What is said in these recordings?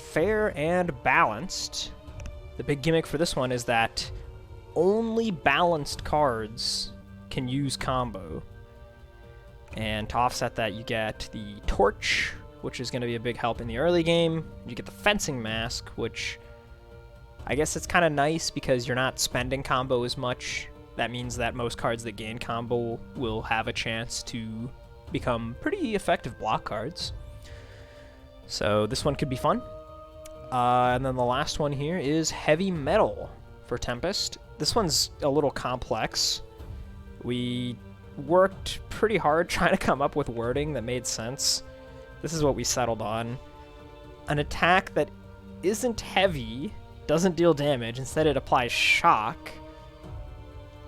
fair and balanced. The big gimmick for this one is that only balanced cards can use combo. And to offset that, you get the Torch, which is going to be a big help in the early game. You get the Fencing Mask, which I guess it's kind of nice because you're not spending combo as much. That means that most cards that gain combo will have a chance to become pretty effective block cards. So this one could be fun. And then the last one here is Heavy Metal for Tempest. This one's a little complex. We worked pretty hard trying to come up with wording that made sense. This is what we settled on. An attack that isn't heavy, doesn't deal damage, instead it applies shock,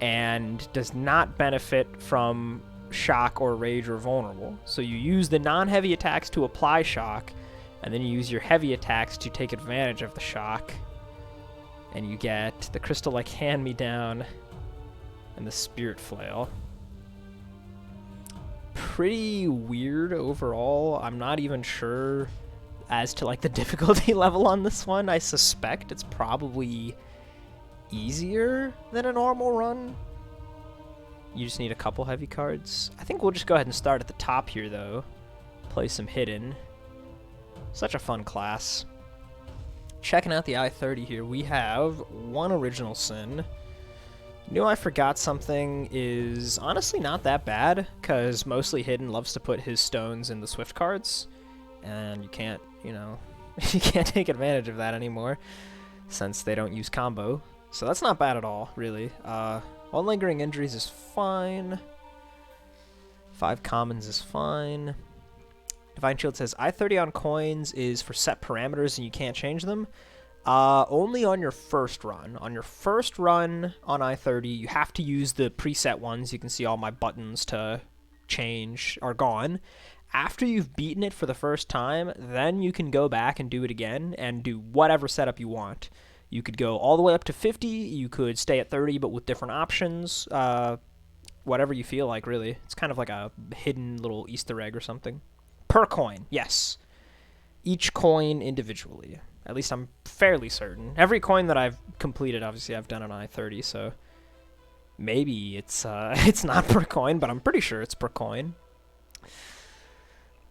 and does not benefit from shock or rage or vulnerable. So you use the non-heavy attacks to apply shock, and then you use your heavy attacks to take advantage of the shock. And you get the Crystal Like Hand-Me-Down and the Spirit Flail. Pretty weird overall. I'm not even sure as to like the difficulty level on this one. I suspect it's probably easier than a normal run. You just need a couple heavy cards. I think we'll just go ahead and start at the top here though. Play some Hidden. Such a fun class. Checking out the I-30 here, we have one Original Sin. Knew I Forgot Something is honestly not that bad, because mostly Hidden loves to put his stones in the Swift cards, and you can't, you know, you can't take advantage of that anymore, since they don't use combo. So that's not bad at all, really. One Lingering Injuries is fine. 5 commons is fine. Divine Shield says, I-30 on coins is for set parameters and you can't change them. Only on your first run. On your first run on I-30, you have to use the preset ones. You can see all my buttons to change are gone. After you've beaten it for the first time, then you can go back and do it again and do whatever setup you want. You could go all the way up to 50. You could stay at 30, but with different options. Whatever you feel like, really. It's kind of like a hidden little Easter egg or something. Per coin, yes. Each coin individually. At least I'm fairly certain. Every coin that I've completed, obviously, I've done on I-30, so maybe it's it's not per coin, but I'm pretty sure it's per coin.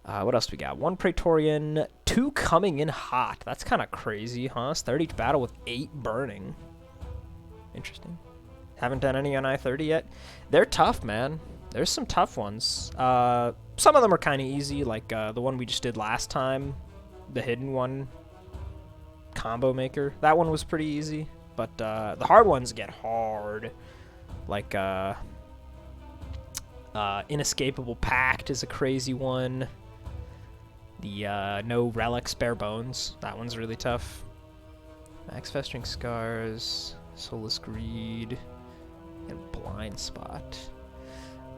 What else we got? 1 Praetorian, 2 Coming in Hot. That's kind of crazy, huh? Start each battle with 8 burning. Interesting. Haven't done any on I-30 yet. They're tough, man. There's some tough ones. Some of them are kind of easy, like the one we just did last time, the hidden one, Combo Maker. That one was pretty easy, but the hard ones get hard. Like Inescapable Pact is a crazy one. The No Relics, Bare Bones, that one's really tough. Max Festering Scars, Soulless Greed, and Blind Spot.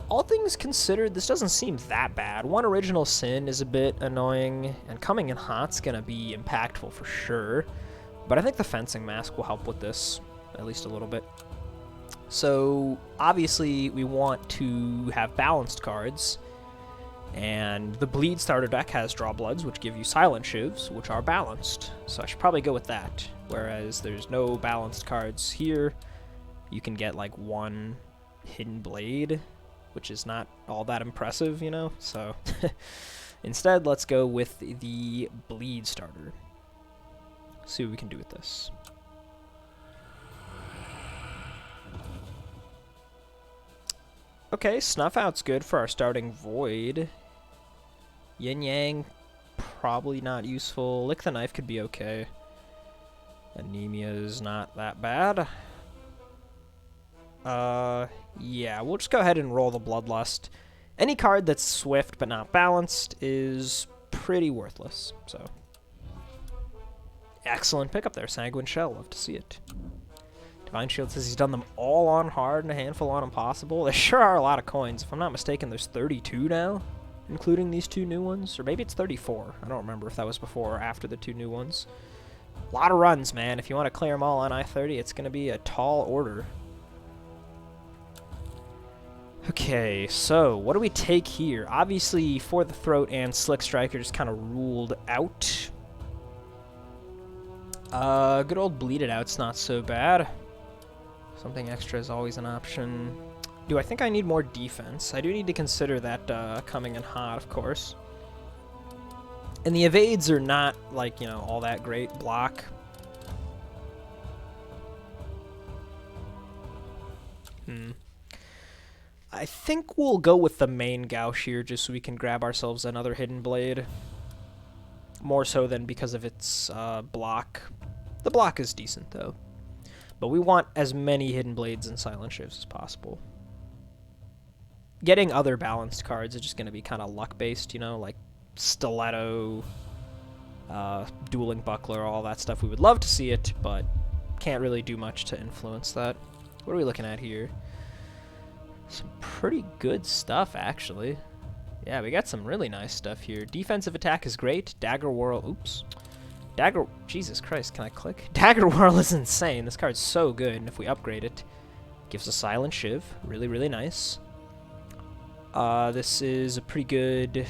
All things considered, this doesn't seem that bad. 1 Original Sin is a bit annoying, and Coming in Hot's gonna be impactful for sure. But I think the Fencing Mask will help with this, at least a little bit. So, obviously, we want to have balanced cards, and the Bleed starter deck has Draw Bloods, which give you Silent Shivs, which are balanced. So I should probably go with that, whereas there's no balanced cards here. You can get, like, 1 Hidden Blade, which is not all that impressive, you know? So instead, let's go with the Bleed starter. See what we can do with this. Okay, Snuff Out's good for our starting Void. Yin Yang, probably not useful. Lick the Knife could be okay. Anemia is not that bad. Yeah, we'll just go ahead and roll the Bloodlust. Any card that's swift but not balanced is pretty worthless, so. Excellent pickup there, Sanguine Shell. Love to see it. Divine Shield says he's done them all on hard and a handful on impossible. There sure are a lot of coins. If I'm not mistaken, there's 32 now, including these 2 new ones. Or maybe it's 34. I don't remember if that was before or after the 2 new ones. A lot of runs, man. If you want to clear them all on I-30, it's going to be a tall order. Okay, so what do we take here? Obviously, For the Throat and Slick Strike are just kind of ruled out. Good old Bleed It Out's not so bad. Something extra is always an option. Do I think I need more defense? I do need to consider that coming in hot, of course. And the evades are not, like, you know, all that great. Block. I think we'll go with the main Gauche here just so we can grab ourselves another Hidden Blade. More so than because of its block. The block is decent, though. But we want as many Hidden Blades and Silent Shifts as possible. Getting other balanced cards is just going to be kind of luck-based, you know, like Stiletto, Dueling Buckler, all that stuff. We would love to see it, but can't really do much to influence that. What are we looking at here? Some pretty good stuff, actually. Yeah, we got some really nice stuff here. Defensive attack is great. Dagger Whirl, oops. Jesus Christ, can I click? Dagger Whirl is insane. This card's so good, and if we upgrade it, gives a Silent Shiv. Really, really nice. This is a pretty good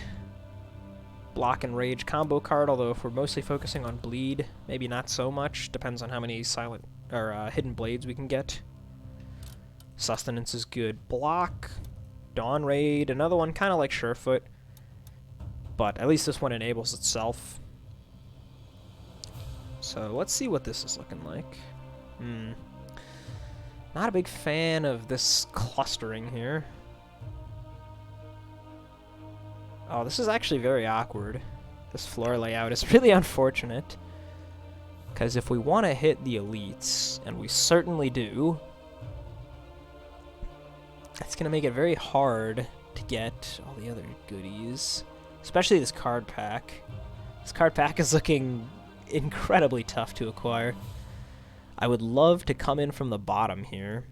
block and rage combo card, although if we're mostly focusing on bleed, maybe not so much. Depends on how many silent or hidden blades we can get. Sustenance is good. Block, Dawn Raid, another one kind of like Surefoot, but at least this one enables itself. So let's see what this is looking like. Not a big fan of this clustering here. Oh, this is actually very awkward. This floor layout is really unfortunate. Because if we want to hit the elites, and we certainly do, it's going to make it very hard to get all the other goodies. Especially this card pack. This card pack is looking incredibly tough to acquire. I would love to come in from the bottom here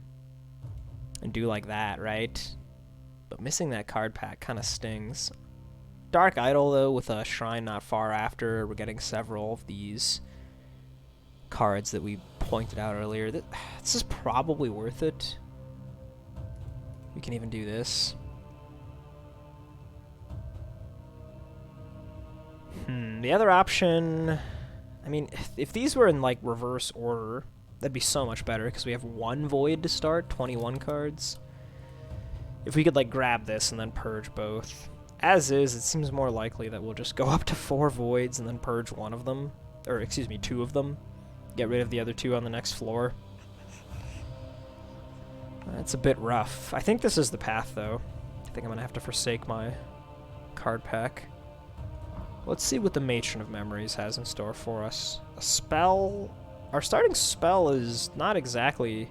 and do like that, right? But missing that card pack kind of stings. Dark Idol, though, with a shrine not far after, we're getting several of these cards that we pointed out earlier. This is probably worth it. We can even do this. The other option, I mean, if these were in like reverse order, that'd be so much better because we have one void to start, 21 cards. If we could like grab this and then purge both. As is, it seems more likely that we'll just go up to 4 voids and then purge one of them. Or, excuse me, 2 of them. Get rid of the other 2 on the next floor. That's a bit rough. I think this is the path, though. I think I'm going to have to forsake my card pack. Let's see what the Matron of Memories has in store for us. A spell... Our starting spell is not exactly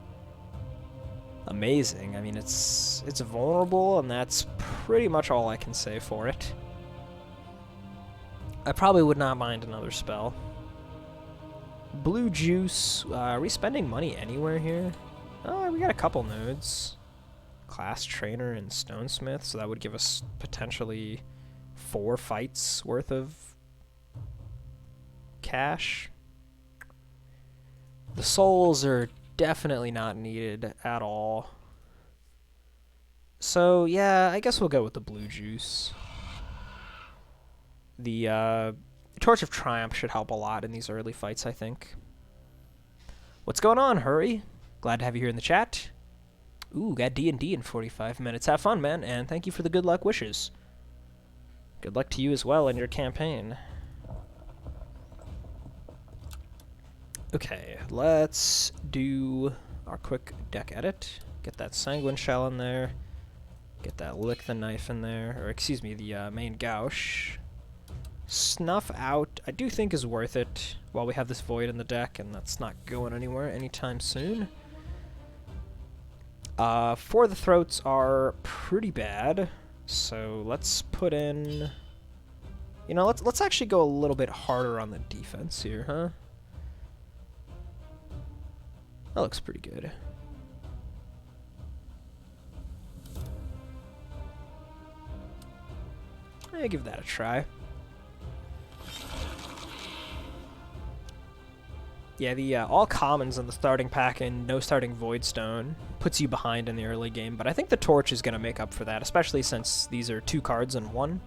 amazing. I mean, it's vulnerable, and that's pretty much all I can say for it. I probably would not mind another spell. Blue Juice. Are we spending money anywhere here? Oh, we got a couple nodes. Class Trainer and Stonesmith, so that would give us potentially 4 fights worth of cash. The souls are definitely not needed at all. So, yeah, I guess we'll go with the Blue Juice. The Torch of Triumph should help a lot in these early fights, I think. What's going on, Hurry? Glad to have you here in the chat. Ooh, got D&D in 45 minutes. Have fun, man, and thank you for the good luck wishes. Good luck to you as well in your campaign. Okay, let's do our quick deck edit. Get that Sanguine Shell in there. Get that Lick the Knife in there. Or, excuse me, the main Gauche. Snuff Out, I do think is worth it while we have this Void in the deck, and that's not going anywhere anytime soon. For the Throats are pretty bad, so let's put in... You know, let's actually go a little bit harder on the defense here, huh? That looks pretty good. I'll give that a try. Yeah, the all commons in the starting pack and no starting Voidstone puts you behind in the early game, but I think the Torch is going to make up for that, especially since these are 2 cards in 1.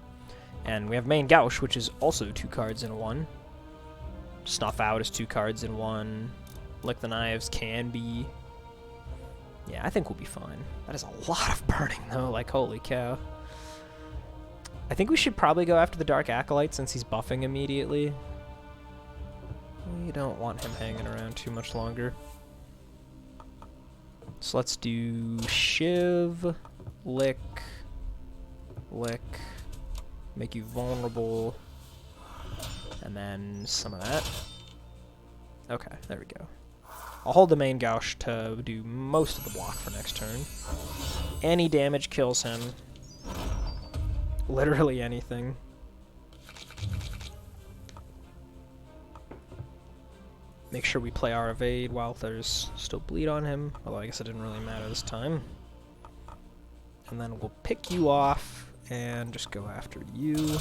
And we have main Gauche, which is also 2 cards in 1. Snuff Out is 2 cards in 1. Lick the Knives can be. Yeah, I think we'll be fine. That is a lot of burning, though. Like, holy cow. I think we should probably go after the Dark Acolyte since he's buffing immediately. We don't want him hanging around too much longer. So let's do Shiv, Lick, Lick, make you vulnerable, and then some of that. Okay, there we go. I'll hold the main Gauche to do most of the block for next turn. Any damage kills him. Literally anything. Make sure we play our evade while there's still bleed on him, although I guess it didn't really matter this time. And then we'll pick you off and just go after you.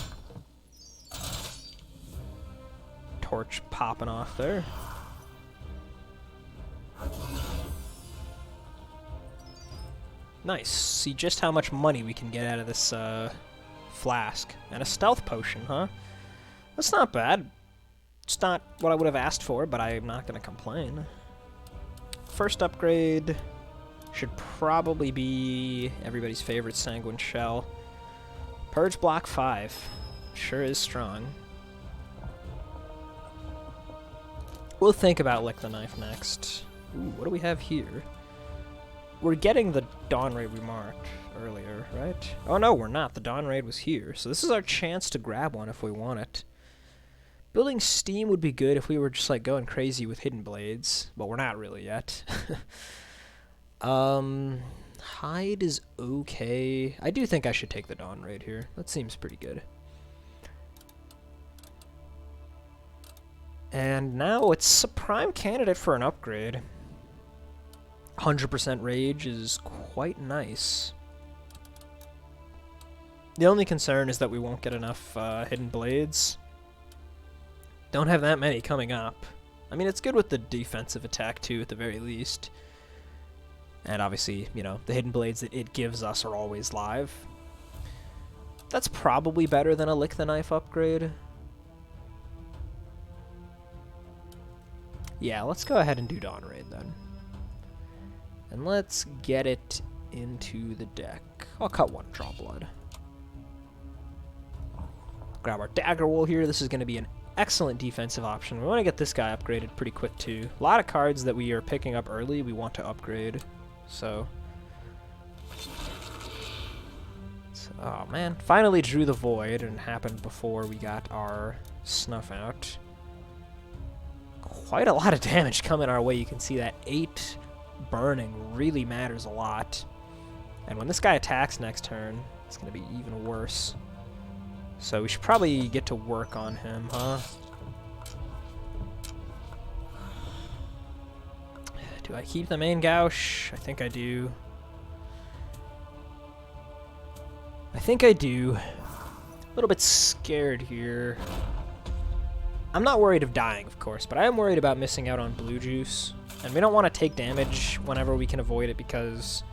Torch popping off there. Nice. See just how much money we can get out of this flask. And a stealth potion, huh? That's not bad. It's not what I would have asked for, but I'm not going to complain. First upgrade should probably be everybody's favorite Sanguine Shell. Purge block 5. Sure is strong. We'll think about Lick the Knife next. Ooh, what do we have here? We're getting the Dawn Raid we marked earlier, right? Oh no, we're not. The Dawn Raid was here. So this is our chance to grab one if we want it. Building Steam would be good if we were just like going crazy with Hidden Blades, but we're not really yet. Hide is okay. I do think I should take the Dawn Raid here. That seems pretty good. And now it's a prime candidate for an upgrade. 100% Rage is quite nice. The only concern is that we won't get enough Hidden Blades. Don't have that many coming up. I mean, it's good with the defensive attack, too, at the very least. And obviously, you know, the Hidden Blades that it gives us are always live. That's probably better than a Lick the Knife upgrade. Yeah, let's go ahead and do Dawn Raid, then. And let's get it into the deck. I'll cut 1 draw blood. Grab our Dagger Wool here. This is going to be an excellent defensive option. We want to get this guy upgraded pretty quick, too. A lot of cards that we are picking up early we want to upgrade. So, oh man, finally drew the Void, and it happened before we got our Snuff Out. Quite a lot of damage coming our way. You can see that 8 burning really matters a lot. And when this guy attacks next turn, it's going to be even worse. So we should probably get to work on him, huh? Do I keep the main Gauche? I think I do. I think I do. A little bit scared here. I'm not worried of dying, of course, but I am worried about missing out on blue juice. And we don't want to take damage whenever we can avoid it because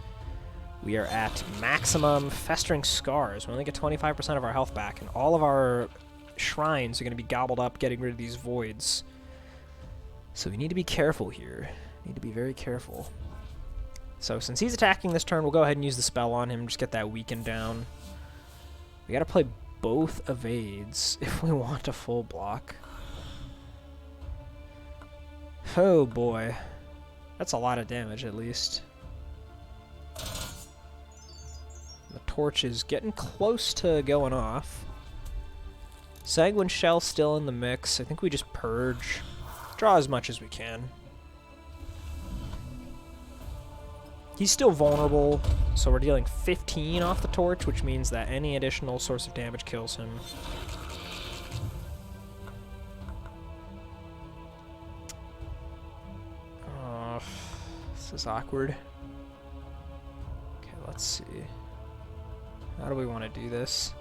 we are at maximum Festering Scars. We only get 25% of our health back, and all of our shrines are going to be gobbled up getting rid of these voids. So we need to be careful here. Need to be very careful. So since he's attacking this turn, we'll go ahead and use the spell on him, just get that weaken down. We got to play both evades if we want a full block. Oh boy. That's a lot of damage, at least. The torch is getting close to going off. Sanguine Shell still in the mix. I think we just purge. Draw as much as we can. He's still vulnerable, so we're dealing 15 off the torch, which means that any additional source of damage kills him. This is awkward. Okay, let's see. How do we want to do this?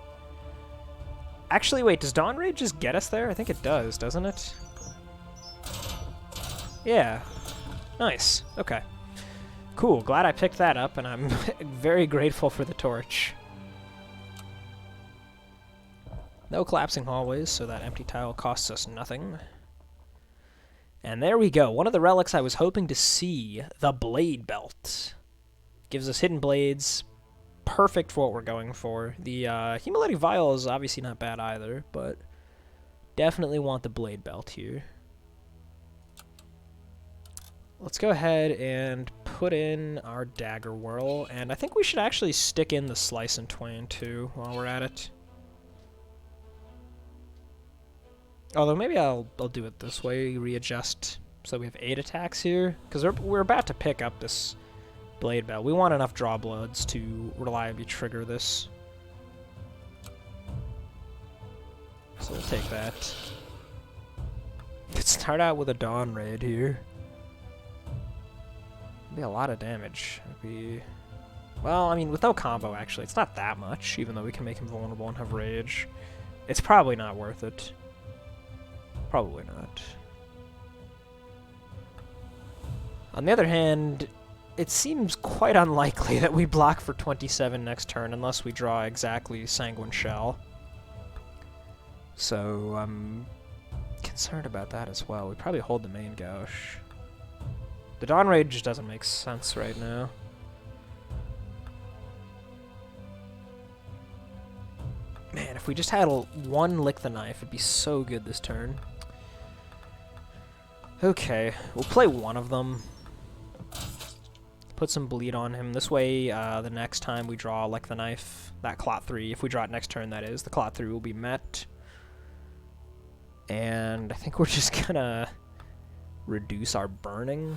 Actually, wait, does Dawn Raid just get us there? I think it does, doesn't it? Yeah. Nice. Okay. Cool. Glad I picked that up, and I'm very grateful for the torch. No collapsing hallways, so that empty tile costs us nothing. And there we go. One of the relics I was hoping to see, the Blade Belt. Gives us hidden blades. Perfect for what we're going for. The Hemolytic Vial is obviously not bad either, but definitely want the Blade Belt here. Let's go ahead and put in our Dagger Whirl, and I think we should actually stick in the Slice and Twain too while we're at it. Although maybe I'll do it this way, readjust so we have 8 attacks here, because we're about to pick up this Blade Belt. We want enough draw bloods to reliably trigger this. So we'll take that. Let's start out with a Dawn Raid here. Be a lot of damage. It'd be, well, I mean, with no combo, actually, it's not that much, even though we can make him vulnerable and have rage. It's probably not worth it. Probably not. On the other hand, it seems quite unlikely that we block for 27 next turn unless we draw exactly Sanguine Shell. So I'm concerned about that as well. We probably hold the main Gauche. The Dawn Raid just doesn't make sense right now. Man, if we just had one Lick the Knife, it'd be so good this turn. Okay, we'll play one of them. Put some bleed on him. This way, the next time we draw Lick the Knife, that Clot 3, if we draw it next turn, that is, the Clot 3 will be met. And I think we're just gonna reduce our burning.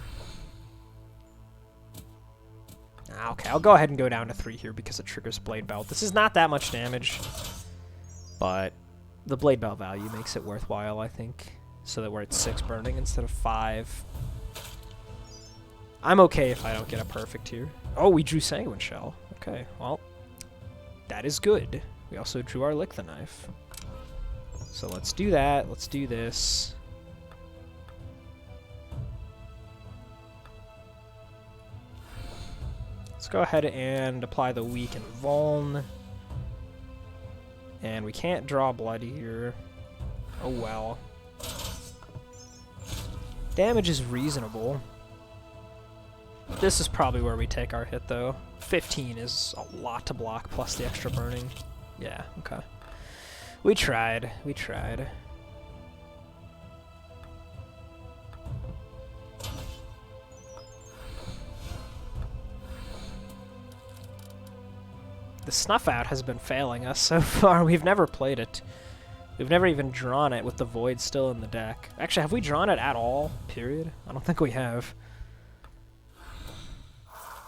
Okay, I'll go ahead and go down to 3 here because it triggers Blade Belt. This is not that much damage, but the Blade Belt value makes it worthwhile, I think, so that we're at 6 burning instead of 5. I'm okay if I don't get a perfect here. Oh, we drew Sanguine Shell. Okay, well, that is good. We also drew our Lick the Knife. So let's do that. Let's do this. Let's go ahead and apply the Weaken Vuln. And we can't draw blood here. Oh well. Damage is reasonable. This is probably where we take our hit, though. 15 is a lot to block, plus the extra burning. Yeah, okay. We tried. We tried. The Snuff Out has been failing us so far. We've never played it. We've never even drawn it with the Void still in the deck. Actually, have we drawn it at all? Period? I don't think we have.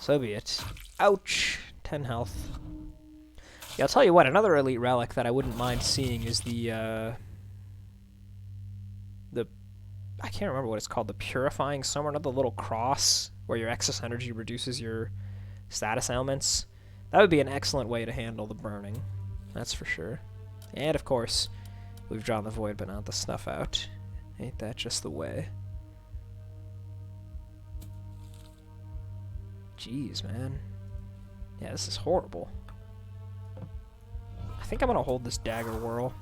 So be it. Ouch! 10 health. Yeah, I'll tell you what, another elite relic that I wouldn't mind seeing is the I can't remember what it's called, the Purifying Summer, another little cross where your excess energy reduces your status ailments. That would be an excellent way to handle the burning, that's for sure. And of course, we've drawn the Void but not the Snuff Out. Ain't that just the way? Jeez, man. Yeah, this is horrible. I think I'm gonna hold this Dagger Whirl.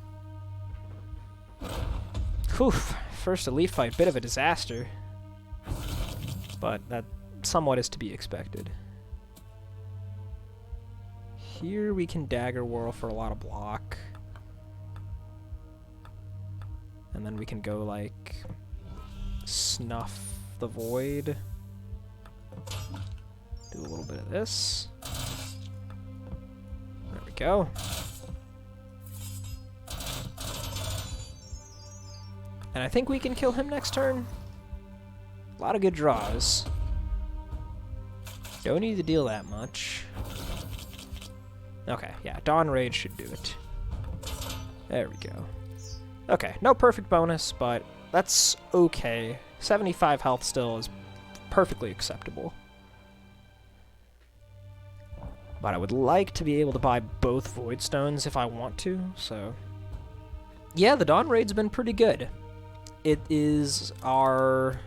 Whew, first elite fight, bit of a disaster. But that somewhat is to be expected. Here we can Dagger Whirl for a lot of block. And then we can go like Snuff the Void. Do a little bit of this. There we go. And I think we can kill him next turn. A lot of good draws. Don't need to deal that much. Okay, yeah, Dawn Raid should do it. There we go. Okay, no perfect bonus, but that's okay. 75 health still is perfectly acceptable. But I would like to be able to buy both Void Stones if I want to, so... Yeah, the Dawn Raid's been pretty good. It is our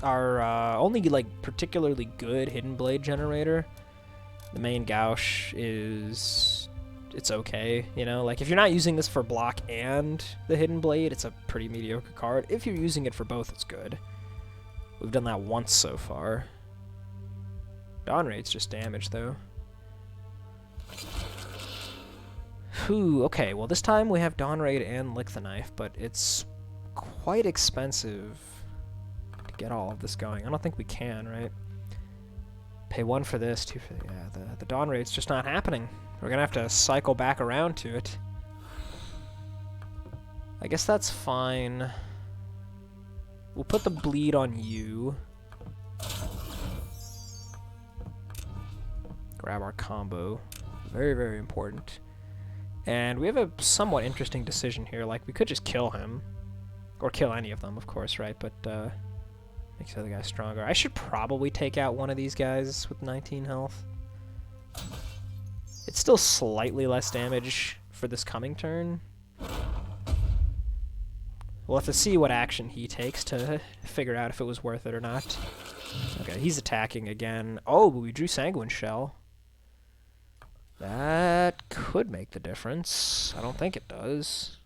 only, like, particularly good Hidden Blade generator. The main Gauche is it's okay, you know? Like, if you're not using this for block and the Hidden Blade, it's a pretty mediocre card. If you're using it for both, it's good. We've done that once so far. Dawn Raid's just damage, though. Whew, okay, well this time we have Dawn Raid and Lick the Knife, but it's quite expensive to get all of this going. I don't think we can, right? Pay 1 for this, 2 for... Yeah, the Dawn Raid's just not happening. We're gonna have to cycle back around to it. I guess that's fine. We'll put the bleed on you. Grab our combo. Very, very important. And we have a somewhat interesting decision here. Like, we could just kill him. Or kill any of them, of course, right? But, makes the other guy stronger. I should probably take out one of these guys with 19 health. It's still slightly less damage for this coming turn. We'll have to see what action he takes to figure out if it was worth it or not. Okay, he's attacking again. Oh, but we drew Sanguine Shell. That could make the difference. I don't think it does.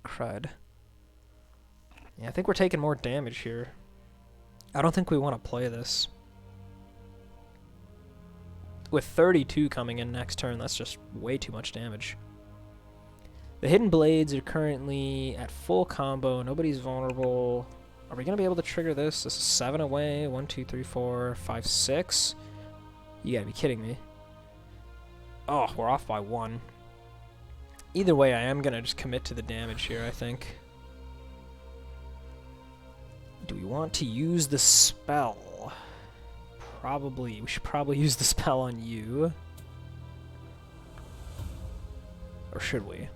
Crud. Yeah, I think we're taking more damage here. I don't think we want to play this. With 32 coming in next turn, that's just way too much damage. The Hidden Blades are currently at full combo. Nobody's vulnerable. Are we going to be able to trigger this? This is 7 away. 1, 2, 3, 4, 5, 6. You gotta be kidding me. Oh, we're off by 1. Either way, I am gonna just commit to the damage here, I think. Do we want to use the spell? Probably. We should probably use the spell on you. Or should we?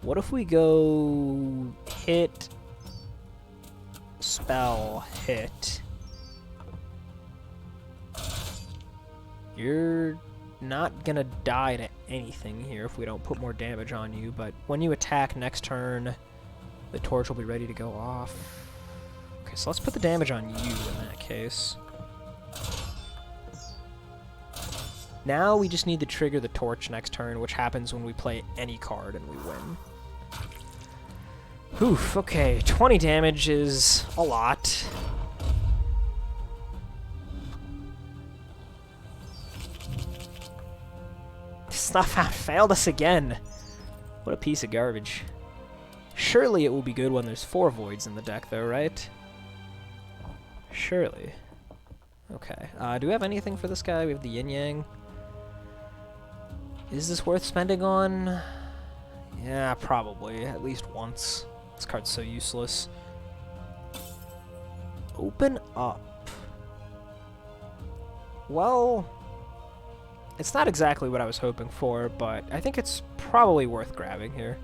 What if we go hit, spell, hit? You're not gonna die to anything here if we don't put more damage on you, but when you attack next turn, the torch will be ready to go off. Okay, so let's put the damage on you in that case. Now we just need to trigger the torch next turn, which happens when we play any card and we win. Oof, okay, 20 damage is a lot. Snuff failed us again. What a piece of garbage. Surely it will be good when there's 4 voids in the deck, though, right? Surely. Okay. Do we have anything for this guy? We have the Yin Yang. Is this worth spending on? Yeah, probably. At least once. This card's so useless. Open up. Well, it's not exactly what I was hoping for, but I think it's probably worth grabbing here.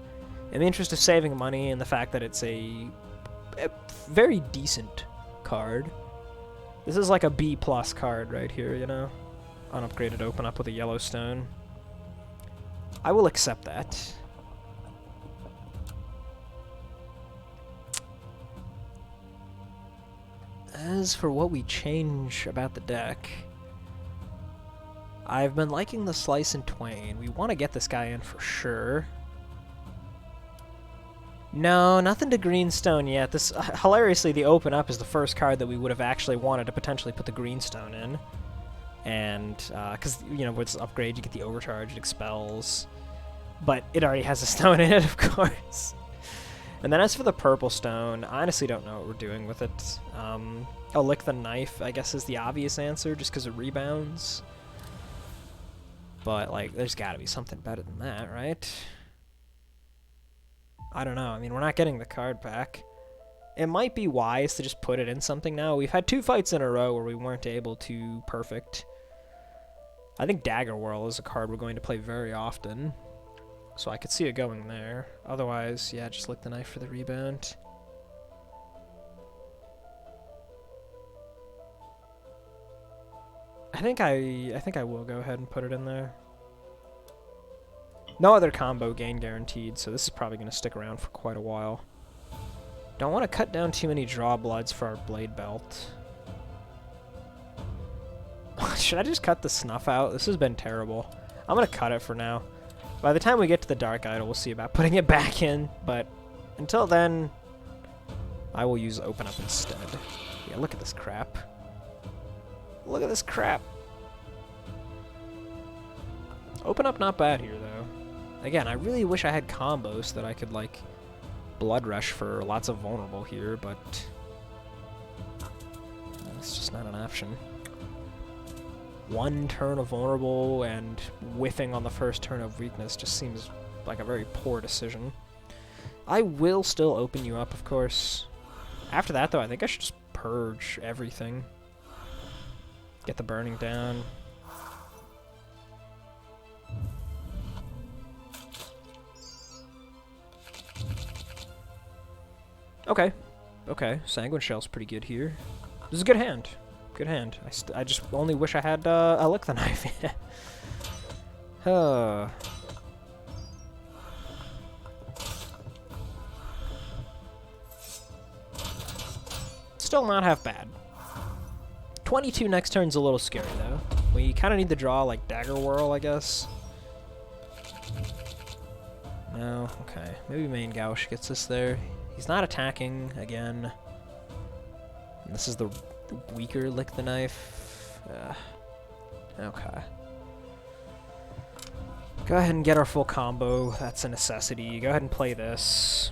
In the interest of saving money and the fact that it's a very decent card. This is like a B+ card right here, you know? Unupgraded open up with a Yellowstone. I will accept that. As for what we change about the deck, I've been liking the Slice and Twain. We want to get this guy in for sure. No, nothing to Greenstone yet. This hilariously, the Open Up is the first card that we would have actually wanted to potentially put the Greenstone in. And, because, you know, with this upgrade, you get the Overcharge, it expels. But it already has a stone in it, of course. And then as for the Purple Stone, I honestly don't know what we're doing with it. I'll Lick the Knife, I guess, is the obvious answer, just because it rebounds. But, like, there's gotta be something better than that, right? I don't know. I mean, we're not getting the card back. It might be wise to just put it in something now. We've had 2 fights in a row where we weren't able to perfect. I think Dagger Whirl is a card we're going to play very often. So I could see it going there. Otherwise, yeah, just Lick the Knife for the rebound. I think I will go ahead and put it in there. No other combo gain guaranteed, so this is probably going to stick around for quite a while. Don't want to cut down too many draw bloods for our Blade Belt. Should I just cut the Snuff out? This has been terrible. I'm gonna cut it for now. By the time we get to the Dark Idol, we'll see about putting it back in, but until then, I will use Open Up instead. Yeah, look at this crap. Look at this crap. Open Up not bad here, though. Again, I really wish I had combos so that I could, like, Blood Rush for lots of vulnerable here, but it's just not an option. One turn of vulnerable and whiffing on the first turn of weakness just seems like a very poor decision. I will still open you up, of course. After that, though, I think I should just purge everything. Get the burning down. Okay. Okay, Sanguine Shell's pretty good here. This is a good hand. Good hand. I just only wish I had a Lick the Knife. Still not half bad. 22 next turn's a little scary, though. We kind of need to draw, like, Dagger Whirl, I guess. No? Okay. Maybe Main Gauche gets us there. He's not attacking, again. And this is the weaker Lick the Knife. Okay. Go ahead and get our full combo. That's a necessity. Go ahead and play this.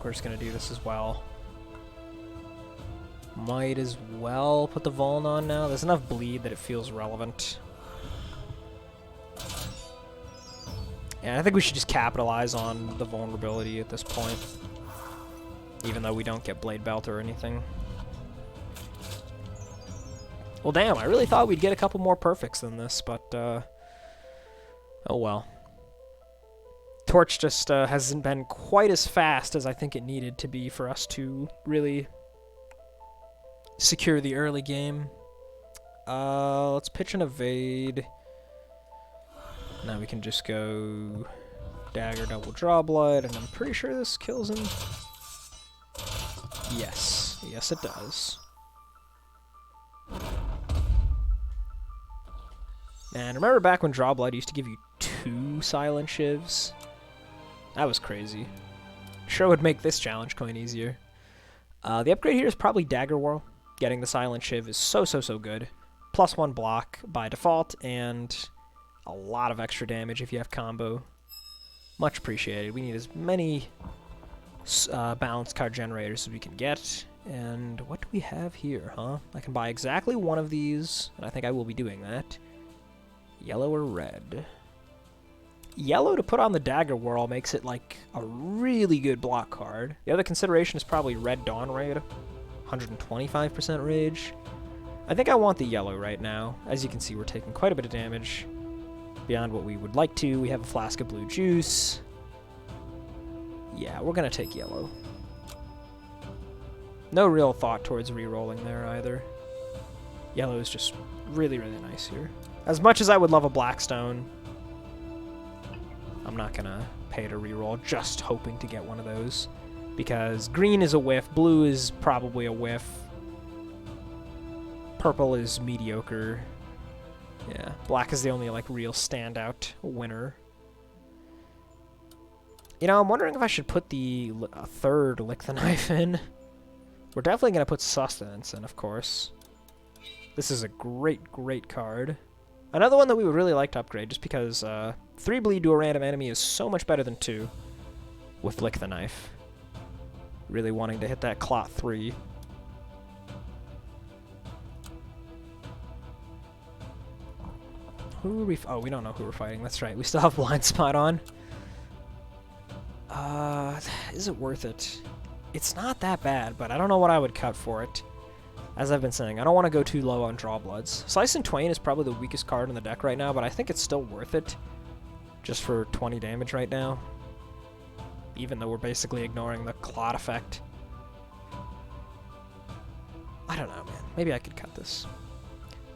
We're just going to do this as well. Might as well put the Vuln on now. There's enough bleed that it feels relevant. And I think we should just capitalize on the vulnerability at this point. Even though we don't get Blade Belt or anything. Well, damn, I really thought we'd get a couple more perfects than this, but, oh well. Torch just hasn't been quite as fast as I think it needed to be for us to really secure the early game. Let's pitch an evade. Now we can just go Dagger, double draw blood, and I'm pretty sure this kills him. Yes. Yes, it does. And remember back when Draw Blood used to give you 2 Silent Shivs? That was crazy. Sure would make this challenge coin easier. The upgrade here is probably Dagger Whirl. Getting the Silent Shiv is so good. +1 block by default, and a lot of extra damage if you have combo. Much appreciated. We need as many balanced card generators as we can get. And what do we have here, huh? I can buy exactly one of these, and I think I will be doing that. Yellow or red? Yellow to put on the Dagger Whirl makes it like a really good block card. The other consideration is probably Red Dawn Raid. 125% rage. I think I want the yellow right now. As you can see, we're taking quite a bit of damage beyond what we would like to. We have a flask of blue juice. Yeah, we're gonna take yellow. No real thought towards re-rolling there either. Yellow is just really nice here. As much as I would love a Blackstone, I'm not gonna pay to re-roll, just hoping to get one of those. Because green is a whiff, blue is probably a whiff, purple is mediocre. Yeah, black is the only like real standout winner. You know, I'm wondering if I should put the third Lick the Knife in. We're definitely gonna put Sustenance in, of course. This is a great card. Another one that we would really like to upgrade, just because 3 bleed to a random enemy is so much better than 2 with Lick the Knife. Really wanting to hit that Clot 3. Who are we... Oh, we don't know who we're fighting. That's right. We still have Blind Spot on. Is it worth it? It's not that bad, but I don't know what I would cut for it. As I've been saying, I don't want to go too low on Draw Bloods. Slice and Twain is probably the weakest card in the deck right now, but I think it's still worth it. Just for 20 damage right now. Even though we're basically ignoring the Clot effect. I don't know, man. Maybe I could cut this.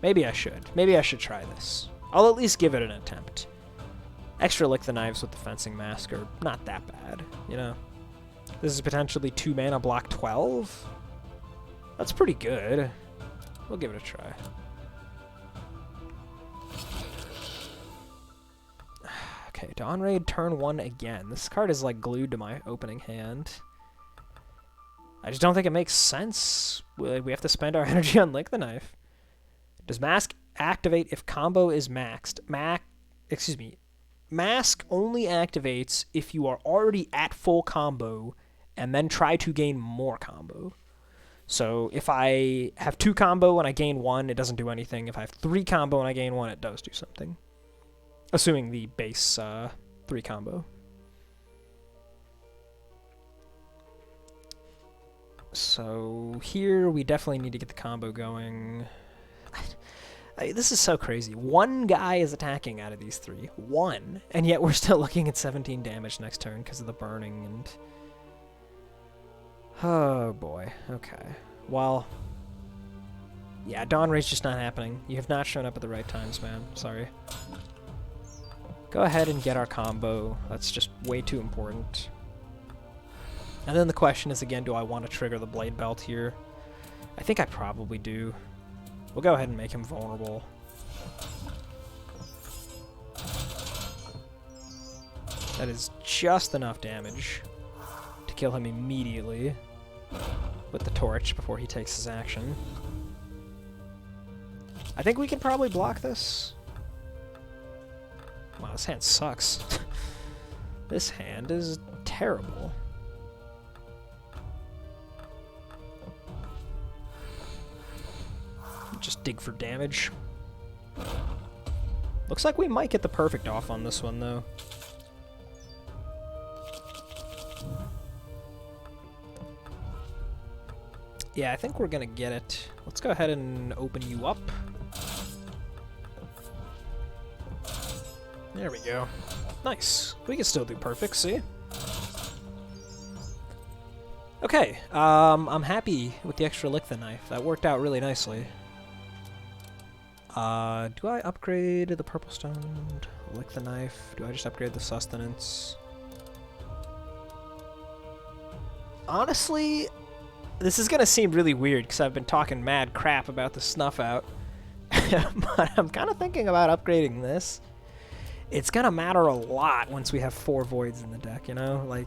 Maybe I should. Maybe I should try this. I'll at least give it an attempt. Extra Lick the Knives with the Fencing Mask are not that bad, you know? This is potentially 2 mana block 12? That's pretty good. We'll give it a try. Okay, Dawn Raid turn 1 again. This card is like glued to my opening hand. I just don't think it makes sense. We have to spend our energy on Lick the Knife. Does Mask activate if combo is maxed? Mask only activates if you are already at full combo and then try to gain more combo. So if I have 2 combo and I gain 1, it doesn't do anything. If I have 3 combo and I gain 1, it does do something. Assuming the base 3 combo. So here we definitely need to get the combo going. This is so crazy. 1 guy is attacking out of these 3. 1. And yet we're still looking at 17 damage next turn because of the burning and... Oh boy. Okay. Well... Yeah, Dawn Raid's just not happening. You have not shown up at the right times, man. Sorry. Go ahead and get our combo. That's just way too important. And then the question is again, do I want to trigger the Blade Belt here? I think I probably do. We'll go ahead and make him vulnerable. That is just enough damage to kill him immediately with the torch before he takes his action. I think we can probably block this. Wow, this hand sucks. This hand is terrible. Just dig for damage. Looks like we might get the perfect off on this one, though. Yeah, I think we're gonna get it. Let's go ahead and open you up. There we go. Nice. We can still do perfect, see? Okay, I'm happy with the extra Lick the Knife. That worked out really nicely. Do I upgrade the Purple Stone? Lick the Knife? Do I just upgrade the Sustenance? Honestly, this is gonna seem really weird because I've been talking mad crap about the Snuff Out. But I'm kind of thinking about upgrading this. It's gonna matter a lot once we have 4 Voids in the deck, you know? Like,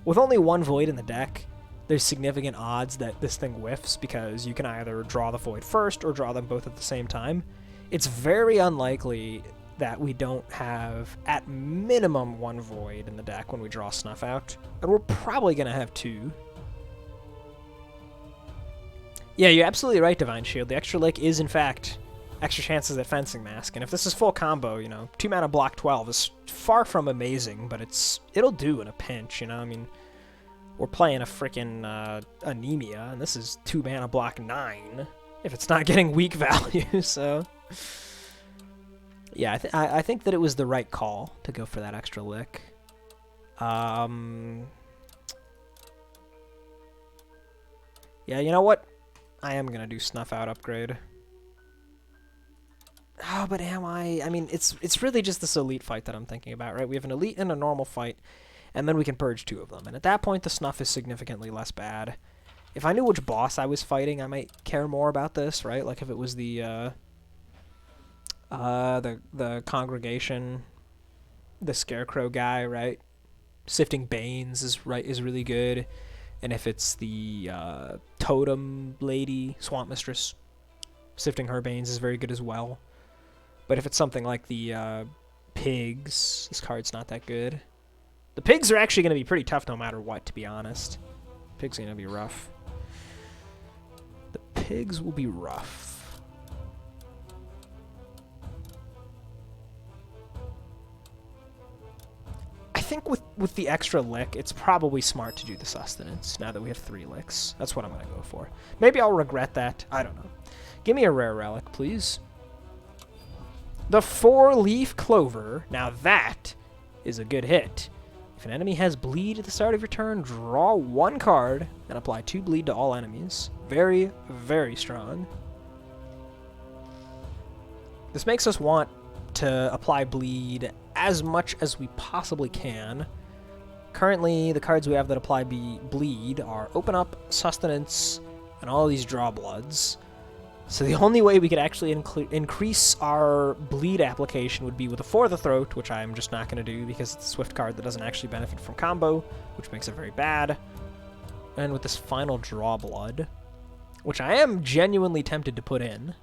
with only 1 Void in the deck, there's significant odds that this thing whiffs because you can either draw the Void first or draw them both at the same time. It's very unlikely that we don't have, at minimum, 1 Void in the deck when we draw Snuff Out, and we're probably gonna have 2. Yeah, you're absolutely right, Divine Shield. The extra Lick is, in fact, extra chances at Fencing Mask, and if this is full combo, you know, 2 mana block 12 is far from amazing, but it'll do in a pinch, you know? I mean, we're playing a frickin' Anemia, and this is 2 mana block 9, if it's not getting weak value, so... Yeah, I think that it was the right call to go for that extra Lick. Yeah, you know what? I am gonna do Snuff Out upgrade. Oh, but am I? I mean, it's really just this elite fight that I'm thinking about, right? We have an elite and a normal fight, and then we can purge 2 of them. And at that point, the Snuff is significantly less bad. If I knew which boss I was fighting, I might care more about this, right? Like if it was the Congregation, the Scarecrow guy, right? Sifting Banes is really good. And if it's the Totem Lady, Swamp Mistress, Sifting her Banes is very good as well. But if it's something like the Pigs, this card's not that good. The Pigs are actually going to be pretty tough no matter what, to be honest. Pigs are going to be rough. The Pigs will be rough. I think with the extra Lick, it's probably smart to do the Sustenance now that we have 3 Licks. That's what I'm going to go for. Maybe I'll regret that. I don't know. Give me a rare relic, please. The 4-leaf Clover. Now that is a good hit. If an enemy has bleed at the start of your turn, draw 1 card and apply 2 bleed to all enemies. Very, very strong. This makes us want to apply bleed as much as we possibly can. Currently, the cards we have that apply bleed are Open Up, Sustenance, and all these Draw Bloods. So the only way we could actually increase our bleed application would be with a For the Throat, which I'm just not going to do because it's a Swift card that doesn't actually benefit from combo, which makes it very bad. And with this final Draw Blood, which I am genuinely tempted to put in.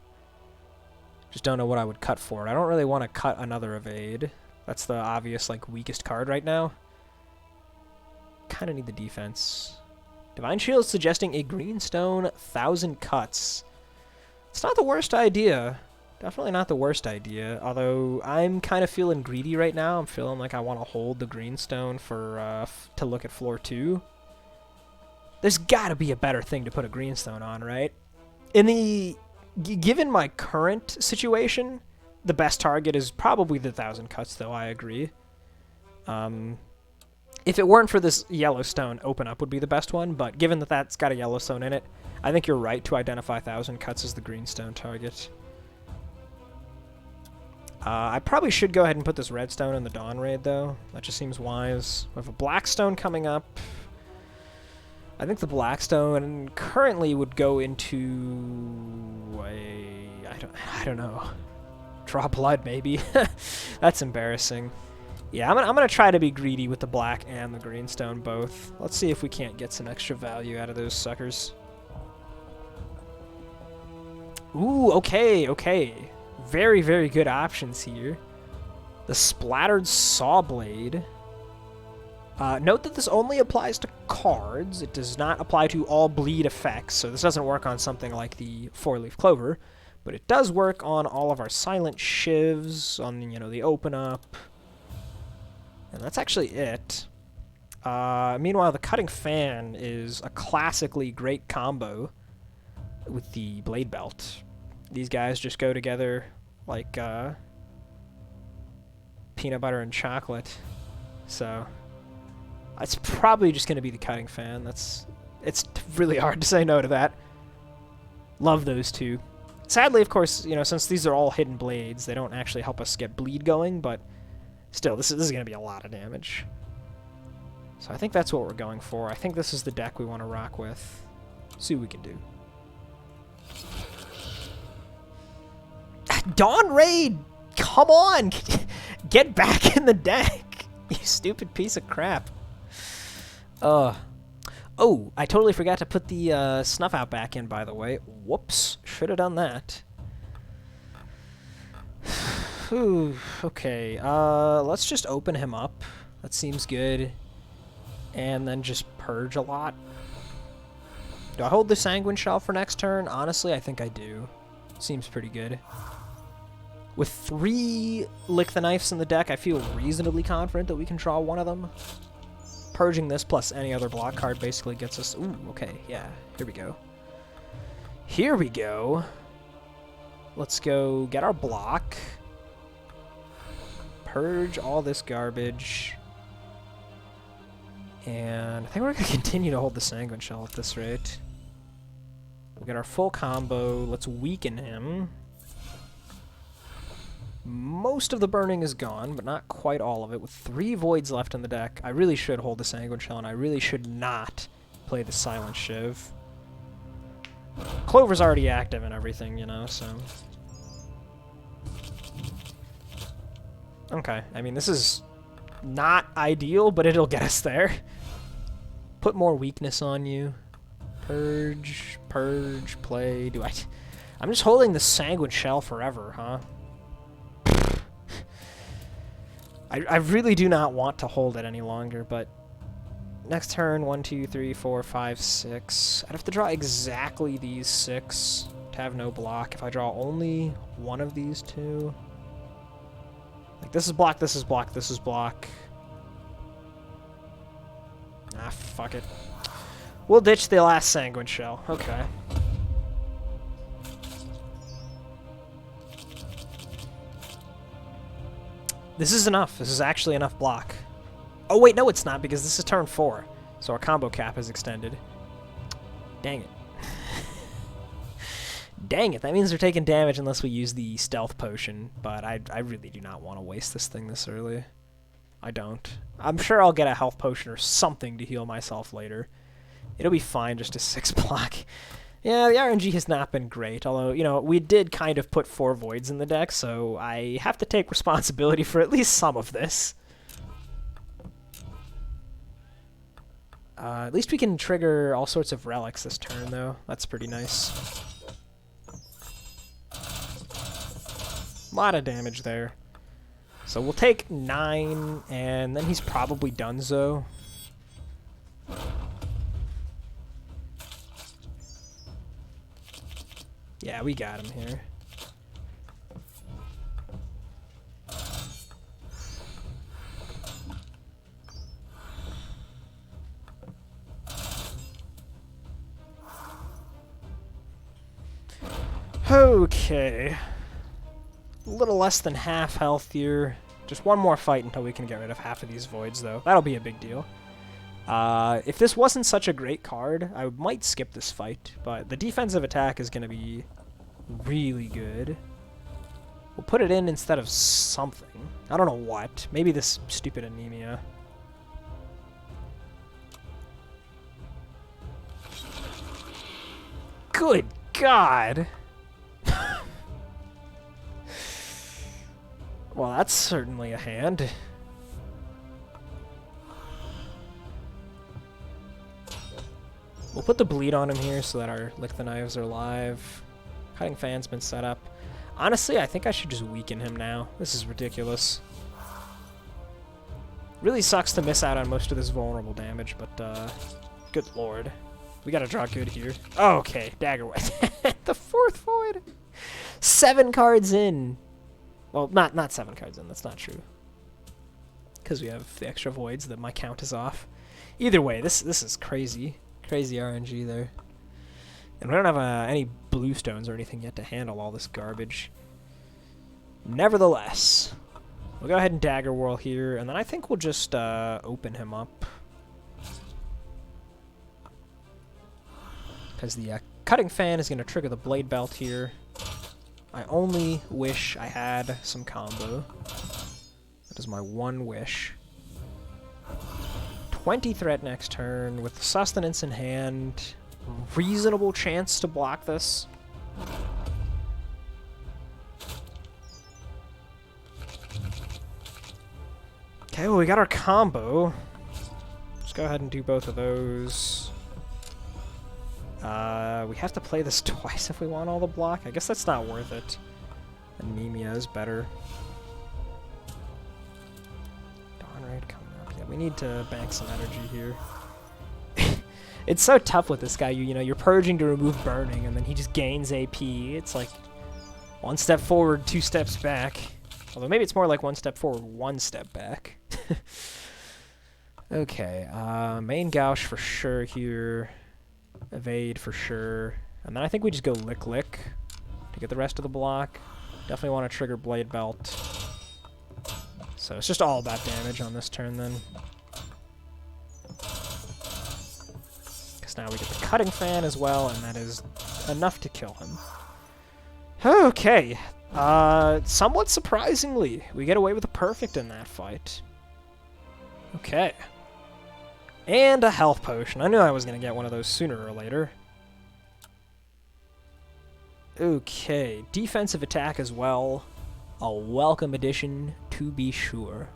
Just don't know what I would cut for it. I don't really want to cut another Evade. That's the obvious, like, weakest card right now. Kind of need the defense. Divine Shield suggesting a Greenstone 1,000 Cuts. It's not the worst idea. Definitely not the worst idea. Although I'm kind of feeling greedy right now. I'm feeling like I want to hold the Greenstone for to look at floor 2. There's got to be a better thing to put a Greenstone on, right? Given my current situation, the best target is probably the 1,000 Cuts, though. I agree. If it weren't for this Yellowstone, Open Up would be the best one, but given that that's got a Yellowstone in it, I think you're right to identify 1,000 Cuts as the Greenstone target. I probably should go ahead and put this Redstone in the Dawn Raid, though. That just seems wise. We have a Blackstone coming up. I think the Blackstone currently would go into a... I don't know. Draw Blood, maybe. That's embarrassing. Yeah, I'm gonna try to be greedy with the black and the greenstone both. Let's see if we can't get some extra value out of those suckers. Ooh, okay. Very, very good options here. The Splattered Saw Blade. Note that this only applies to cards. It does not apply to all bleed effects, so this doesn't work on something like the Four-Leaf Clover, but it does work on all of our Silent Shivs, on, you know, the Open Up. And that's actually it. Meanwhile, the Cutting Fan is a classically great combo with the Blade Belt. These guys just go together like peanut butter and chocolate. So it's probably just going to be the Cutting Fan. It's really hard to say no to that. Love those two. Sadly, of course, you know, since these are all hidden blades, they don't actually help us get bleed going, but still, this is going to be a lot of damage. So I think that's what we're going for. I think this is the deck we want to rock with. See what we can do. Dawn Raid! Come on! Get back in the deck! You stupid piece of crap. Oh, I totally forgot to put the Snuff Out back in, by the way. Whoops. Should have done that. Whew, okay, let's just open him up. That seems good. And then just purge a lot. Do I hold the Sanguine Shell for next turn? Honestly, I think I do. Seems pretty good. With 3 Lick the Knives in the deck, I feel reasonably confident that we can draw one of them. Purging this plus any other block card basically gets us... Ooh, okay, yeah, here we go. Here we go. Let's go get our block. Purge all this garbage. And I think we're going to continue to hold the Sanguine Shell at this rate. We'll get our full combo. Let's weaken him. Most of the burning is gone, but not quite all of it. With 3 voids left in the deck, I really should hold the Sanguine Shell, and I really should not play the Silent Shiv. Clover's already active and everything, you know, so... Okay, I mean, this is not ideal, but it'll get us there. Put more weakness on you. Purge, play. I'm just holding the Sanguine Shell forever, huh? I really do not want to hold it any longer, but next turn, 1, 2, 3, 4, 5, 6. I'd have to draw exactly these 6 to have no block. If I draw only one of these 2... Like, this is block, this is block, this is block. Ah, fuck it. We'll ditch the last Sanguine Shell. Okay. This is enough. This is actually enough block. Oh, wait, no, it's not, because this is turn 4. So our combo cap is extended. Dang it. Dang it, that means we're taking damage unless we use the Stealth Potion, but I really do not want to waste this thing this early. I don't. I'm sure I'll get a Health Potion or something to heal myself later. It'll be fine just to 6 block. Yeah, the RNG has not been great, although, you know, we did kind of put 4 voids in the deck, so I have to take responsibility for at least some of this. At least we can trigger all sorts of relics this turn, though. That's pretty nice. A lot of damage there. So we'll take 9, and then he's probably donezo. Yeah, we got him here. Okay. A little less than half health here. Just one more fight until we can get rid of half of these voids, though. That'll be a big deal. If this wasn't such a great card, I might skip this fight, but the defensive attack is going to be really good. We'll put it in instead of something. I don't know what. Maybe this stupid anemia. Good God! Well, that's certainly a hand. We'll put the bleed on him here so that our Lick the Knives are live. Cutting Fan's been set up. Honestly, I think I should just weaken him now. This is ridiculous. Really sucks to miss out on most of this vulnerable damage, but good lord. We gotta draw good here. Oh, okay, Dagger Wight. The 4th void! 7 cards in. Well, not 7 cards in, that's not true. Because we have the extra voids that my count is off. Either way, this is crazy. Crazy RNG there. And we don't have any blue stones or anything yet to handle all this garbage. Nevertheless, we'll go ahead and Dagger Whirl here, and then I think we'll just open him up. Because the Cutting Fan is going to trigger the Blade Belt here. I only wish I had some combo. That is my one wish. 20 threat next turn with Sustenance in hand. Reasonable chance to block this. Okay, well, we got our combo. Let's go ahead and do both of those. We have to play this twice if we want all the block. I guess that's not worth it. Anemia is better. Dawnraid coming up. Yeah, we need to bank some energy here. It's so tough with this guy. You know, you're purging to remove burning, and then he just gains AP. It's like 1 step forward, 2 steps back. Although maybe it's more like 1 step forward, 1 step back. Okay, main Gauche for sure here. Evade for sure. And then I think we just go Lick Lick to get the rest of the block. Definitely want to trigger Blade Belt. So it's just all about damage on this turn then. Because now we get the Cutting Fan as well, and that is enough to kill him. Okay. Somewhat surprisingly, we get away with a perfect in that fight. Okay. And a health potion. I knew I was going to get one of those sooner or later. Okay, defensive attack as well. A welcome addition, to be sure.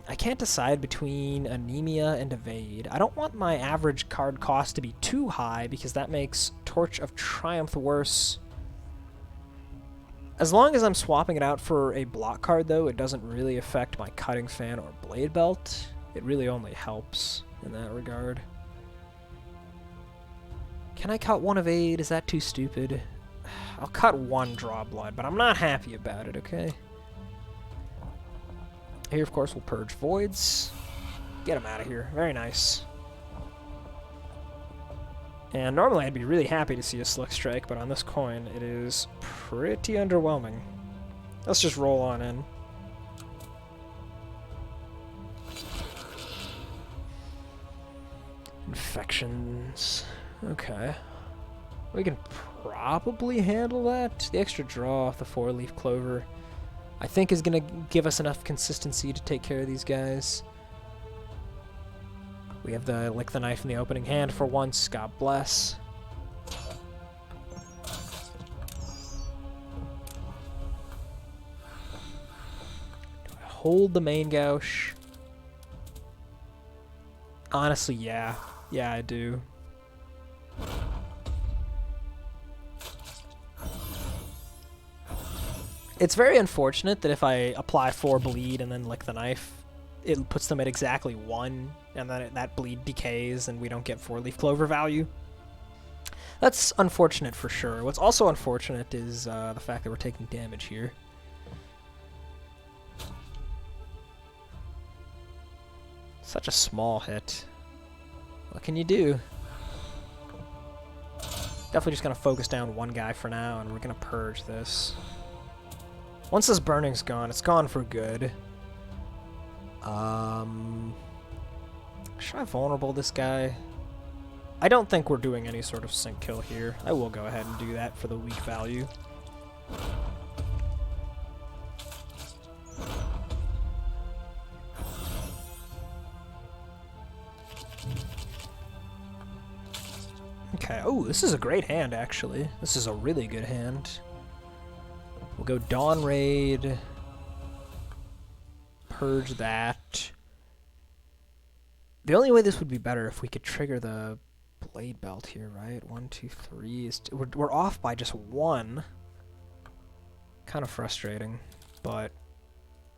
I can't decide between Anemia and Evade. I don't want my average card cost to be too high because that makes Torch of Triumph worse. As long as I'm swapping it out for a block card, though, it doesn't really affect my Cutting Fan or Blade Belt. It really only helps in that regard. Can I cut 1 Evade? Is that too stupid? I'll cut 1 Draw Blood, but I'm not happy about it, okay? Here, of course, we'll Purge Voids. Get him out of here. Very nice. And normally I'd be really happy to see a Slick Strike, but on this coin it is pretty underwhelming. Let's just roll on in. Infections. Okay. We can probably handle that. The extra draw off the 4-leaf clover I think is going to give us enough consistency to take care of these guys. We have the Lick the Knife in the opening hand for once. God bless. Do I hold the main gauche? Honestly, yeah. Yeah, I do. It's very unfortunate that if I apply 4 bleed and then Lick the Knife, it puts them at exactly 1, and then that bleed decays and we don't get 4 Leaf Clover value. That's unfortunate for sure. What's also unfortunate is the fact that we're taking damage here. Such a small hit. What can you do? Definitely just gonna focus down one guy for now, and we're gonna purge this. Once this burning's gone, it's gone for good. Should I vulnerable this guy? I don't think we're doing any sort of sync kill here. I will go ahead and do that for the weak value. Okay, oh, this is a great hand, actually. This is a really good hand. We'll go Dawn Raid. Purge that. The only way this would be better if we could trigger the Blade Belt here, right? 1, 2, 3. We're off by just 1. Kind of frustrating, but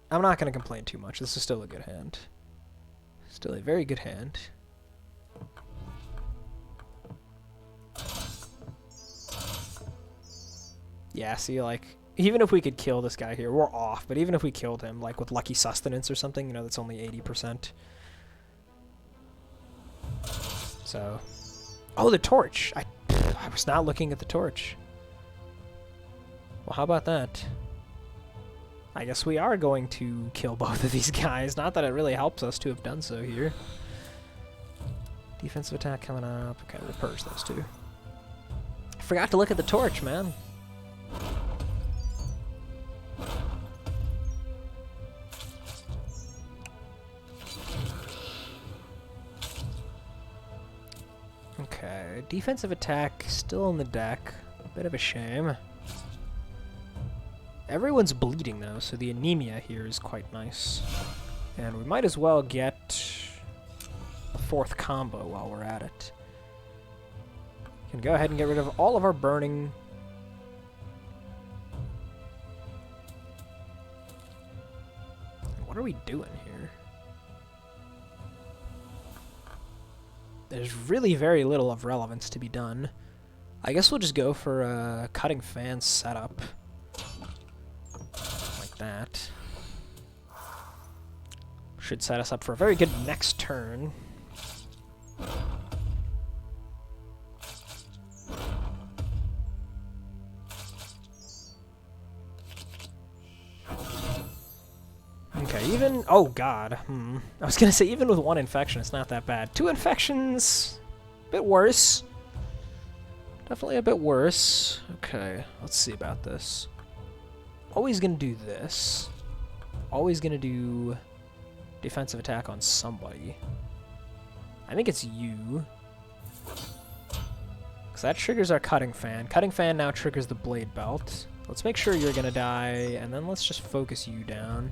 I'm not going to complain too much. This is still a good hand. Still a very good hand. Yeah, see, like, even if we could kill this guy here, we're off, but even if we killed him, like, with Lucky Sustenance or something, you know, that's only 80%. So... Oh, the torch! I was not looking at the torch. Well, how about that? I guess we are going to kill both of these guys. Not that it really helps us to have done so here. Defensive attack coming up. Okay, we'll purge those two. I forgot to look at the torch, man. Okay, defensive attack still in the deck. Bit of a shame. Everyone's bleeding though, so the anemia here is quite nice. And we might as well get a 4th combo while we're at it. We can go ahead and get rid of all of our burning. What are we doing here? There's really very little of relevance to be done. I guess we'll just go for a Cutting Fan setup. Like that. Should set us up for a very good next turn. Okay, even... Oh, God. I was gonna say, even with 1 infection, it's not that bad. 2 infections... a bit worse. Definitely a bit worse. Okay, let's see about this. Always gonna do this. Always gonna do... defensive attack on somebody. I think it's you. Because that triggers our Cutting Fan. Cutting Fan now triggers the Blade Belt. Let's make sure you're gonna die, and then let's just focus you down.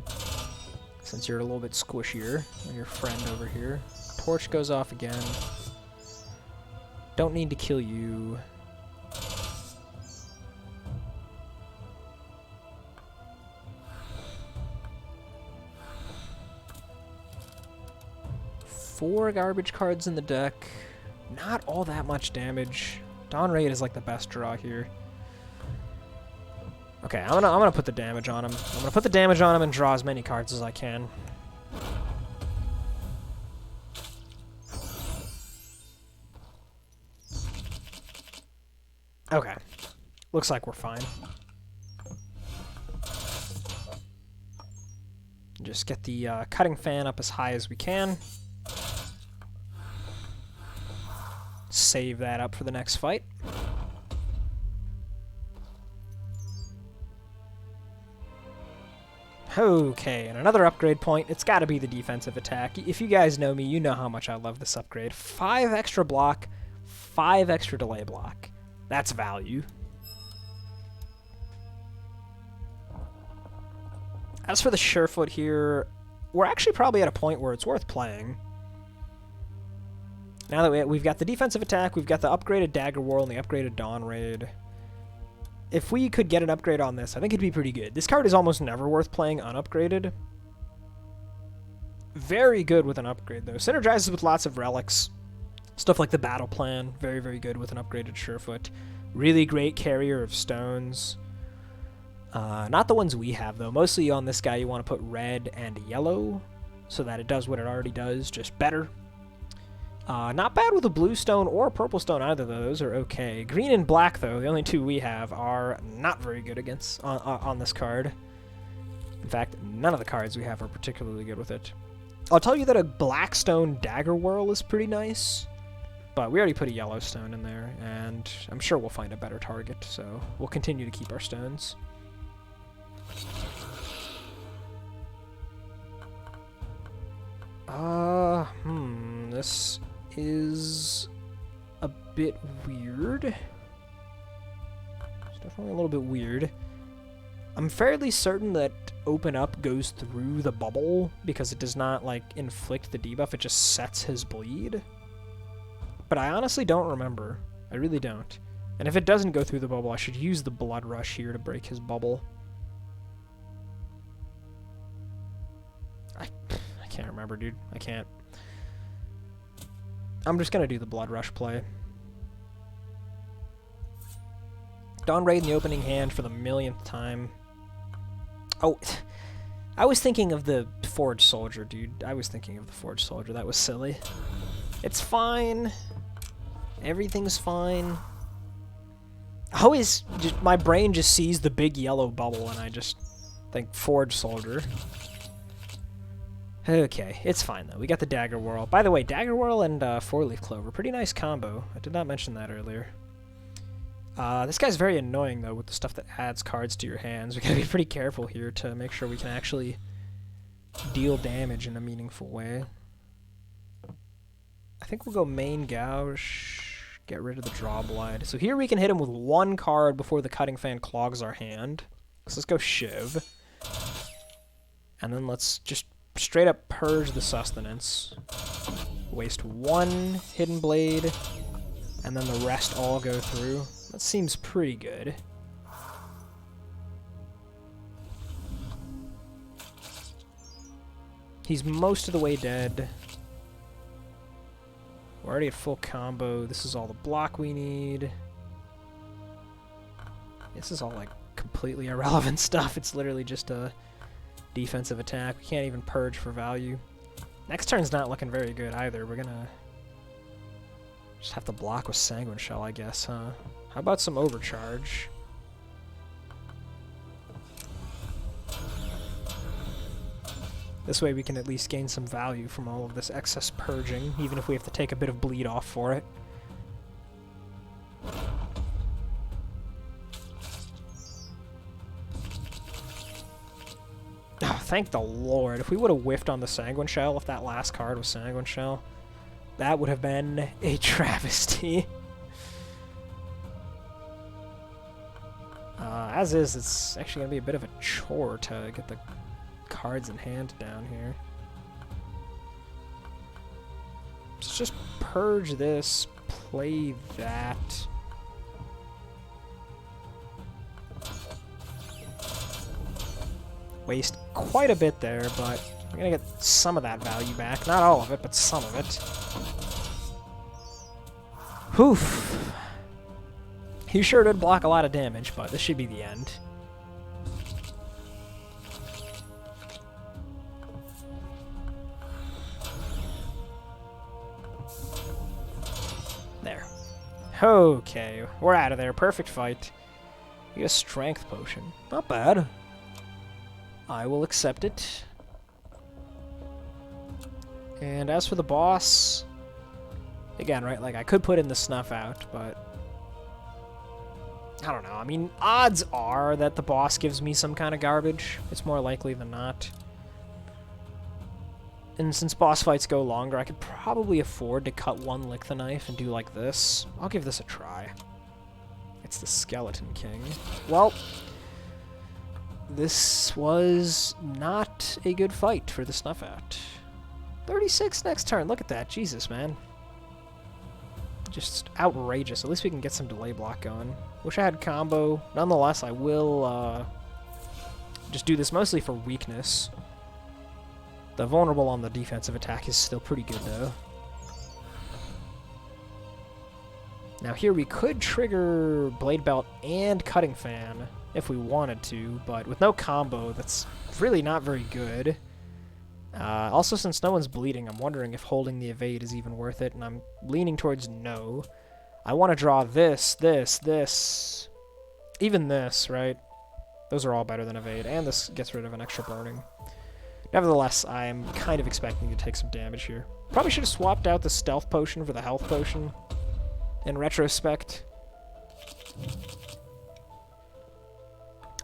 Since you're a little bit squishier than your friend over here. Torch goes off again. Don't need to kill you. Four garbage cards in the deck. Not all that much damage. Dawn Raid is like the best draw here. Okay, I'm gonna put the damage on him. I'm gonna put the damage on him and draw as many cards as I can. Okay. Looks like we're fine. Just get the Cutting Fan up as high as we can. Save that up for the next fight. Okay, and another upgrade point. It's got to be the defensive attack. If you guys know me, you know how much I love this upgrade. 5 extra block, 5 extra delay block. That's value. As for the Surefoot here, we're actually probably at a point where it's worth playing. Now that we've got the defensive attack, we've got the upgraded Dagger Whirl and the upgraded Dawn Raid. If we could get an upgrade on this, I think it'd be pretty good. This card is almost never worth playing unupgraded. Very good with an upgrade, though. Synergizes with lots of relics. Stuff like the Battle Plan. Very, very good with an upgraded Surefoot. Really great carrier of stones. Not the ones we have, though. Mostly on this guy, you want to put red and yellow so that it does what it already does, just better. Not bad with a blue stone or a purple stone either, though. Those are okay. Green and black, though, the only two we have, are not very good against on this card. In fact, none of the cards we have are particularly good with it. I'll tell you that a black stone Dagger Whirl is pretty nice, but we already put a yellow stone in there, and I'm sure we'll find a better target, so we'll continue to keep our stones. This is a bit weird. It's definitely a little bit weird. I'm fairly certain that Open Up goes through the bubble because it does not, like, inflict the debuff, it just sets his bleed. But I honestly don't remember. I really don't. And if it doesn't go through the bubble, I should use the Blood Rush here to break his bubble. I can't remember, dude. I can't. I'm just gonna do the Blood Rush play. Dawn Raid in the opening hand for the millionth time. Oh, I was thinking of the Forged Soldier, dude. I was thinking of the Forged Soldier. That was silly. It's fine. Everything's fine. I always, my brain just sees the big yellow bubble and I just think Forged Soldier. Okay, it's fine though. We got the Dagger Whirl. By the way, Dagger Whirl and 4-Leaf Clover. Pretty nice combo. I did not mention that earlier. This guy's very annoying though with the stuff that adds cards to your hands. We gotta be pretty careful here to make sure we can actually deal damage in a meaningful way. I think we'll go main Gouge, get rid of the Draw Blood. So here we can hit him with one card before the Cutting Fan clogs our hand. So let's go Shiv. And then let's just straight up purge the Sustenance. Waste one Hidden Blade, and then the rest all go through. That seems pretty good. He's most of the way dead. We're already at full combo. This is all the block we need. This is all like completely irrelevant stuff. It's literally just a defensive attack. We can't even purge for value. Next turn's not looking very good either. We're gonna just have to block with Sanguine Shell, I guess, huh? How about some Overcharge? This way we can at least gain some value from all of this excess purging, even if we have to take a bit of bleed off for it. Oh, thank the Lord. If we would have whiffed on the Sanguine Shell, if that last card was Sanguine Shell, that would have been a travesty. As is, it's actually going to be a bit of a chore to get the cards in hand down here. Let's just purge this, play that. Waste quite a bit there, but we're going to get some of that value back. Not all of it, but some of it. Whew. He sure did block a lot of damage, but this should be the end. There. Okay, we're out of there. Perfect fight. We get a Strength Potion. Not bad. I will accept it. And as for the boss, again, right, like I could put in the Snuff Out, but I don't know. I mean, odds are that the boss gives me some kind of garbage. It's more likely than not. And since boss fights go longer, I could probably afford to cut one Lick the Knife and do like this. I'll give this a try. It's the Skeleton King. Well, this was not a good fight for the Snuffat. 36 next turn. Look at that. Jesus, man. Just outrageous. At least we can get some delay block going. Wish I had combo. Nonetheless, I will just do this mostly for weakness. The vulnerable on the defensive attack is still pretty good, though. Now here we could trigger Blade Belt and Cutting Fan if we wanted to, but with no combo, that's really not very good. Also, since no one's bleeding, I'm wondering if holding the evade is even worth it, and I'm leaning towards no. I want to draw this, even this, right? Those are all better than evade, and this gets rid of an extra burning. Nevertheless, I'm kind of expecting to take some damage here. Probably should have swapped out the stealth potion for the health potion in retrospect.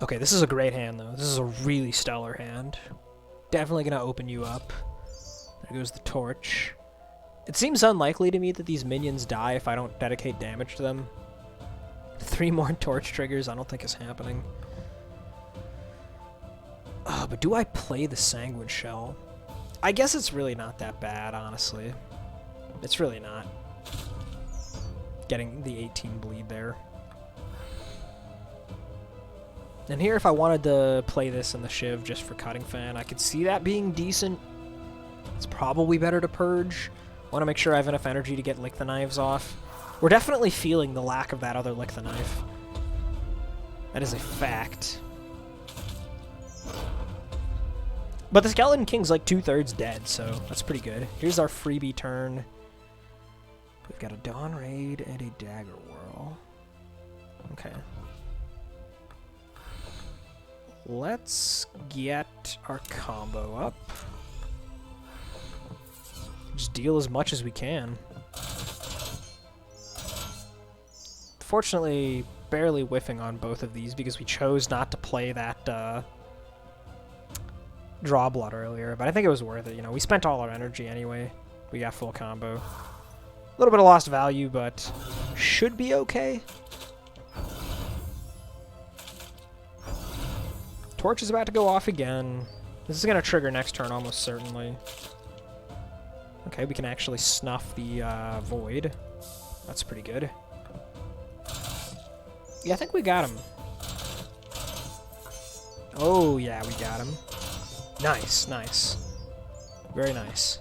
Okay, this is a great hand, though. This is a really stellar hand. Definitely going to open you up. There goes the torch. It seems unlikely to me that these minions die if I don't dedicate damage to them. 3 more torch triggers, I don't think is happening. But do I play the Sanguine Shell? I guess it's really not that bad, honestly. It's really not. Getting the 18 bleed there. And here, if I wanted to play this in the Shiv just for Cutting Fan, I could see that being decent. It's probably better to Purge. Want to make sure I have enough energy to get Lick the Knives off. We're definitely feeling the lack of that other Lick the Knife. That is a fact. But the Skeleton King's like 2/3 dead, so that's pretty good. Here's our freebie turn. We've got a Dawn Raid and a Dagger Whirl. Okay. Let's get our combo up. Just deal as much as we can. Fortunately, barely whiffing on both of these because we chose not to play that Draw Blood earlier, but I think it was worth it. You know, we spent all our energy anyway. We got full combo. A little bit of lost value, but should be okay. Torch is about to go off again. This is going to trigger next turn almost certainly. Okay, we can actually snuff the Void. That's pretty good. Yeah, I think we got him. Oh, yeah, we got him. Nice, nice. Very nice.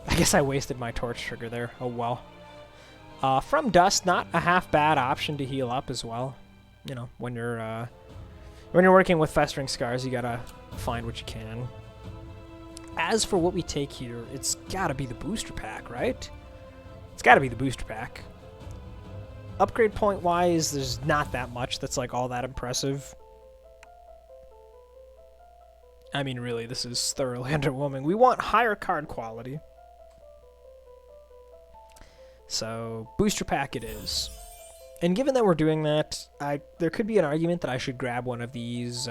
I guess I wasted my torch trigger there. Oh, well. From Dust, not a half bad option to heal up as well. You know, when you're working with Festering Scars, you gotta find what you can. As for what we take here, it's gotta be the booster pack, right? It's gotta be the booster pack. Upgrade point-wise, there's not that much that's like all that impressive. I mean, really, this is thoroughly underwhelming. We want higher card quality. So, booster pack it is. And given that we're doing that, there could be an argument that I should grab one of these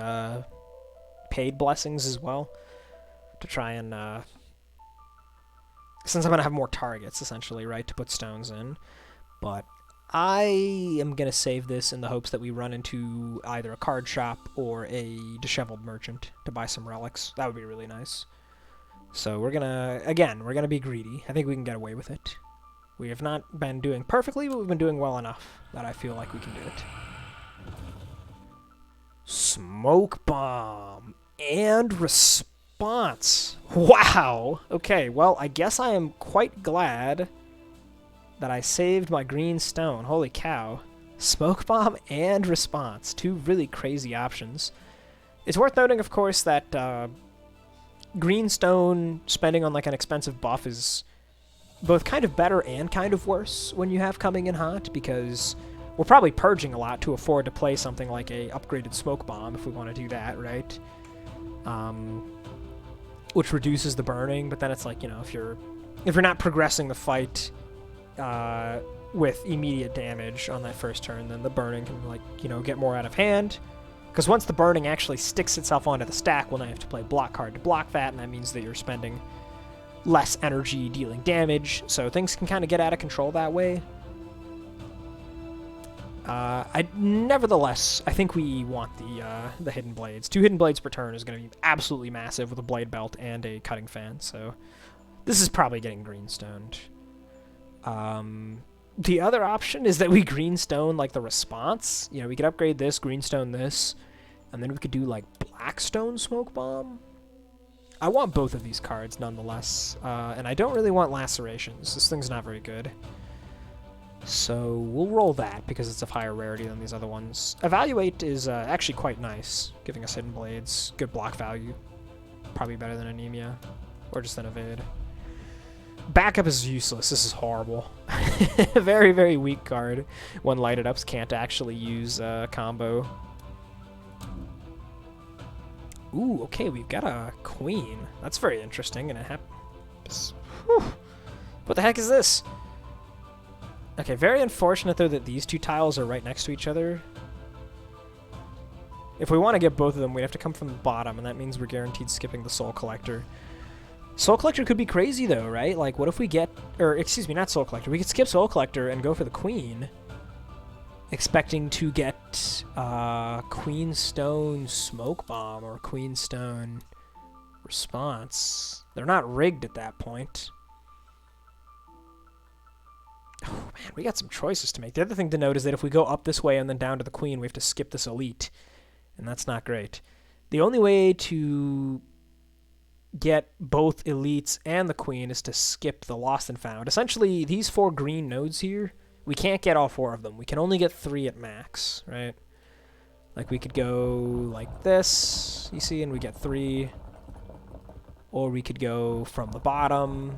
paid blessings as well. To try and, since I'm going to have more targets, essentially, right, to put stones in. But I am going to save this in the hopes that we run into either a card shop or a disheveled merchant to buy some relics. That would be really nice. So we're going to, again, we're going to be greedy. I think we can get away with it. We have not been doing perfectly, but we've been doing well enough that I feel like we can do it. Smoke Bomb and Response. Wow! Okay, well, I guess I am quite glad that I saved my green stone. Holy cow. Smoke Bomb and Response. 2 really crazy options. It's worth noting, of course, that green stone spending on like an expensive buff is both kind of better and kind of worse when you have Coming in Hot, because we're probably purging a lot to afford to play something like a upgraded Smoke Bomb if we want to do that, right? Which reduces the burning, but then it's like, you know, if you're not progressing the fight with immediate damage on that first turn, then the burning can, like, you know, get more out of hand. Because once the burning actually sticks itself onto the stack, well, now you have to play block card to block that, and that means that you're spending less energy dealing damage, so things can kind of get out of control that way. Nevertheless, I think we want the Hidden Blades. 2 Hidden Blades per turn is going to be absolutely massive with a Blade Belt and a Cutting Fan, so this is probably getting Greenstoned. The other option is that we Greenstone, like, the response. You know, we could upgrade this, Greenstone this, and then we could do, like, Blackstone Smoke Bomb. I want both of these cards, nonetheless, and I don't really want Lacerations. This thing's not very good. So we'll roll that, because it's of higher rarity than these other ones. Evaluate is actually quite nice, giving us Hidden Blades, good block value. Probably better than Anemia, or just than Evade. Backup is useless. This is horrible. Very, very weak card when Lighted Ups can't actually use combo. Ooh, okay, we've got a Queen. That's very interesting, and it happens. What the heck is this? Okay, very unfortunate, though, that these 2 tiles are right next to each other. If we want to get both of them, we'd have to come from the bottom, and that means we're guaranteed skipping the Soul Collector. Soul Collector could be crazy, though, right? Like, what if we get... Or, excuse me, not Soul Collector. We could skip Soul Collector and go for the Queen, expecting to get Queenstone Smoke Bomb or Queenstone Response. They're not rigged at that point. Oh, man, we got some choices to make. The other thing to note is that if we go up this way and then down to the Queen, we have to skip this Elite, and that's not great. The only way to get both Elites and the Queen is to skip the Lost and Found. Essentially, these 4 green nodes here, we can't get all 4 of them. We can only get 3 at max, right? Like, we could go like this, you see, and we get 3. Or we could go from the bottom,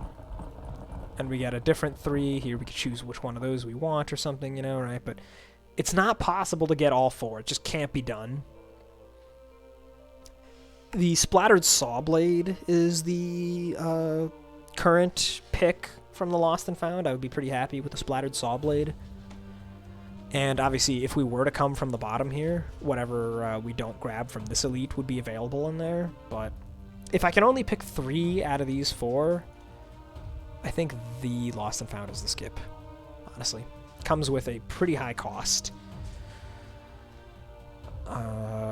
and we get a different 3. Here we could choose which one of those we want or something, you know, right? But it's not possible to get all 4. It just can't be done. The Splattered Sawblade is the current pick from the Lost and Found. I would be pretty happy with the Splattered Sawblade. And obviously, if we were to come from the bottom here, whatever we don't grab from this Elite would be available in there. But if I can only pick 3 out of these 4, I think the Lost and Found is the skip, honestly. Comes with a pretty high cost.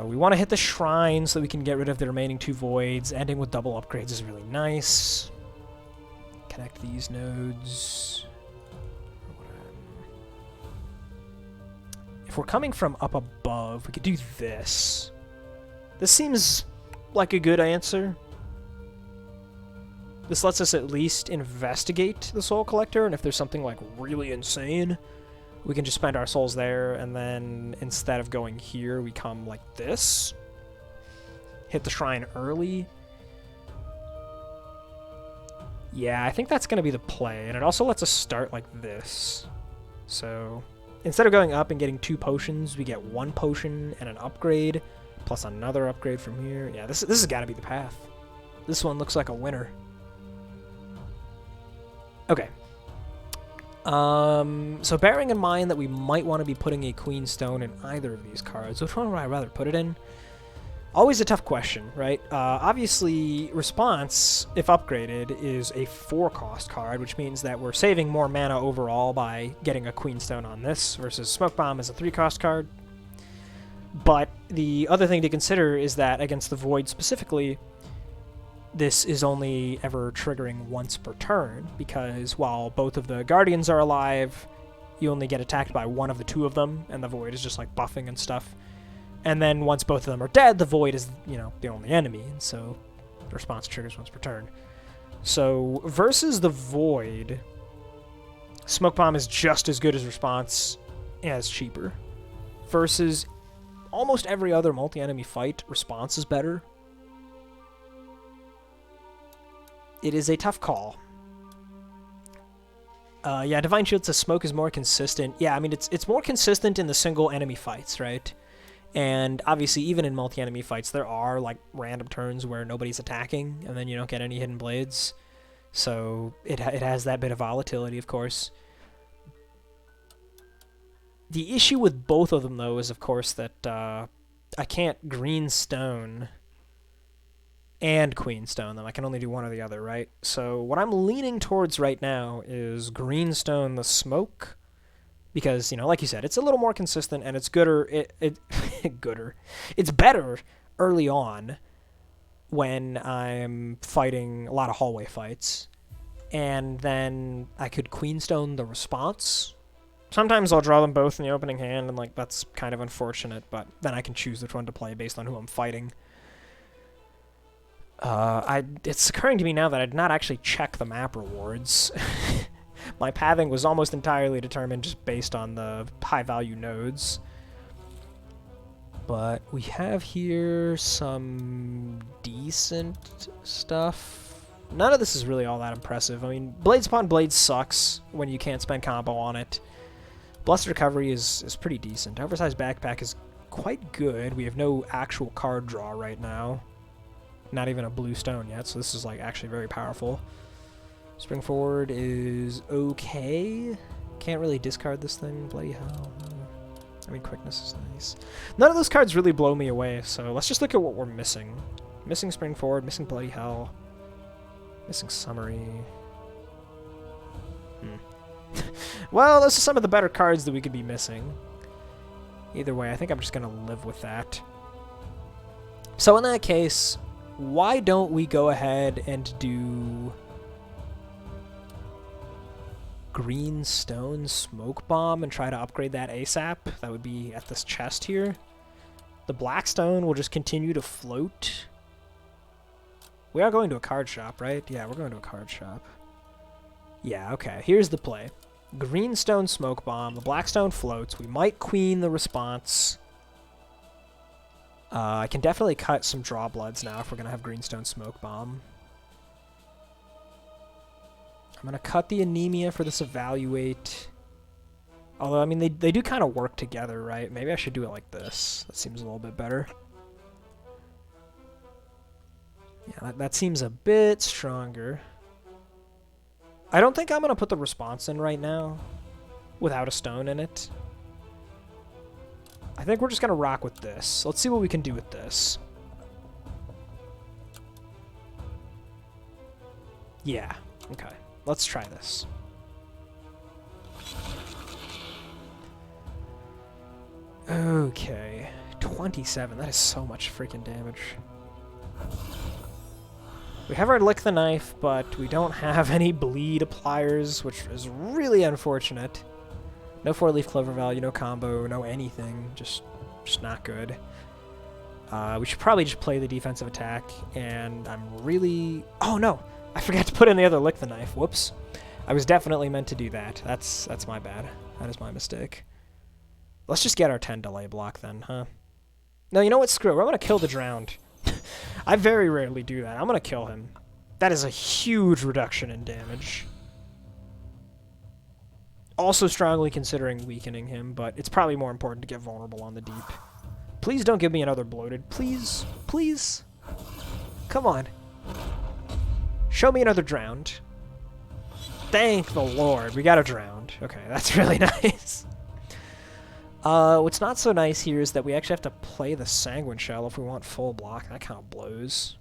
We want to hit the Shrine so that we can get rid of the remaining 2 Voids. Ending with double upgrades is really nice. Connect these nodes. If we're coming from up above, we could do this. This seems like a good answer. This lets us at least investigate the Soul Collector, and if there's something like really insane, we can just spend our souls there, and then instead of going here, we come like this. Hit the Shrine early. Yeah, I think that's going to be the play, and it also lets us start like this. So instead of going up and getting 2 potions, we get 1 potion and an upgrade, plus another upgrade from here. Yeah, this has got to be the path. This one looks like a winner. Okay. So bearing in mind that we might want to be putting a Queenstone in either of these cards, which one would I rather put it in? Always a tough question, right? Obviously, Response, if upgraded, is a 4-cost card, which means that we're saving more mana overall by getting a Queenstone on this, versus Smoke Bomb is a 3-cost card. But the other thing to consider is that against the Void specifically, this is only ever triggering once per turn, because while both of the Guardians are alive, you only get attacked by one of the 2 of them, and the Void is just like buffing and stuff. And then once both of them are dead, the Void is, you know, the only enemy, and so the Response triggers once per turn. So versus the Void, Smoke Bomb is just as good as Response, as cheaper. Versus almost every other multi-enemy fight, Response is better. It is a tough call. Yeah, Divine Shield says Smoke is more consistent. Yeah, I mean, it's more consistent in the single enemy fights, right? And obviously, even in multi-enemy fights, there are, like, random turns where nobody's attacking, and then you don't get any Hidden Blades. So it has that bit of volatility, of course. The issue with both of them, though, is, of course, that I can't green stone and queen stone them. I can only do one or the other, right? So what I'm leaning towards right now is green stone the smoke, because, you know, like you said, it's a little more consistent and it's gooder. Gooder. It's better early on when I'm fighting a lot of hallway fights, and then I could queenstone the response. Sometimes I'll draw them both in the opening hand, and like that's kind of unfortunate, but then I can choose which one to play based on who I'm fighting. It's occurring to me now that I did not actually check the map rewards. My pathing was almost entirely determined just based on the high-value nodes. But we have here some decent stuff. None of this is really all that impressive. I mean, Blades Upon Blades sucks when you can't spend combo on it. Blessed Recovery is pretty decent. Oversized Backpack is quite good. We have no actual card draw right now. Not even a blue stone yet, so this is like actually very powerful. Spring Forward is okay. Can't really discard this thing. Bloody hell. I mean, Quickness is nice. None of those cards really blow me away, so let's just look at what we're missing. Missing Spring Forward, missing Bloody Hell, missing Summary. Well, those are some of the better cards that we could be missing. Either way, I think I'm just going to live with that. So in that case, why don't we go ahead and do Green Stone Smoke Bomb and try to upgrade that ASAP? That would be at this chest here. The Black Stone will just continue to float. We are going to a card shop, right? Yeah, we're going to a card shop. Yeah, okay. Here's the play. Green Stone Smoke Bomb. The Black Stone floats. We might queen the response. I can definitely cut some draw bloods now if we're going to have Green Stone Smoke Bomb. I'm going to cut the Anemia for this Evaluate. Although, I mean, they do kind of work together, right? Maybe I should do it like this. That seems a little bit better. Yeah, that seems a bit stronger. I don't think I'm going to put the response in right now without a stone in it. I think we're just going to rock with this. Let's see what we can do with this. Yeah, okay. Let's try this. Okay, 27. That is so much freaking damage. We have our Lick the Knife, but we don't have any bleed appliers, which is really unfortunate. No 4-leaf Clover Value, no combo, no anything. Just not good. We should probably just play the defensive attack, and I'm really... Oh, no! I forgot to put in the other Lick the Knife. Whoops. I was definitely meant to do that. That's my bad. That is my mistake. Let's just get our 10 delay block then, huh? No, you know what? Screw it. I'm going to kill the Drowned. I very rarely do that. I'm going to kill him. That is a huge reduction in damage. Also strongly considering weakening him, but it's probably more important to get vulnerable on the deep. Please don't give me another bloated. Please. Please. Come on. Show me another Drowned. Thank the Lord. We got a Drowned. Okay, that's really nice. What's not so nice here is that we actually have to play the Sanguine Shell if we want full block. That kind of blows.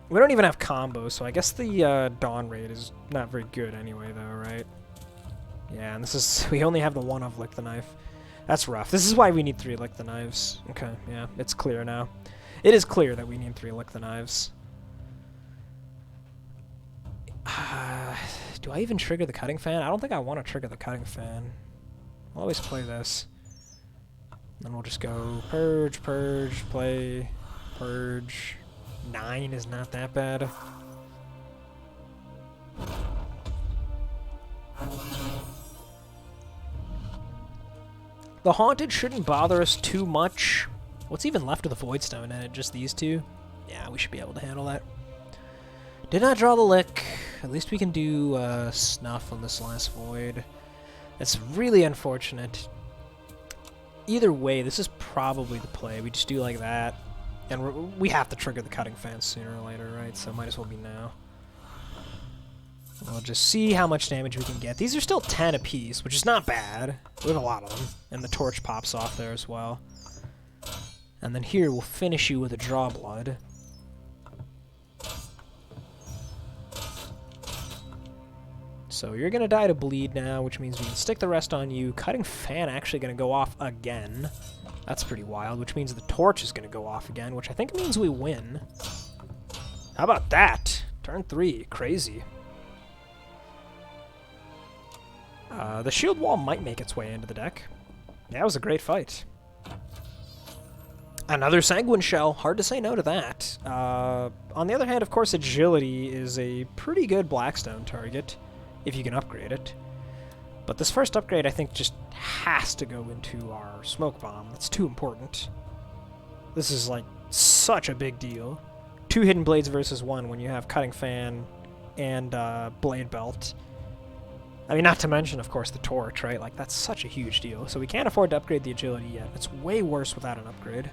We don't even have combo, so I guess the Dawn Raid is not very good anyway, though, right? Yeah, and this is... We only have the one of Lick the Knife. That's rough. This is why we need 3 Lick the Knives. Okay, yeah, it's clear now. It is clear that we need 3 Lick the Knives. Do I even trigger the Cutting Fan? I don't think I want to trigger the Cutting Fan. I'll always play this. Then we'll just go Purge, Purge, play, Purge. 9 is not that bad. The Haunted shouldn't bother us too much. What's even left of the Void Stone in it? Just these two? Yeah, we should be able to handle that. Did not draw the Lick. At least we can do Snuff on this last Void. That's really unfortunate. Either way, this is probably the play. We just do like that. And we have to trigger the Cutting Fan sooner or later, right? So might as well be now. We'll just see how much damage we can get. These are still 10 apiece, which is not bad. We have a lot of them. And the torch pops off there as well. And then here, we'll finish you with a draw blood. So you're going to die to bleed now, which means we can stick the rest on you. Cutting Fan actually going to go off again. That's pretty wild, which means the torch is going to go off again, which I think means we win. How about that? Turn 3. Crazy. The shield wall might make its way into the deck. Yeah, it was a great fight. Another Sanguine Shell. Hard to say no to that. On the other hand, of course, Agility is a pretty good Blackstone target, if you can upgrade it. But this first upgrade, I think, just has to go into our Smoke Bomb. That's too important. This is, like, such a big deal. 2 Hidden Blades versus 1 when you have Cutting Fan and Blade Belt. I mean, not to mention, of course, the Torch, right? Like, that's such a huge deal. So we can't afford to upgrade the Agility yet. It's way worse without an upgrade.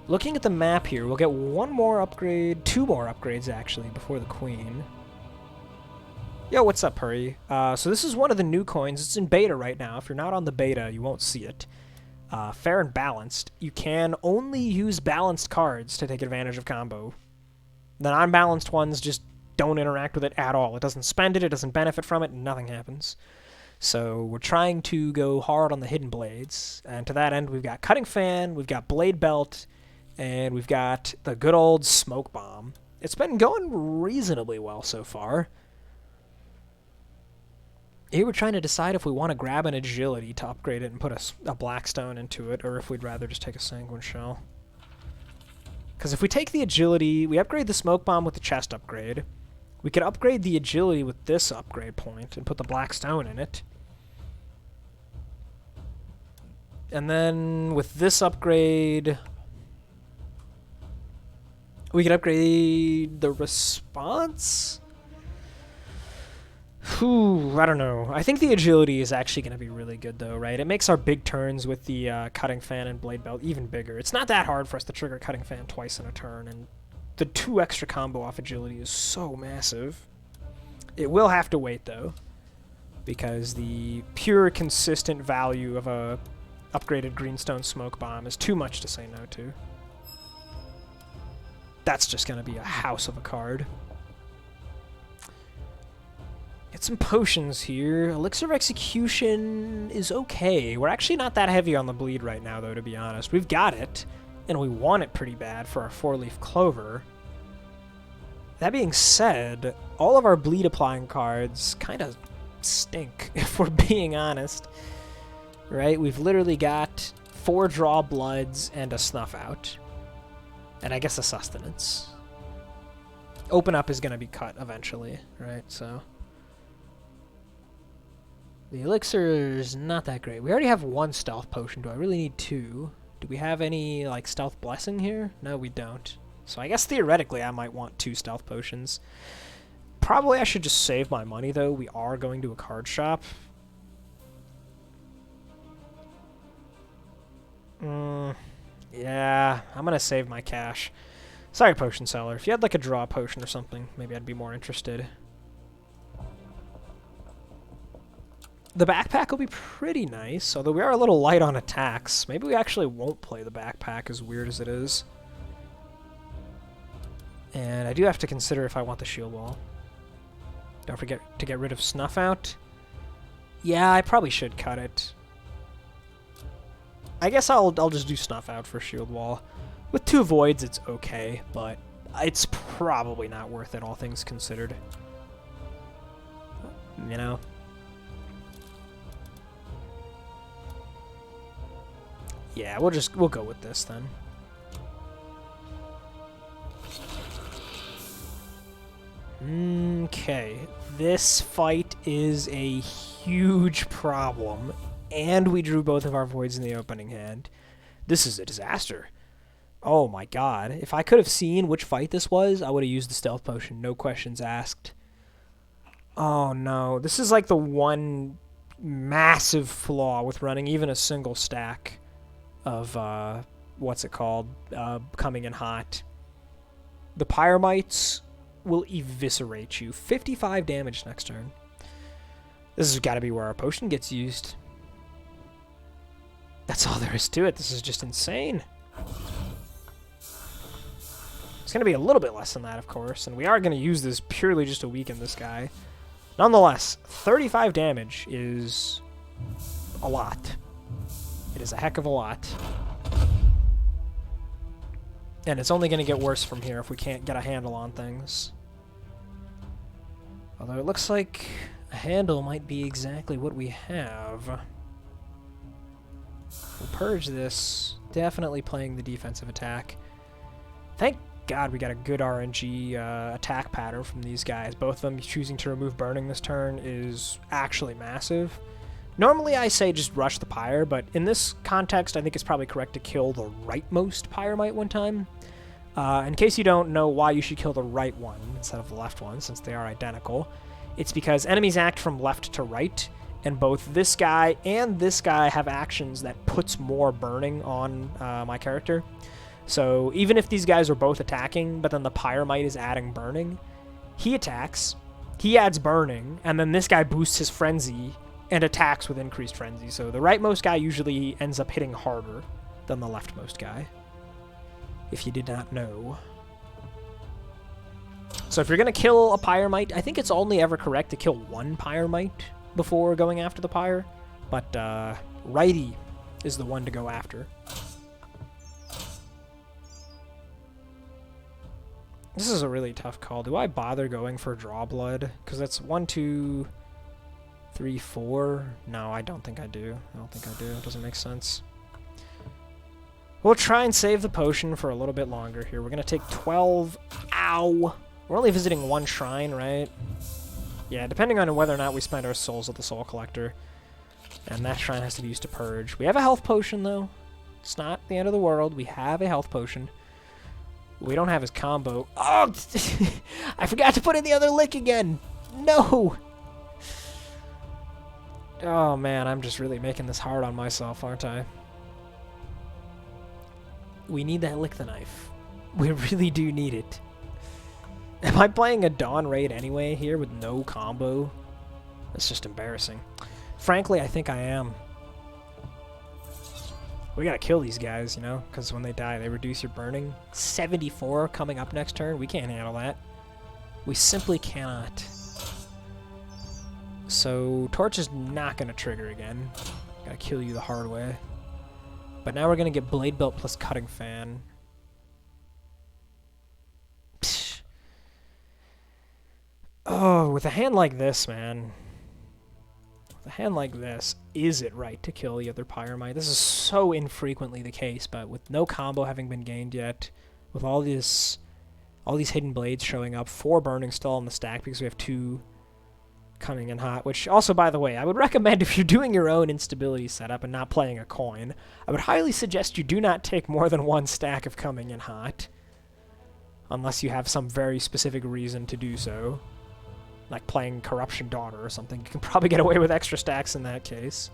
Looking at the map here, we'll get 1 more upgrade, 2 more upgrades, actually, before the Queen. Yo, what's up, Hurry? So this is one of the new coins. It's in beta right now. If you're not on the beta, you won't see it. Fair and Balanced. You can only use balanced cards to take advantage of combo. The non-balanced ones just don't interact with it at all. It doesn't spend it, it doesn't benefit from it, nothing happens. So we're trying to go hard on the Hidden Blades. And to that end, we've got Cutting Fan, we've got Blade Belt, and we've got the good old Smoke Bomb. It's been going reasonably well so far. Here we're trying to decide if we want to grab an Agility to upgrade it and put a Blackstone into it, or if we'd rather just take a Sanguine Shell. Because if we take the Agility, we upgrade the Smoke Bomb with the chest upgrade. We could upgrade the Agility with this upgrade point and put the Blackstone in it. And then with this upgrade, we could upgrade the Response? I don't know. I think the Agility is actually going to be really good, though, right? It makes our big turns with the Cutting Fan and Blade Belt even bigger. It's not that hard for us to trigger Cutting Fan twice in a turn, and the 2 extra combo off Agility is so massive. It will have to wait, though, because the pure, consistent value of a upgraded Greenstone Smoke Bomb is too much to say no to. That's just going to be a house of a card. Get some potions here. Elixir of Execution is okay. We're actually not that heavy on the bleed right now, though, to be honest. We've got it, and we want it pretty bad for our 4-leaf Clover. That being said, all of our bleed-applying cards kind of stink, if we're being honest. Right? We've literally got 4 Draw Bloods and a Snuff Out. And I guess a Sustenance. Open Up is going to be cut eventually, right? So the elixir is not that great. We already have 1 stealth potion. Do I really need 2? Do we have any, like, stealth blessing here? No, we don't. So I guess theoretically I might want 2 stealth potions. Probably I should just save my money, though. We are going to a card shop. Yeah, I'm going to save my cash. Sorry, potion seller. If you had, like, a draw potion or something, maybe I'd be more interested. The backpack will be pretty nice, although we are a little light on attacks. Maybe we actually won't play the backpack, as weird as it is. And I do have to consider if I want the shield wall. Don't forget to get rid of Snuff Out. Yeah, I probably should cut it. I guess I'll just do Snuff Out for shield wall. With 2 voids, it's okay, but it's probably not worth it, all things considered. You know? Yeah, we'll go with this then. Okay, this fight is a huge problem, and we drew both of our voids in the opening hand. This is a disaster. Oh my god. If I could have seen which fight this was, I would have used the stealth potion, no questions asked. Oh no, this is like the one massive flaw with running even a single stack of, what's it called, coming in hot. The Pyramites will eviscerate you. 55 damage next turn. This has got to be where our potion gets used. That's all there is to it. This is just insane. It's going to be a little bit less than that, of course, and we are going to use this purely just to weaken this guy. Nonetheless, 35 damage is a lot. It is a heck of a lot. And it's only going to get worse from here if we can't get a handle on things. Although it looks like a handle might be exactly what we have. We'll purge this. Definitely playing the defensive attack. Thank God we got a good RNG attack pattern from these guys. Both of them choosing to remove burning this turn is actually massive. Normally I say just rush the pyre, but in this context I think it's probably correct to kill the rightmost pyromite one time. In case you don't know why you should kill the right one instead of the left one, since they are identical, it's because enemies act from left to right, and both this guy and this guy have actions that puts more burning on my character. So even if these guys are both attacking, but then the pyromite is adding burning, he attacks, he adds burning, and then this guy boosts his frenzy and attacks with increased frenzy. So the rightmost guy usually ends up hitting harder than the leftmost guy, if you did not know. So if you're going to kill a pyromite, I think it's only ever correct to kill one pyromite before going after the pyre, but righty is the one to go after. This is a really tough call. Do I bother going for draw blood? Because that's 1, 2, 3, 4. No, I don't think I do. I don't think I do. It doesn't make sense. We'll try and save the potion for a little bit longer here. We're going to take 12. Ow! We're only visiting one shrine, right? Yeah, depending on whether or not we spend our souls at the Soul Collector. And that shrine has to be used to purge. We have a health potion, though. It's not the end of the world. We have a health potion. We don't have his combo. Oh! I forgot to put in the other lick again! No! Oh, man, I'm just really making this hard on myself, aren't I? We need that lick the knife. We really do need it. Am I playing a Dawn Raid anyway here with no combo? That's just embarrassing. Frankly, I think I am. We gotta kill these guys, you know, because when they die, they reduce your burning. 74 coming up next turn. We can't handle that. We simply cannot. So, Torch is not gonna trigger again. Gotta kill you the hard way. But now we're gonna get Blade Belt plus Cutting Fan. Psh. Oh, with a hand like this, man. A hand like this, is it right to kill the other pyromite? This is so infrequently the case, but with no combo having been gained yet, with all these hidden blades showing up, 4 burning still on the stack because we have 2 coming in hot, which also, by the way, I would recommend if you're doing your own instability setup and not playing a coin, I would highly suggest you do not take more than 1 stack of coming in hot, unless you have some very specific reason to do so. Like playing Corruption Daughter or something. You can probably get away with extra stacks in that case.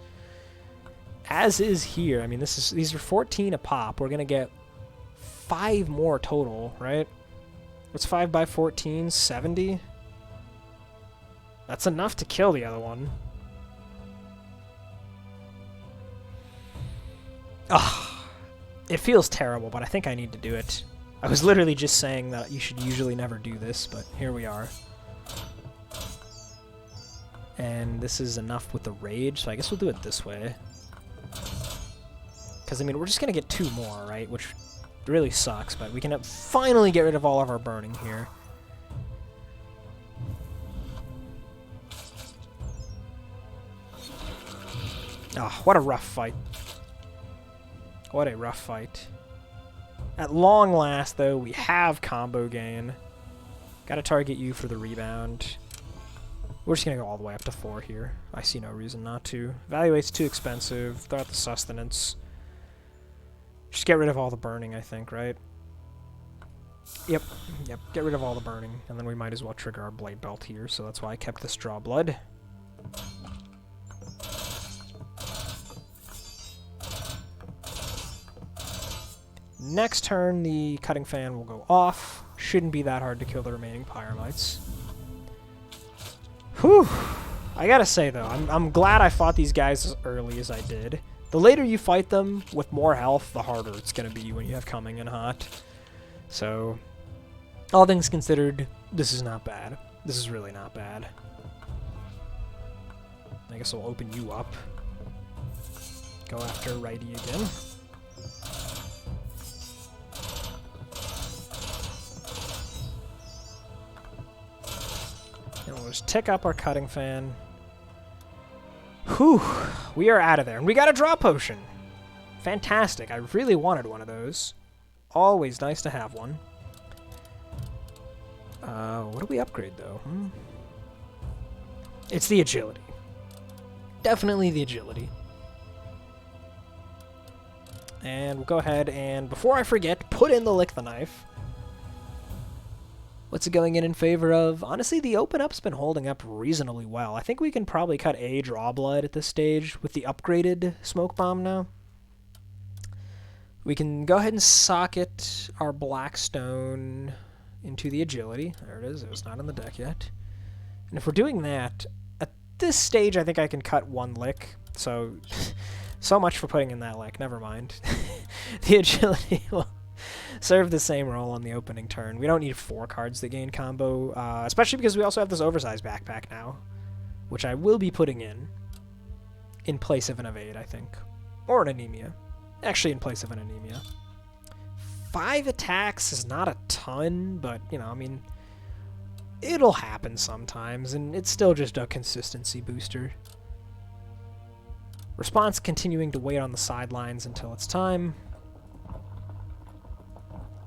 As is here. I mean, these are 14 a pop. We're going to get 5 more total, right? What's 5 by 14? 70? That's enough to kill the other one. Ugh. It feels terrible, but I think I need to do it. I was literally just saying that you should usually never do this, but here we are. And this is enough with the rage, so I guess we'll do it this way. Because, I mean, we're just going to get 2 more, right? Which really sucks, but we can finally get rid of all of our burning here. Oh, what a rough fight. What a rough fight. At long last, though, we have combo gain. Gotta target you for the rebound. We're just going to go all the way up to 4 here. I see no reason not to. Evaluate's too expensive. Throw out the sustenance. Just get rid of all the burning, I think, right? Yep. Get rid of all the burning. And then we might as well trigger our Blade Belt here, so that's why I kept this Draw Blood. Next turn, the cutting fan will go off. Shouldn't be that hard to kill the remaining Pyramites. Whew. I gotta say, though, I'm glad I fought these guys as early as I did. The later you fight them with more health, the harder it's gonna be when you have coming in hot. So, all things considered, this is not bad. This is really not bad. I guess I'll open you up. Go after righty again. And we'll just tick up our cutting fan. Whew, we are out of there. And we got a draw potion. Fantastic. I really wanted one of those. Always nice to have one. What do we upgrade, though? It's the agility. Definitely the agility. And we'll go ahead and, before I forget, put in the Lick the Knife. What's it going in favor of? Honestly, the open up's been holding up reasonably well. I think we can probably cut a draw blood at this stage with the upgraded smoke bomb now. We can go ahead and socket our Blackstone into the agility. There it is. It was not on the deck yet. And if we're doing that, at this stage, I think I can cut one lick. So, so much for putting in that lick. Never mind. The agility will serve the same role on the opening turn. We don't need 4 cards that gain combo, especially because we also have this oversized backpack now, which I will be putting in place of an evade, I think. Or an anemia. Actually, in place of an anemia. 5 attacks is not a ton, but, you know, I mean, it'll happen sometimes, and it's still just a consistency booster. Response continuing to wait on the sidelines until it's time.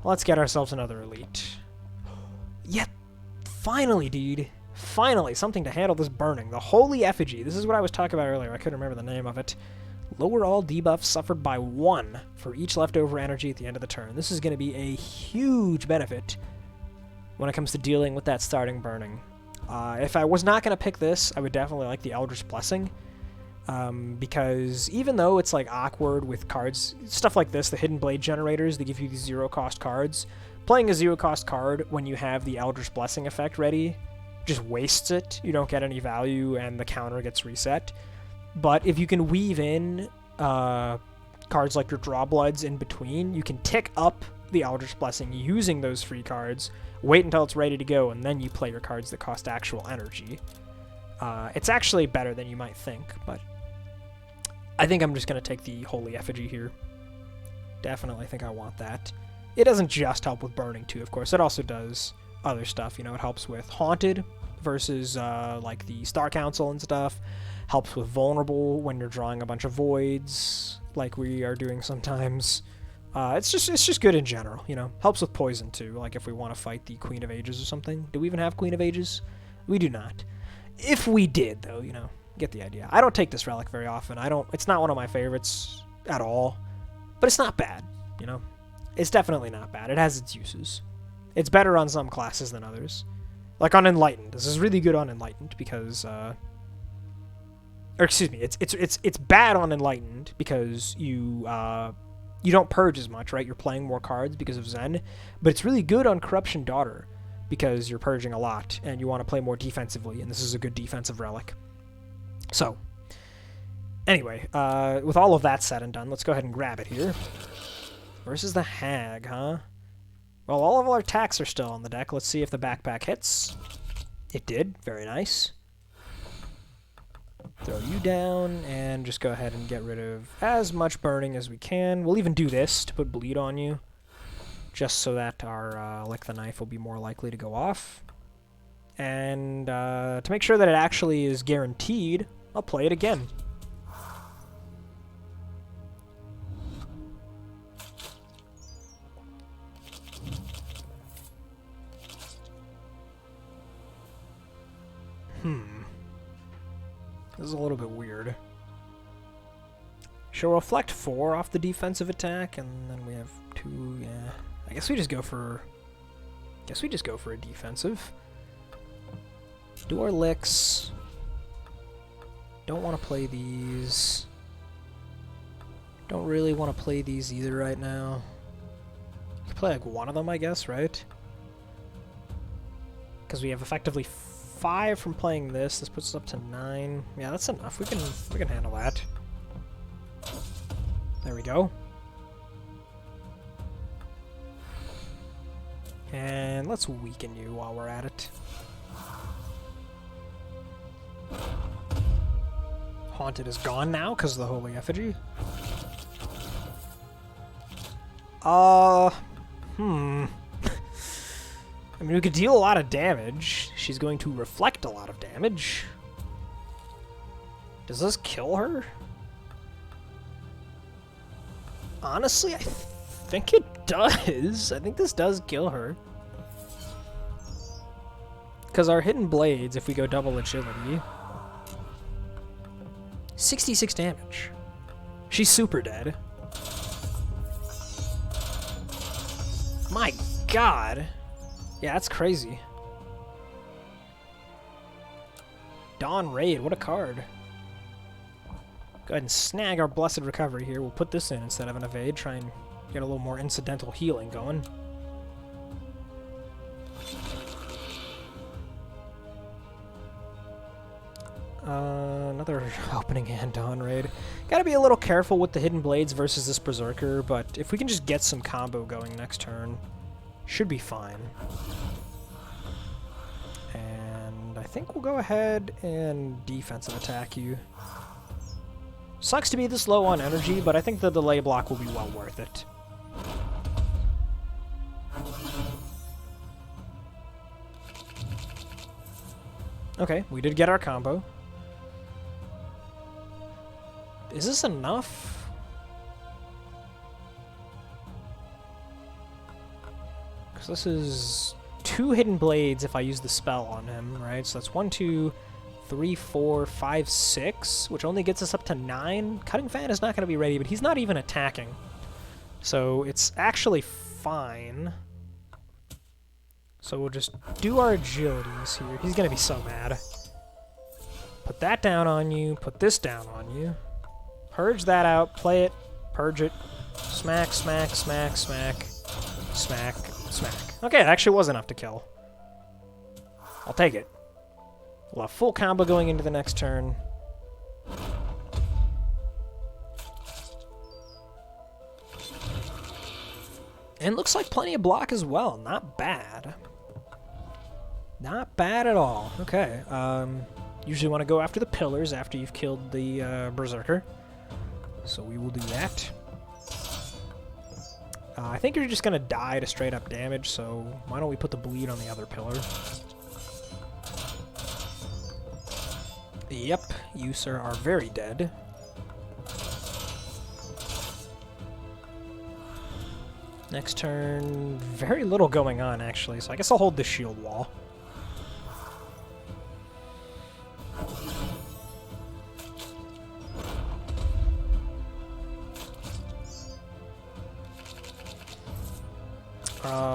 Let's get ourselves another elite. Yep, finally, dude. Finally, something to handle this burning. The Holy Effigy. This is what I was talking about earlier. I couldn't remember the name of it. Lower all debuffs suffered by 1 for each leftover energy at the end of the turn. This is going to be a huge benefit when it comes to dealing with that starting burning. If I was not going to pick this, I would definitely like the Eldritch Blessing. Because even though it's like awkward with cards, stuff like this, the Hidden Blade generators, they give you these 0-cost cards. Playing a 0-cost card when you have the Eldritch Blessing effect ready just wastes it. You don't get any value and the counter gets reset. But if you can weave in cards like your Draw Bloods in between, you can tick up the Eldritch Blessing using those free cards, wait until it's ready to go, and then you play your cards that cost actual energy. It's actually better than you might think, but I think I'm just going to take the Holy Effigy here. Definitely think I want that. It doesn't just help with burning, too, of course. It also does other stuff. You know, it helps with Haunted versus, like, the Star Council and stuff. Helps with Vulnerable when you're drawing a bunch of Voids, like we are doing sometimes. It's just good in general, you know. Helps with Poison, too, like if we want to fight the Queen of Ages or something. Do we even have Queen of Ages? We do not. If we did, though, you know, get the idea. I don't take this relic very often. It's not one of my favorites at all, but it's not bad, you know. It's definitely not bad. It has its uses. It's better on some classes than others. Like on Enlightened. This is really good on Enlightened because, or excuse me, it's bad on Enlightened because you don't purge as much, right? You're playing more cards because of Zen, but it's really good on Corruption Daughter because you're purging a lot and you want to play more defensively, and this is a good defensive relic. So, anyway, with all of that said and done, let's go ahead and grab it here. Versus the Hag, huh? Well, all of our attacks are still on the deck. Let's see if the backpack hits. It did. Very nice. Throw you down, and just go ahead and get rid of as much burning as we can. We'll even do this to put bleed on you, just so that our Lick the Knife will be more likely to go off. And to make sure that it actually is guaranteed, I'll play it again. This is a little bit weird. She'll reflect 4 off the defensive attack, and then we have 2, yeah. I guess we just go for a defensive. Do our licks. Don't want to play these. Don't really want to play these either right now. Could play like one of them, I guess, right? Because we have effectively 5 from playing this. This puts us up to 9. Yeah, that's enough. We can handle that. There we go. And let's weaken you while we're at it. Haunted is gone now because of the Holy Effigy. I mean, we could deal a lot of damage. She's going to reflect a lot of damage. Does this kill her? Honestly, I think it does. I think this does kill her. Because our Hidden Blades, if we go double agility, 66 damage. She's super dead. My god. Yeah, that's crazy. Dawn Raid, what a card. Go ahead and snag our Blessed Recovery here. We'll put this in instead of an Evade. Try and get a little more incidental healing going. Another opening hand Dawn Raid. Gotta be a little careful with the Hidden Blades versus this Berserker, but if we can just get some combo going next turn, should be fine. And I think we'll go ahead and defensive attack you. Sucks to be this low on energy, but I think the delay block will be well worth it. Okay, we did get our combo. Is this enough? Because this is 2 Hidden Blades if I use the spell on him, right? So that's 1, 2, 3, 4, 5, 6, which only gets us up to 9. Cutting Fan is not going to be ready, but he's not even attacking. So it's actually fine. So we'll just do our agilities here. He's going to be so mad. Put that down on you. Put this down on you. Purge that out. Play it. Purge it. Smack, smack, smack, smack. Smack, smack. Okay, it actually was enough to kill. I'll take it. We'll have full combo going into the next turn. And looks like plenty of block as well. Not bad. Not bad at all. Okay. Usually want to go after the pillars after you've killed the Berserker. So we will do that. I think you're just going to die to straight up damage, so why don't we put the bleed on the other pillar? Yep, you, sir, are very dead. Next turn, very little going on, actually, so I guess I'll hold the shield wall.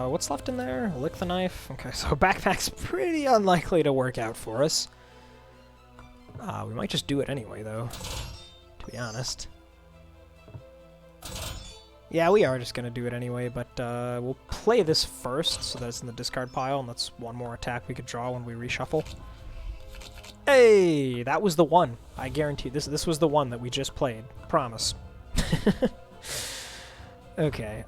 What's left in there? Lick the knife. Okay, so backpack's pretty unlikely to work out for us. We might just do it anyway, though, to be honest. Yeah, we are just going to do it anyway, but we'll play this first, so that it's in the discard pile, and that's one more attack we could draw when we reshuffle. Hey! That was the one. I guarantee this was the one that we just played. Promise. Okay,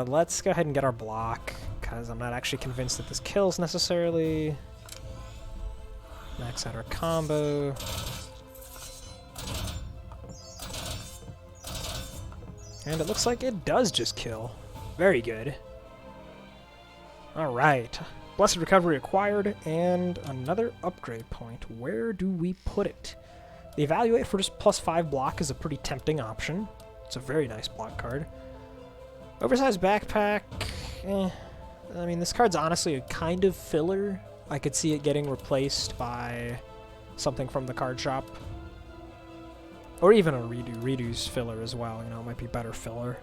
let's go ahead and get our block, because I'm not actually convinced that this kills necessarily. Max out our combo. And it looks like it does just kill. Very good. Alright. Blessed Recovery acquired, and another upgrade point. Where do we put it? The Evaluate for just +5 block is a pretty tempting option. It's a very nice block card. Oversized Backpack, I mean, this card's honestly a kind of filler. I could see it getting replaced by something from the card shop. Or even a redo. Redo's filler as well, you know, it might be better filler.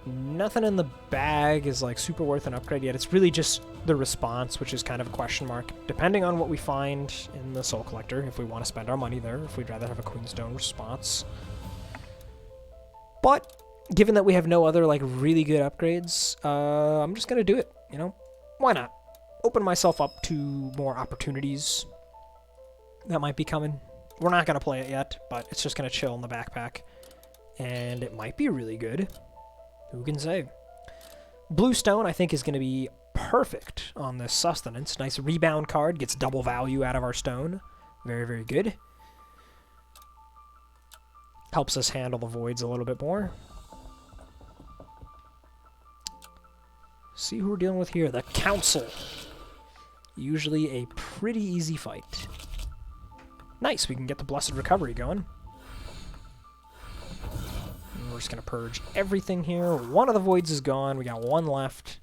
Nothing in the bag is like super worth an upgrade yet. It's really just the response, which is kind of a question mark. Depending on what we find in the Soul Collector, if we want to spend our money there, if we'd rather have a Queenstone response. But given that we have no other like really good upgrades, I'm just gonna do it, you know? Why not? Open myself up to more opportunities that might be coming. We're not gonna play it yet, but it's just gonna chill in the backpack. And it might be really good. Who can say? Blue stone, I think, is gonna be perfect on this sustenance. Nice rebound card, gets double value out of our stone. Very, very good. Helps us handle the voids a little bit more. See who we're dealing with here. The Council. Usually a pretty easy fight. Nice, we can get the Blessed Recovery going. And we're just going to purge everything here. One of the voids is gone. We got one left.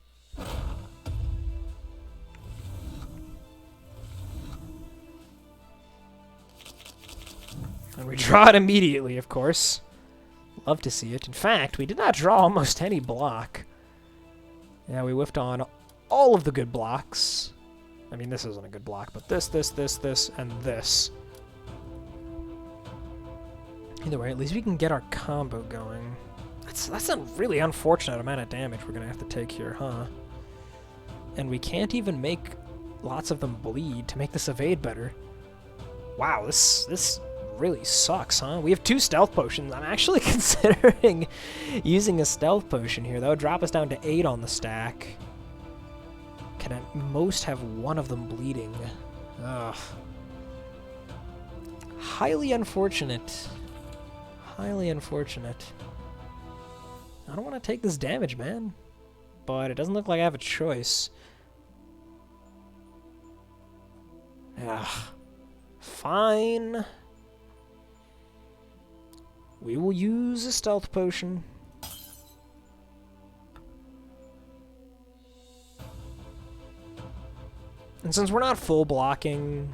And we draw it immediately, of course. Love to see it. In fact, we did not draw almost any block. Yeah, we whiffed on all of the good blocks. I mean, this isn't a good block, but this, and this. Either way, at least we can get our combo going. That's a really unfortunate amount of damage we're going to have to take here, huh? And we can't even make lots of them bleed to make this evade better. Wow, this really sucks, huh? We have 2 stealth potions. I'm actually considering using a stealth potion here. That would drop us down to 8 on the stack. Can at most have one of them bleeding. Ugh. Highly unfortunate. Highly unfortunate. I don't want to take this damage, man. But it doesn't look like I have a choice. Ugh. Fine. We will use a stealth potion. And since we're not full blocking,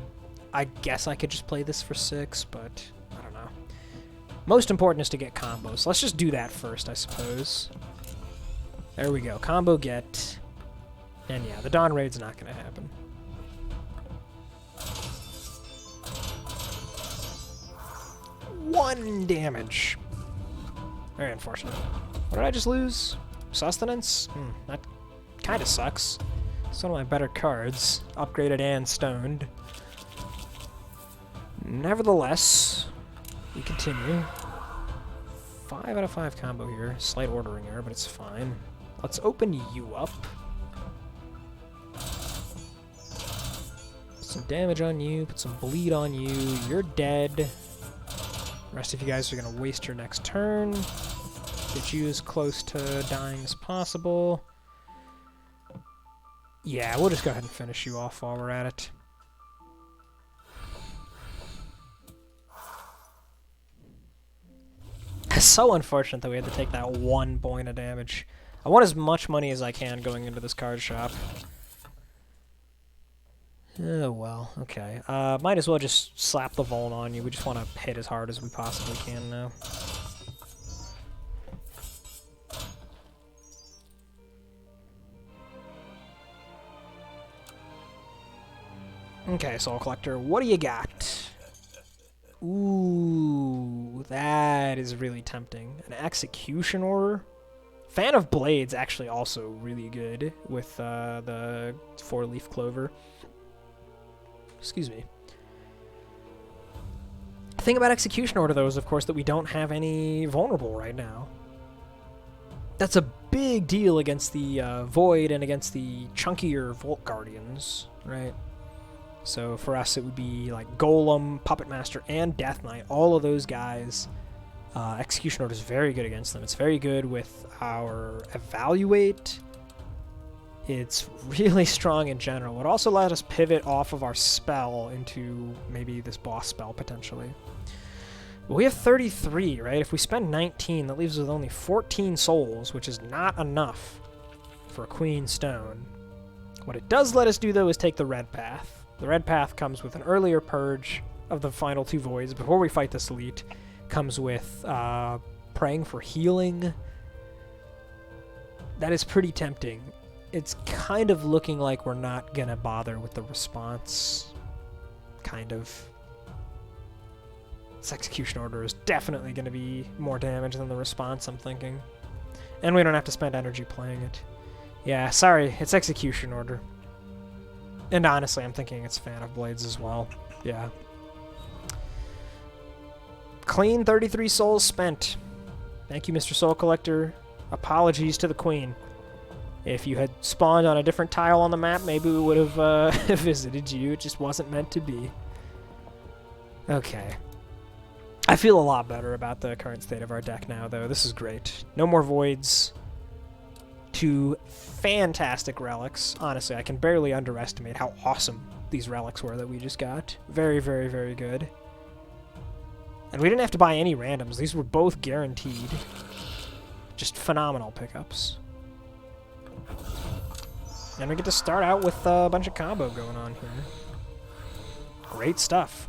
I guess I could just play this for 6, but I don't know. Most important is to get combos. So let's just do that first, I suppose. There we go. Combo get. And yeah, the Dawn Raid's not going to happen. One damage. Very unfortunate. What did I just lose? Sustenance? That kind of sucks. It's one of my better cards. Upgraded and stoned. Nevertheless, we continue. 5 out of 5 combo here. Slight ordering error, but it's fine. Let's open you up. Put some damage on you. Put some bleed on you. You're dead. The rest of you guys are going to waste your next turn. Get you as close to dying as possible. Yeah, we'll just go ahead and finish you off while we're at it. It's so unfortunate that we had to take that 1 point of damage. I want as much money as I can going into this card shop. Oh, well, okay. Might as well just slap the Vuln on you. We just want to hit as hard as we possibly can now. Okay, Soul Collector, what do you got? Ooh, that is really tempting. An Execution Order? Fan of Blades actually also really good with the 4-leaf clover. Excuse me. The thing about Execution Order, though, is, of course, that we don't have any vulnerable right now. That's a big deal against the Void and against the chunkier Volt Guardians, right? So for us, it would be like Golem, Puppet Master, and Death Knight. All of those guys, Execution Order is very good against them. It's very good with our Evaluate. It's really strong in general. It also let us pivot off of our spell into maybe this boss spell, potentially. But we have 33, right? If we spend 19, that leaves us with only 14 souls, which is not enough for a Queen Stone. What it does let us do, though, is take the red path. The red path comes with an earlier purge of the final 2 voids before we fight this elite. Comes with praying for healing. That is pretty tempting. It's kind of looking like we're not gonna bother with the response. Kind of. This Execution Order is definitely gonna be more damage than the response, I'm thinking. And we don't have to spend energy playing it. Yeah, sorry, it's Execution Order. And honestly, I'm thinking it's Fan of Blades as well. Yeah. Clean 33 souls spent. Thank you, Mr. Soul Collector. Apologies to the Queen. If you had spawned on a different tile on the map, maybe we would have visited you. It just wasn't meant to be. Okay. I feel a lot better about the current state of our deck now, though. This is great. No more voids. 2 fantastic relics. Honestly, I can barely underestimate how awesome these relics were that we just got. Very, very, very good. And we didn't have to buy any randoms. These were both guaranteed. Just phenomenal pickups. And we get to start out with a bunch of combo going on here. Great stuff.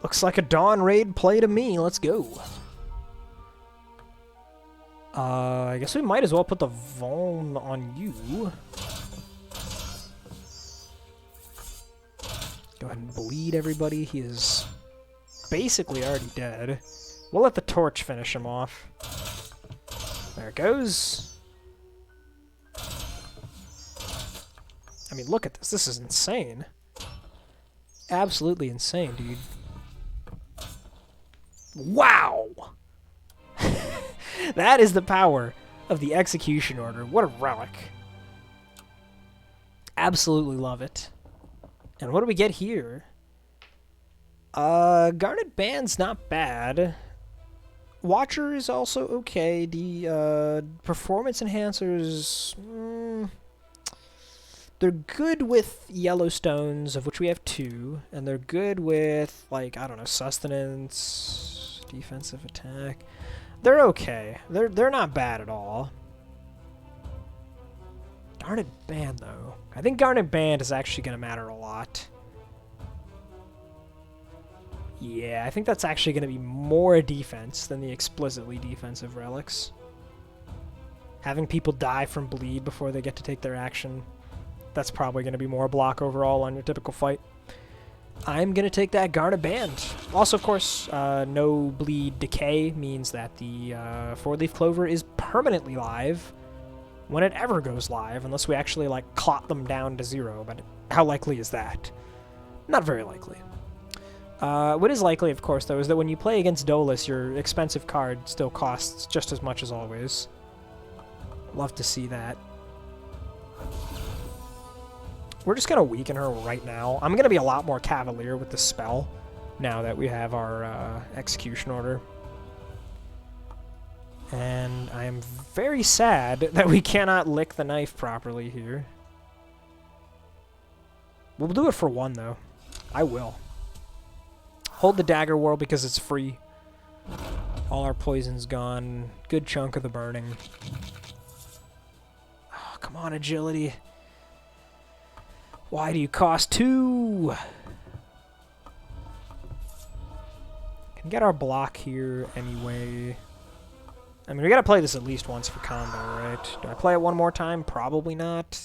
Looks like a Dawn Raid play to me. Let's go. I guess we might as well put the Vuln on you. Go ahead and bleed everybody. He is basically already dead. We'll let the torch finish him off. There it goes. I mean, look at this. This is insane. Absolutely insane, dude. Wow! That is the power of the Execution Order. What a relic. Absolutely love it. And what do we get here? Garnet Band's not bad. Watcher is also okay. The performance enhancers... they're good with Yellowstones, of which we have 2. And they're good with, like, I don't know, Sustenance, defensive attack. They're okay. They're not bad at all. Garnet Band, though. I think Garnet Band is actually going to matter a lot. Yeah, I think that's actually going to be more defense than the explicitly defensive relics. Having people die from bleed before they get to take their action, that's probably going to be more block overall on your typical fight. I'm going to take that Garnet Band. Also, of course, no bleed decay means that the 4-leaf clover is permanently live when it ever goes live, unless we actually, like, clot them down to 0. But how likely is that? Not very likely. What is likely, of course, though, is that when you play against Dolus, your expensive card still costs just as much as always. Love to see that. We're just going to weaken her right now. I'm going to be a lot more cavalier with the spell now that we have our Execution Order. And I am very sad that we cannot lick the knife properly here. We'll do it for 1, though. I will. Hold the Dagger Whirl because it's free. All our poison's gone. Good chunk of the burning. Oh, come on, agility. Why do you cost 2? Can get our block here anyway. I mean, we gotta play this at least once for combo, right? Do I play it one more time? Probably not.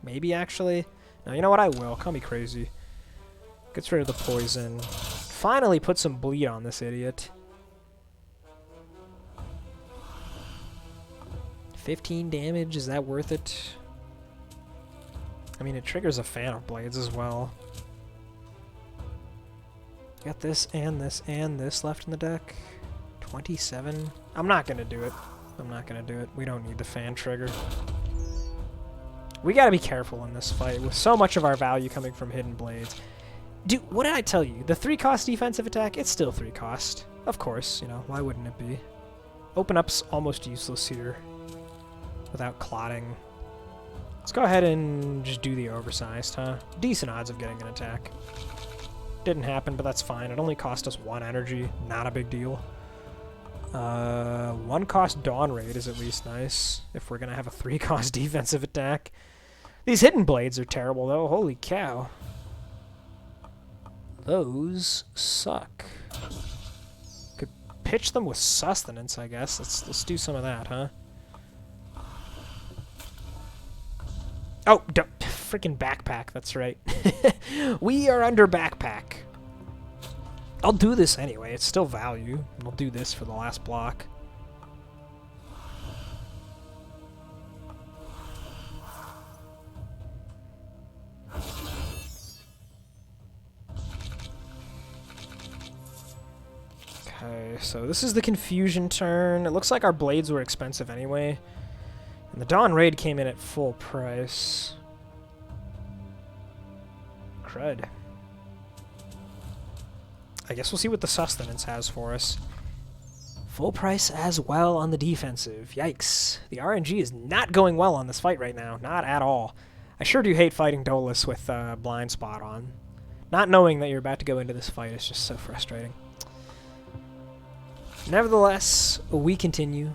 Maybe, actually. No, you know what? I will. Call me crazy. Gets rid of the poison. Finally put some bleed on this idiot. 15 damage, is that worth it? I mean, it triggers a Fan of Blades as well. Got this and this and this left in the deck. 27. I'm not going to do it. I'm not going to do it. We don't need the fan trigger. We got to be careful in this fight with so much of our value coming from Hidden Blades. Dude, what did I tell you? The 3-cost defensive attack, it's still 3-cost. Of course, you know, why wouldn't it be? Open Up's almost useless here without clotting. Let's go ahead and just do the oversized, huh? Decent odds of getting an attack. Didn't happen, but that's fine. It only cost us 1 energy. Not a big deal. 1-cost Dawn Raid is at least nice, if we're going to have a 3-cost defensive attack. These Hidden Blades are terrible, though. Holy cow. Those suck. Could pitch them with Sustenance, I guess. Let's do some of that, huh? Oh, freaking backpack, that's right. We are under backpack. I'll do this anyway, it's still value. I'll do this for the last block. Okay, so this is the confusion turn. It looks like our blades were expensive anyway. And the Dawn Raid came in at full price. Crud. I guess we'll see what the sustenance has for us. Full price as well on the defensive. Yikes. The RNG is not going well on this fight right now. Not at all. I sure do hate fighting Dolus with Blind Spot on. Not knowing that you're about to go into this fight is just so frustrating. Nevertheless, we continue.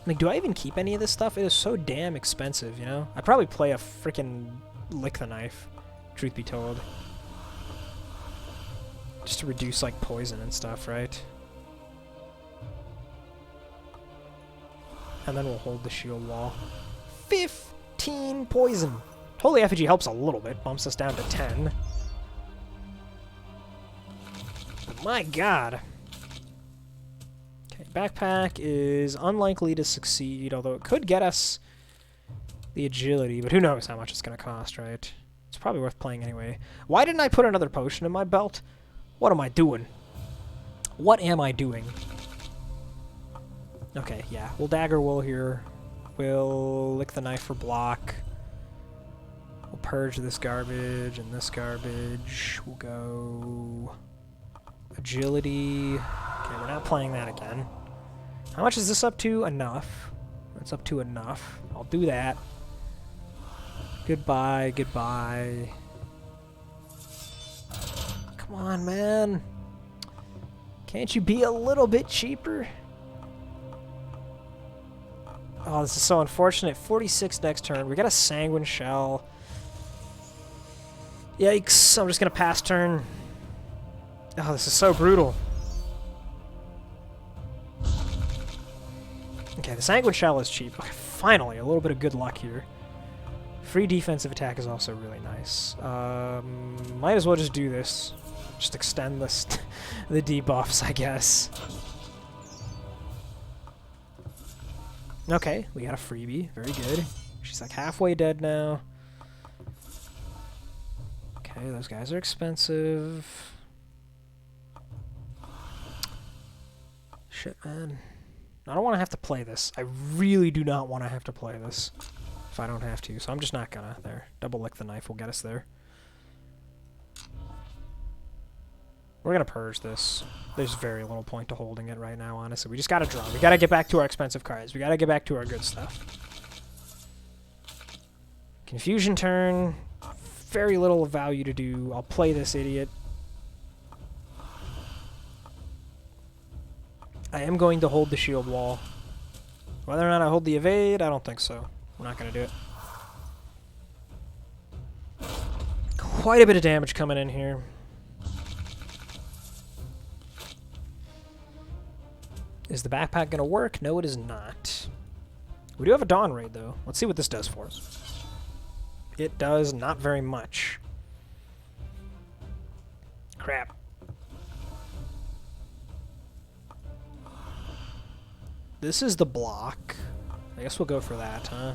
Like, do I even keep any of this stuff? It is so damn expensive, you know? I'd probably play a freaking Lick the Knife, truth be told. Just to reduce, like, poison and stuff, right? And then we'll hold the shield wall. 15 poison! Holy Effigy helps a little bit, bumps us down to 10. But my god! Okay, backpack is unlikely to succeed, although it could get us the agility, but who knows how much it's going to cost, right? It's probably worth playing anyway. Why didn't I put another potion in my belt? What am I doing? What am I doing? Okay, yeah. We'll Dagger Wool here. We'll Lick the Knife for block. We'll purge this garbage and this garbage. We'll go agility. Okay, we're not playing that again. How much is this up to? Enough. It's up to enough. I'll do that. Goodbye, goodbye. Come on, man. Can't you be a little bit cheaper? Oh, this is so unfortunate. 46 next turn. We got a Sanguine Shell. Yikes. I'm just going to pass turn. Oh, this is so brutal. Okay, the Sanguine Shell is cheap. Okay, finally, a little bit of good luck here. Free defensive attack is also really nice. Might as well just do this. Just extend this the debuffs, I guess. Okay, we got a freebie. Very good. She's like halfway dead now. Okay, those guys are expensive. Shit, man. I don't want to have to play this. I really do not want to have to play this if I don't have to, so I'm just not gonna. There. Double Lick the Knife will get us there. We're gonna purge this. There's very little point to holding it right now, honestly. We just gotta draw. We gotta get back to our expensive cards. We gotta get back to our good stuff. Confusion turn. Very little value to do. I'll play this idiot. I am going to hold the shield wall. Whether or not I hold the evade, I don't think so. I'm not gonna do it. Quite a bit of damage coming in here. Is the backpack going to work? No, it is not. We do have a Dawn Raid, though. Let's see what this does for us. It does not very much. Crap. This is the block. I guess we'll go for that, huh?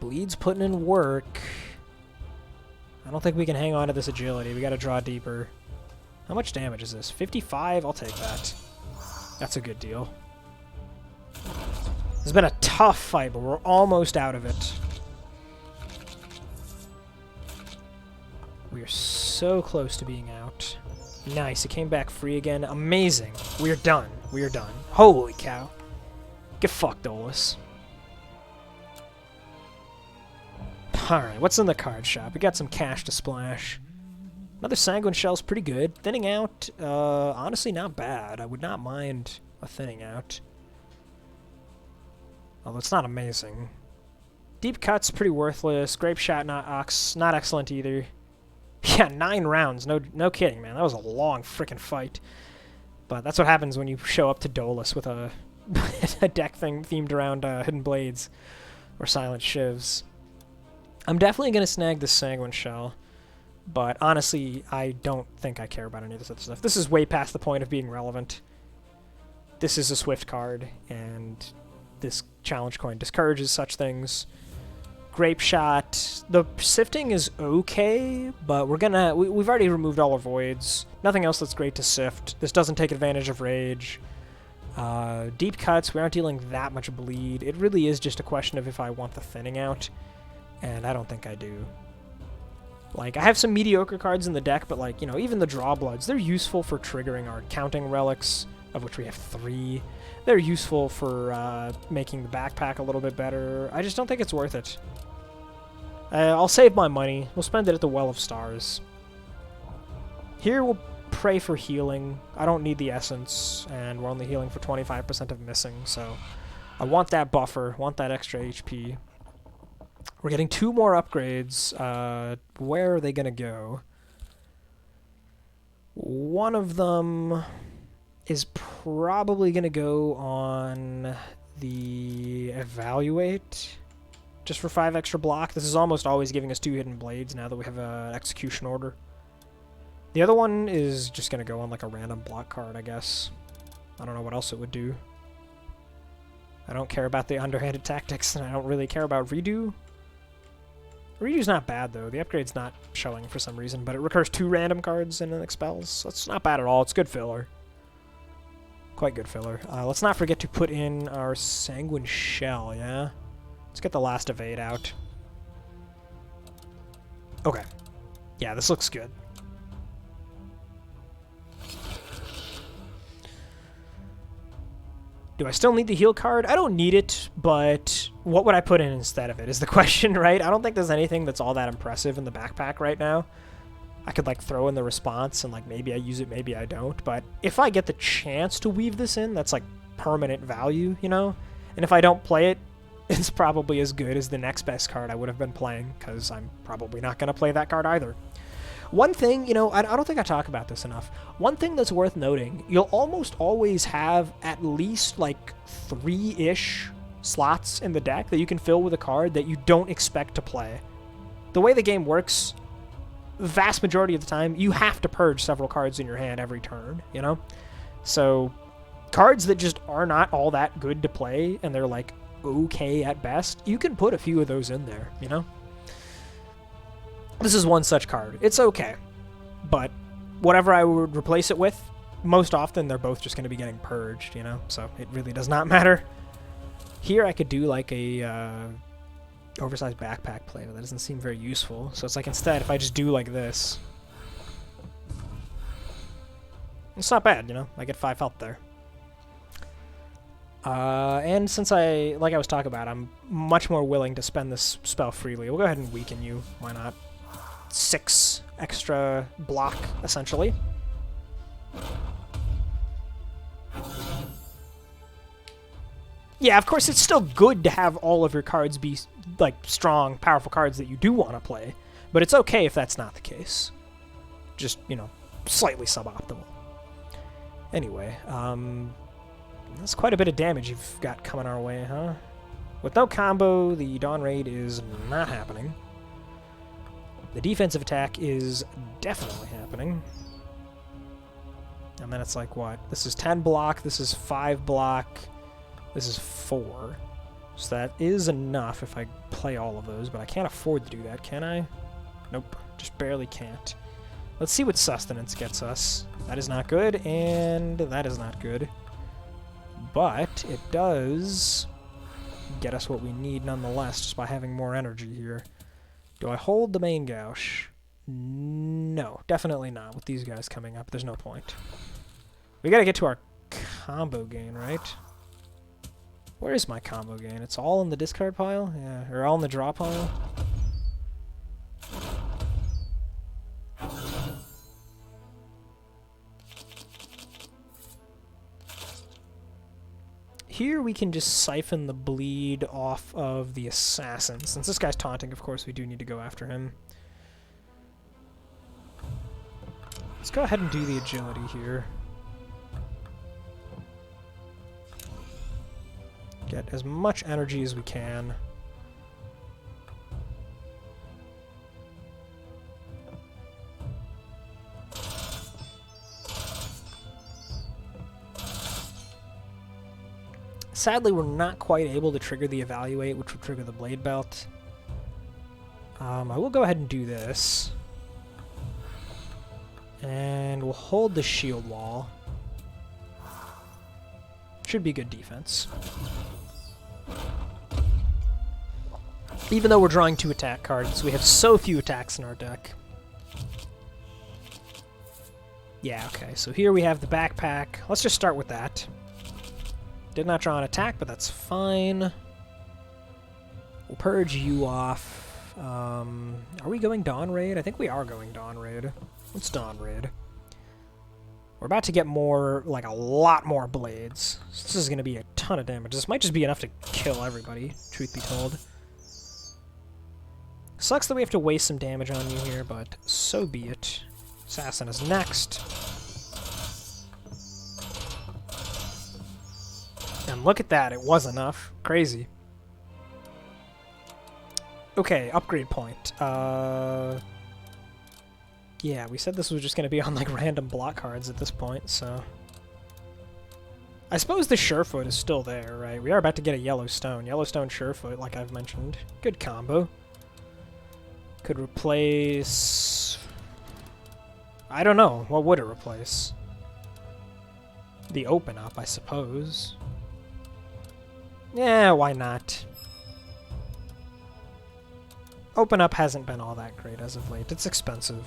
Bleed's putting in work. I don't think we can hang on to this agility. We got to draw deeper. How much damage is this? 55? I'll take that. That's a good deal. It's been a tough fight, but we're almost out of it. We are so close to being out. Nice, it came back free again. Amazing. We are done. We are done. Holy cow. Get fucked, Dolus. Alright, what's in the card shop? We got some cash to splash. Another Sanguine Shell's pretty good. Thinning out, honestly not bad. I would not mind a thinning out. Although it's not amazing. Deep Cut's pretty worthless. Grape Shot not excellent either. Yeah, 9 rounds. No kidding, man. That was a long freaking fight. But that's what happens when you show up to Dolus with a a deck thing themed around Hidden Blades or Silent Shivs. I'm definitely going to snag the Sanguine Shell, but honestly, I don't think I care about any of this other stuff. This is way past the point of being relevant. This is a Swift card, and this challenge coin discourages such things. Grape Shot. The sifting is okay, but we've already removed all our voids. Nothing else that's great to sift. This doesn't take advantage of rage. Deep Cuts, we aren't dealing that much bleed. It really is just a question of if I want the thinning out, and I don't think I do. Like, I have some mediocre cards in the deck, but like, you know, even the Draw Bloods, they're useful for triggering our counting relics, of which we have 3. They're useful for making the backpack a little bit better. I just don't think it's worth it. I'll save my money. We'll spend it at the Well of Stars. Here we'll pray for healing. I don't need the essence, and we're only healing for 25% of missing, so I want that buffer, want that extra HP. We're getting 2 more upgrades. Where are they going to go? One of them is probably going to go on the Evaluate, just for 5 extra block. This is almost always giving us 2 Hidden Blades now that we have an Execution Order. The other one is just going to go on like a random block card, I guess. I don't know what else it would do. I don't care about the underhanded tactics, and I don't really care about Redo. Redo's not bad, though. The upgrade's not showing for some reason, but it recurs 2 random cards and then expels. So it's not bad at all. It's good filler. Quite good filler. Let's not forget to put in our Sanguine Shell, yeah? Let's get the last evade out. Okay. Yeah, this looks good. Do I still need the heal card? I don't need it, but what would I put in instead of it is the question, right? I don't think there's anything that's all that impressive in the backpack right now. I could like throw in the response and like maybe I use it, maybe I don't. But if I get the chance to weave this in, that's like permanent value, you know? And if I don't play it, it's probably as good as the next best card I would have been playing, because I'm probably not going to play that card either. One thing, you know, I don't think I talk about this enough. One thing that's worth noting, you'll almost always have at least like 3-ish slots in the deck that you can fill with a card that you don't expect to play. The way the game works, vast majority of the time, you have to purge several cards in your hand every turn, you know? So cards that just are not all that good to play and they're like okay at best, you can put a few of those in there, you know? This is one such card. It's okay, but whatever I would replace it with, most often they're both just going to be getting purged, you know? So it really does not matter. Here I could do like a oversized backpack play, but that doesn't seem very useful. So it's like instead, if I just do like this, it's not bad, you know? I get 5 health there. And since like I was talking about, I'm much more willing to spend this spell freely. We'll go ahead and weaken you. Why not? 6 extra block, essentially. Yeah, of course, it's still good to have all of your cards be, like, strong, powerful cards that you do want to play. But it's okay if that's not the case. Just, you know, slightly suboptimal. Anyway, that's quite a bit of damage you've got coming our way, huh? With no combo, the Dawn Raid is not happening. The defensive attack is definitely happening. And then it's like, what? This is 10 block, this is 5 block, this is 4. So that is enough if I play all of those, but I can't afford to do that, can I? Nope, just barely can't. Let's see what Sustenance gets us. That is not good, and that is not good. But it does get us what we need nonetheless, just by having more energy here. Do I hold the main Gauche? No, definitely not. With these guys coming up, there's no point. We gotta get to our combo gain, right? Where is my combo gain? It's all in the discard pile? Yeah, or all in the draw pile? Here we can just siphon the bleed off of the assassin. Since this guy's taunting, of course, we do need to go after him. Let's go ahead and do the agility here. Get as much energy as we can. Sadly, we're not quite able to trigger the Evaluate, which will trigger the Blade Belt. I will go ahead and do this. And we'll hold the shield wall. Should be good defense. Even though we're drawing 2 attack cards, we have so few attacks in our deck. Yeah, okay, so here we have the backpack. Let's just start with that. Did not draw an attack, but that's fine. We'll purge you off. Are we going Dawn Raid? I think we are going Dawn Raid. Let's Dawn Raid. We're about to get more, like a lot more blades. So this is going to be a ton of damage. This might just be enough to kill everybody, truth be told. Sucks that we have to waste some damage on you here, but so be it. Assassin is next. And look at that, it was enough. Crazy. Okay, upgrade point. Yeah, we said this was just going to be on, like, random block cards at this point, so... I suppose the Surefoot is still there, right? We are about to get a Yellowstone. Yellowstone Surefoot, like I've mentioned. Good combo. Could replace... I don't know. What would it replace? The Open Up, I suppose. Yeah, why not? Open Up hasn't been all that great as of late. It's expensive.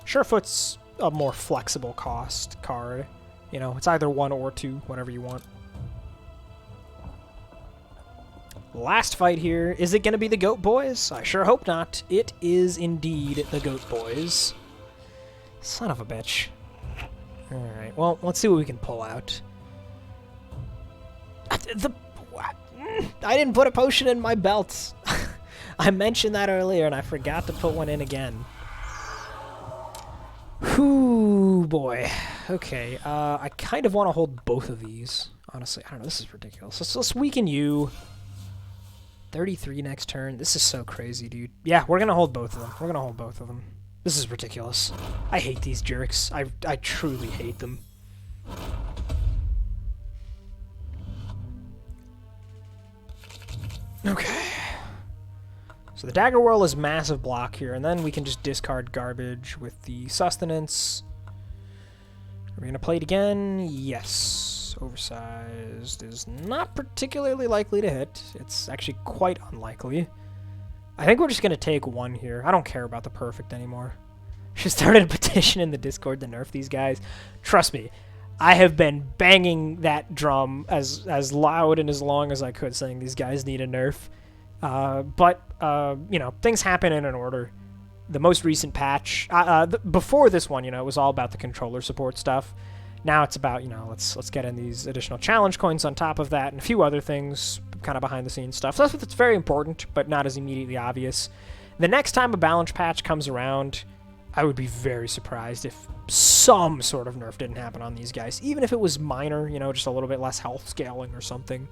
Surefoot's a more flexible cost card. You know, it's either 1 or 2, whatever you want. Last fight here. Is it going to be the Goat Boys? I sure hope not. It is indeed the Goat Boys. Son of a bitch. Alright, well, let's see what we can pull out. I didn't put a potion in my belt. I mentioned that earlier, and I forgot to put one in again. Whoo, boy. Okay, I kind of want to hold both of these. Honestly, I don't know, this is ridiculous. Let's weaken you. 33 next turn. This is so crazy, dude. Yeah, we're gonna hold both of them. We're gonna hold both of them. This is ridiculous. I hate these jerks. I truly hate them. Okay. So the Dagger Whirl is massive block here, and then we can just discard garbage with the Sustenance. Are we going to play it again? Yes. Oversized is not particularly likely to hit. It's actually quite unlikely. I think we're just going to take 1 here. I don't care about the perfect anymore. She started a petition in the Discord to nerf these guys. Trust me, I have been banging that drum as loud and as long as I could, saying these guys need a nerf. But you know, things happen in an order. The most recent patch, before this one, you know, it was all about the controller support stuff. Now it's about, you know, let's get in these additional challenge coins on top of that and a few other things, kind of behind the scenes stuff. So that's very important, but not as immediately obvious. The next time a balance patch comes around, I would be very surprised if some sort of nerf didn't happen on these guys, even if it was minor, you know, just a little bit less health scaling or something.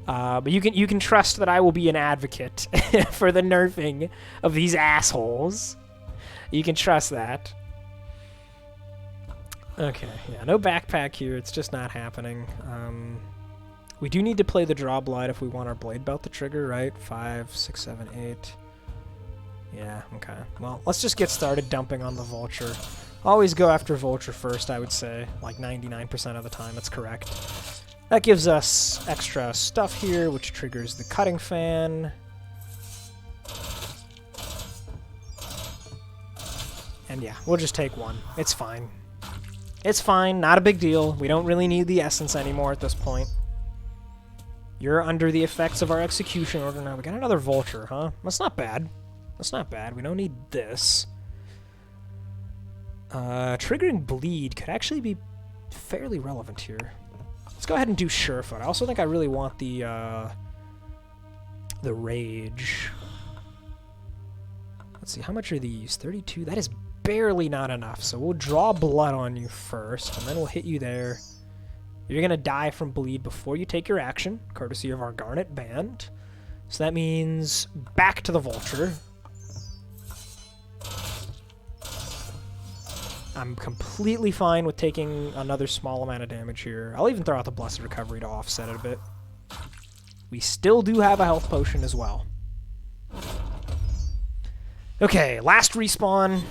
But you can trust that I will be an advocate for the nerfing of these assholes. You can trust that. Okay, yeah, no backpack here. It's just not happening. We do need to play the Draw Blood if we want our Blade Belt to trigger, right? 5, 6, 7, 8. Yeah, okay. Well, let's just get started dumping on the Vulture. Always go after Vulture first, I would say. Like 99% of the time, that's correct. That gives us extra stuff here, which triggers the Cutting Fan. And yeah, we'll just take 1. It's fine. It's fine, not a big deal. We don't really need the Essence anymore at this point. You're under the effects of our execution order now. We got another Vulture, huh? That's not bad. That's not bad. We don't need this. Triggering Bleed could actually be fairly relevant here. Let's go ahead and do Surefoot. I also think I really want the Rage. Let's see, how much are these? 32? That is barely not enough, so we'll draw blood on you first, and then we'll hit you there. You're going to die from bleed before you take your action, courtesy of our Garnet Band. So that means back to the Vulture. I'm completely fine with taking another small amount of damage here. I'll even throw out the Blessed Recovery to offset it a bit. We still do have a health potion as well. Okay, last respawn.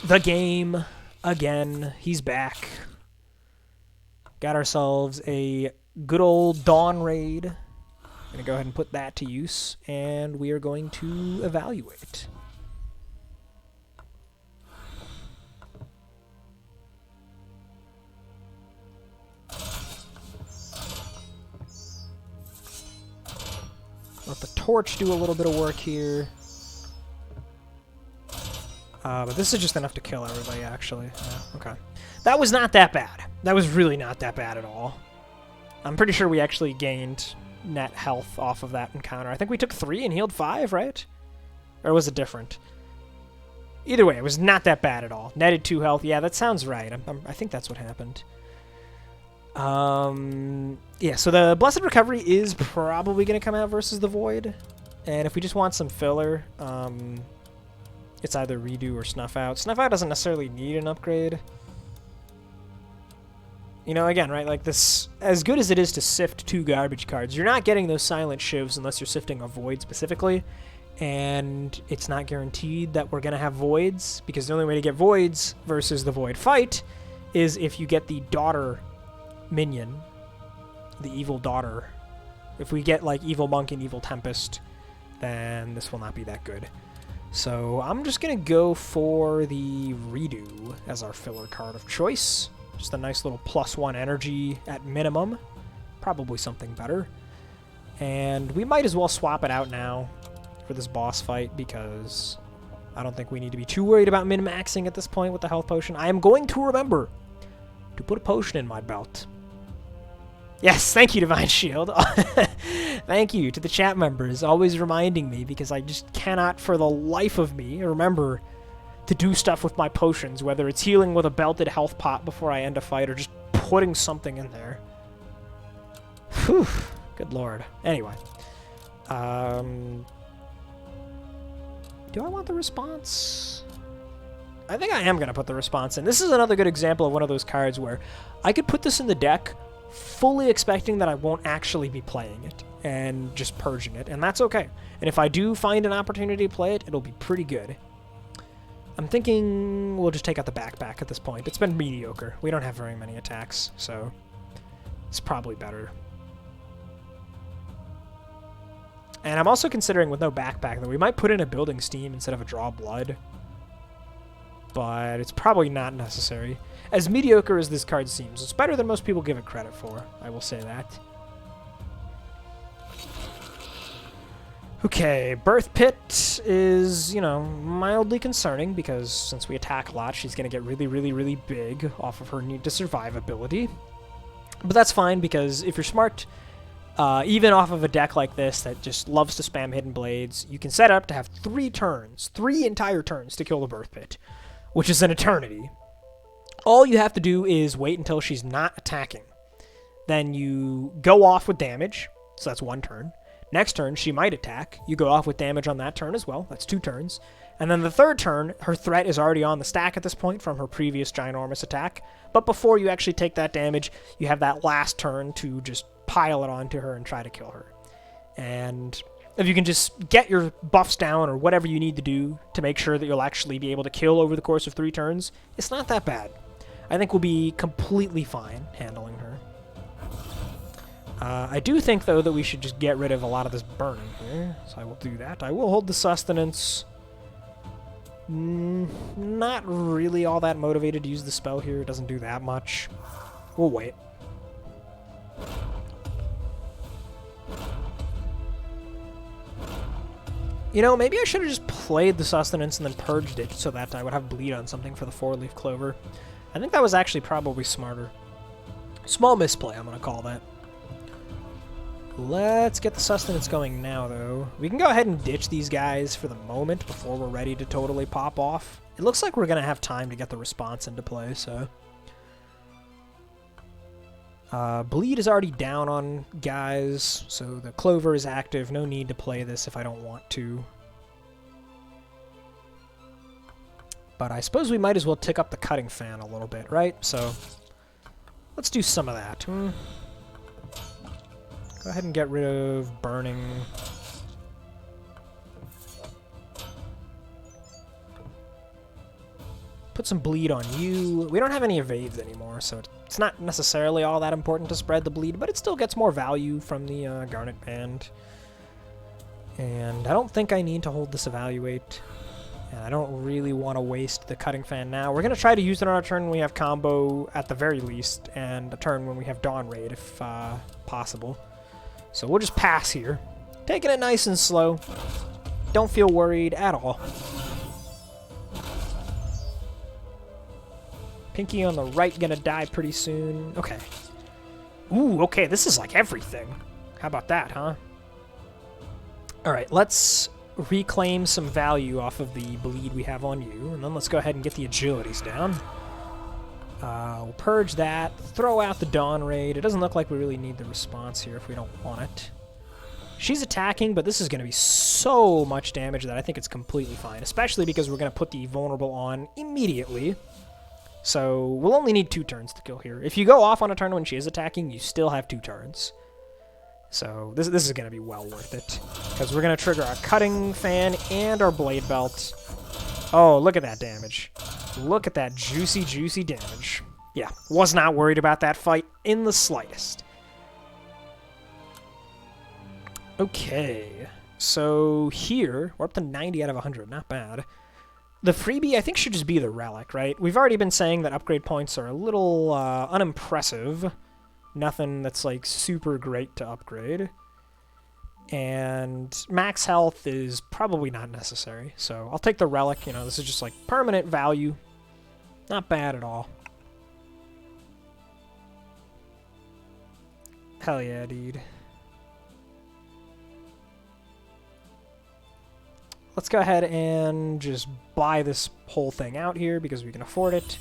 The game. Again. He's back. Got ourselves a good old Dawn Raid. Gonna go ahead and put that to use, and we are going to evaluate. Let the torch do a little bit of work here. But this is just enough to kill everybody, actually. Yeah, okay. That was not that bad. That was really not that bad at all. I'm pretty sure we actually gained net health off of that encounter. I think we took 3 and healed 5, right? Or was it different? Either way, it was not that bad at all. Netted 2 health. Yeah, that sounds right. I think that's what happened. Yeah, so the Blessed Recovery is probably going to come out versus the Void. And if we just want some filler, it's either Redo or Snuff Out. Snuff Out doesn't necessarily need an upgrade. You know, again, right, like this, as good as it is to sift 2 garbage cards, you're not getting those Silent Shivs unless you're sifting a Void specifically. And it's not guaranteed that we're going to have Voids, because the only way to get Voids versus the Void fight is if you get the Daughter minion, the Evil Daughter. If we get like Evil Monk and Evil Tempest, then this will not be that good. So I'm just going to go for the Redo as our filler card of choice. Just a nice little +1 energy at minimum. Probably something better. And we might as well swap it out now for this boss fight, because I don't think we need to be too worried about min-maxing at this point with the health potion. I am going to remember to put a potion in my belt. Yes, thank you, Divine Shield. Thank you to the chat members, always reminding me, because I just cannot for the life of me remember to do stuff with my potions, whether it's healing with a belted health pot before I end a fight or just putting something in there. Whew, good lord. Anyway. Do I want the response? I think I am going to put the response in. This is another good example of one of those cards where I could put this in the deck fully expecting that I won't actually be playing it and just purging it, and that's okay. And if I do find an opportunity to play it, it'll be pretty good. I'm thinking we'll just take out the backpack at this point. It's been mediocre. We don't have very many attacks, so it's probably better. And I'm also considering with no backpack that we might put in a Building Steam instead of a Draw Blood. But it's probably not necessary. As mediocre as this card seems, it's better than most people give it credit for. I will say that. Okay, Birth Pit is, you know, mildly concerning, because since we attack a lot, she's going to get really, really, really big off of her Need to Survive ability. But that's fine, because if you're smart, even off of a deck like this that just loves to spam Hidden Blades, you can set up to have 3 turns, 3 entire turns to kill the Birth Pit, which is an eternity. All you have to do is wait until she's not attacking. Then you go off with damage, so that's 1 turn. Next turn, she might attack. You go off with damage on that turn as well. That's 2 turns. And then the 3rd turn, her threat is already on the stack at this point from her previous ginormous attack. But before you actually take that damage, you have that last turn to just pile it onto her and try to kill her. And if you can just get your buffs down or whatever you need to do to make sure that you'll actually be able to kill over the course of 3 turns, it's not that bad. I think we'll be completely fine handling her. I do think, though, that we should just get rid of a lot of this burning here, so I will do that. I will hold the Sustenance. Not really all that motivated to use the spell here. It doesn't do that much. We'll wait. You know, maybe I should have just played the Sustenance and then purged it so that I would have bleed on something for the 4-leaf clover. I think that was actually probably smarter. Small misplay, I'm going to call that. Let's get the Sustenance going now, though. We can go ahead and ditch these guys for the moment before we're ready to totally pop off. It looks like we're going to have time to get the response into play, so... Bleed is already down on guys, so the Clover is active. No need to play this if I don't want to. But I suppose we might as well tick up the Cutting Fan a little bit, right? So let's do some of that. Go ahead and get rid of Burning. Put some bleed on you. We don't have any evades anymore, so it's not necessarily all that important to spread the bleed, but it still gets more value from the Garnet Band. And I don't think I need to hold this Evaluate. And I don't really want to waste the Cutting Fan now. We're going to try to use it on a turn when we have Combo at the very least, and a turn when we have Dawn Raid if possible. So we'll just pass here. Taking it nice and slow. Don't feel worried at all. Pinky on the right gonna die pretty soon. Okay. Ooh, okay, this is like everything. How about that, huh? Alright, let's reclaim some value off of the bleed we have on you, and then let's go ahead and get the agilities down. We'll purge that, throw out the Dawn Raid. It doesn't look like we really need the response here if we don't want it. She's attacking, but this is going to be so much damage that I think it's completely fine, especially because we're going to put the vulnerable on immediately. So we'll only need 2 turns to kill here. If you go off on a turn when she is attacking, you still have 2 turns. So this is going to be well worth it, because we're going to trigger our Cutting Fan and our Blade Belt. Oh, look at that damage. Look at that juicy, juicy damage. Yeah, was not worried about that fight in the slightest. Okay, so here, we're up to 90 out of 100, not bad. The freebie, I think, should just be the Relic, right? We've already been saying that upgrade points are a little unimpressive. Nothing that's, like, super great to upgrade. And max health is probably not necessary. So I'll take the Relic. You know, this is just, like, permanent value. Not bad at all. Hell yeah, dude. Let's go ahead and just buy this whole thing out here because we can afford it.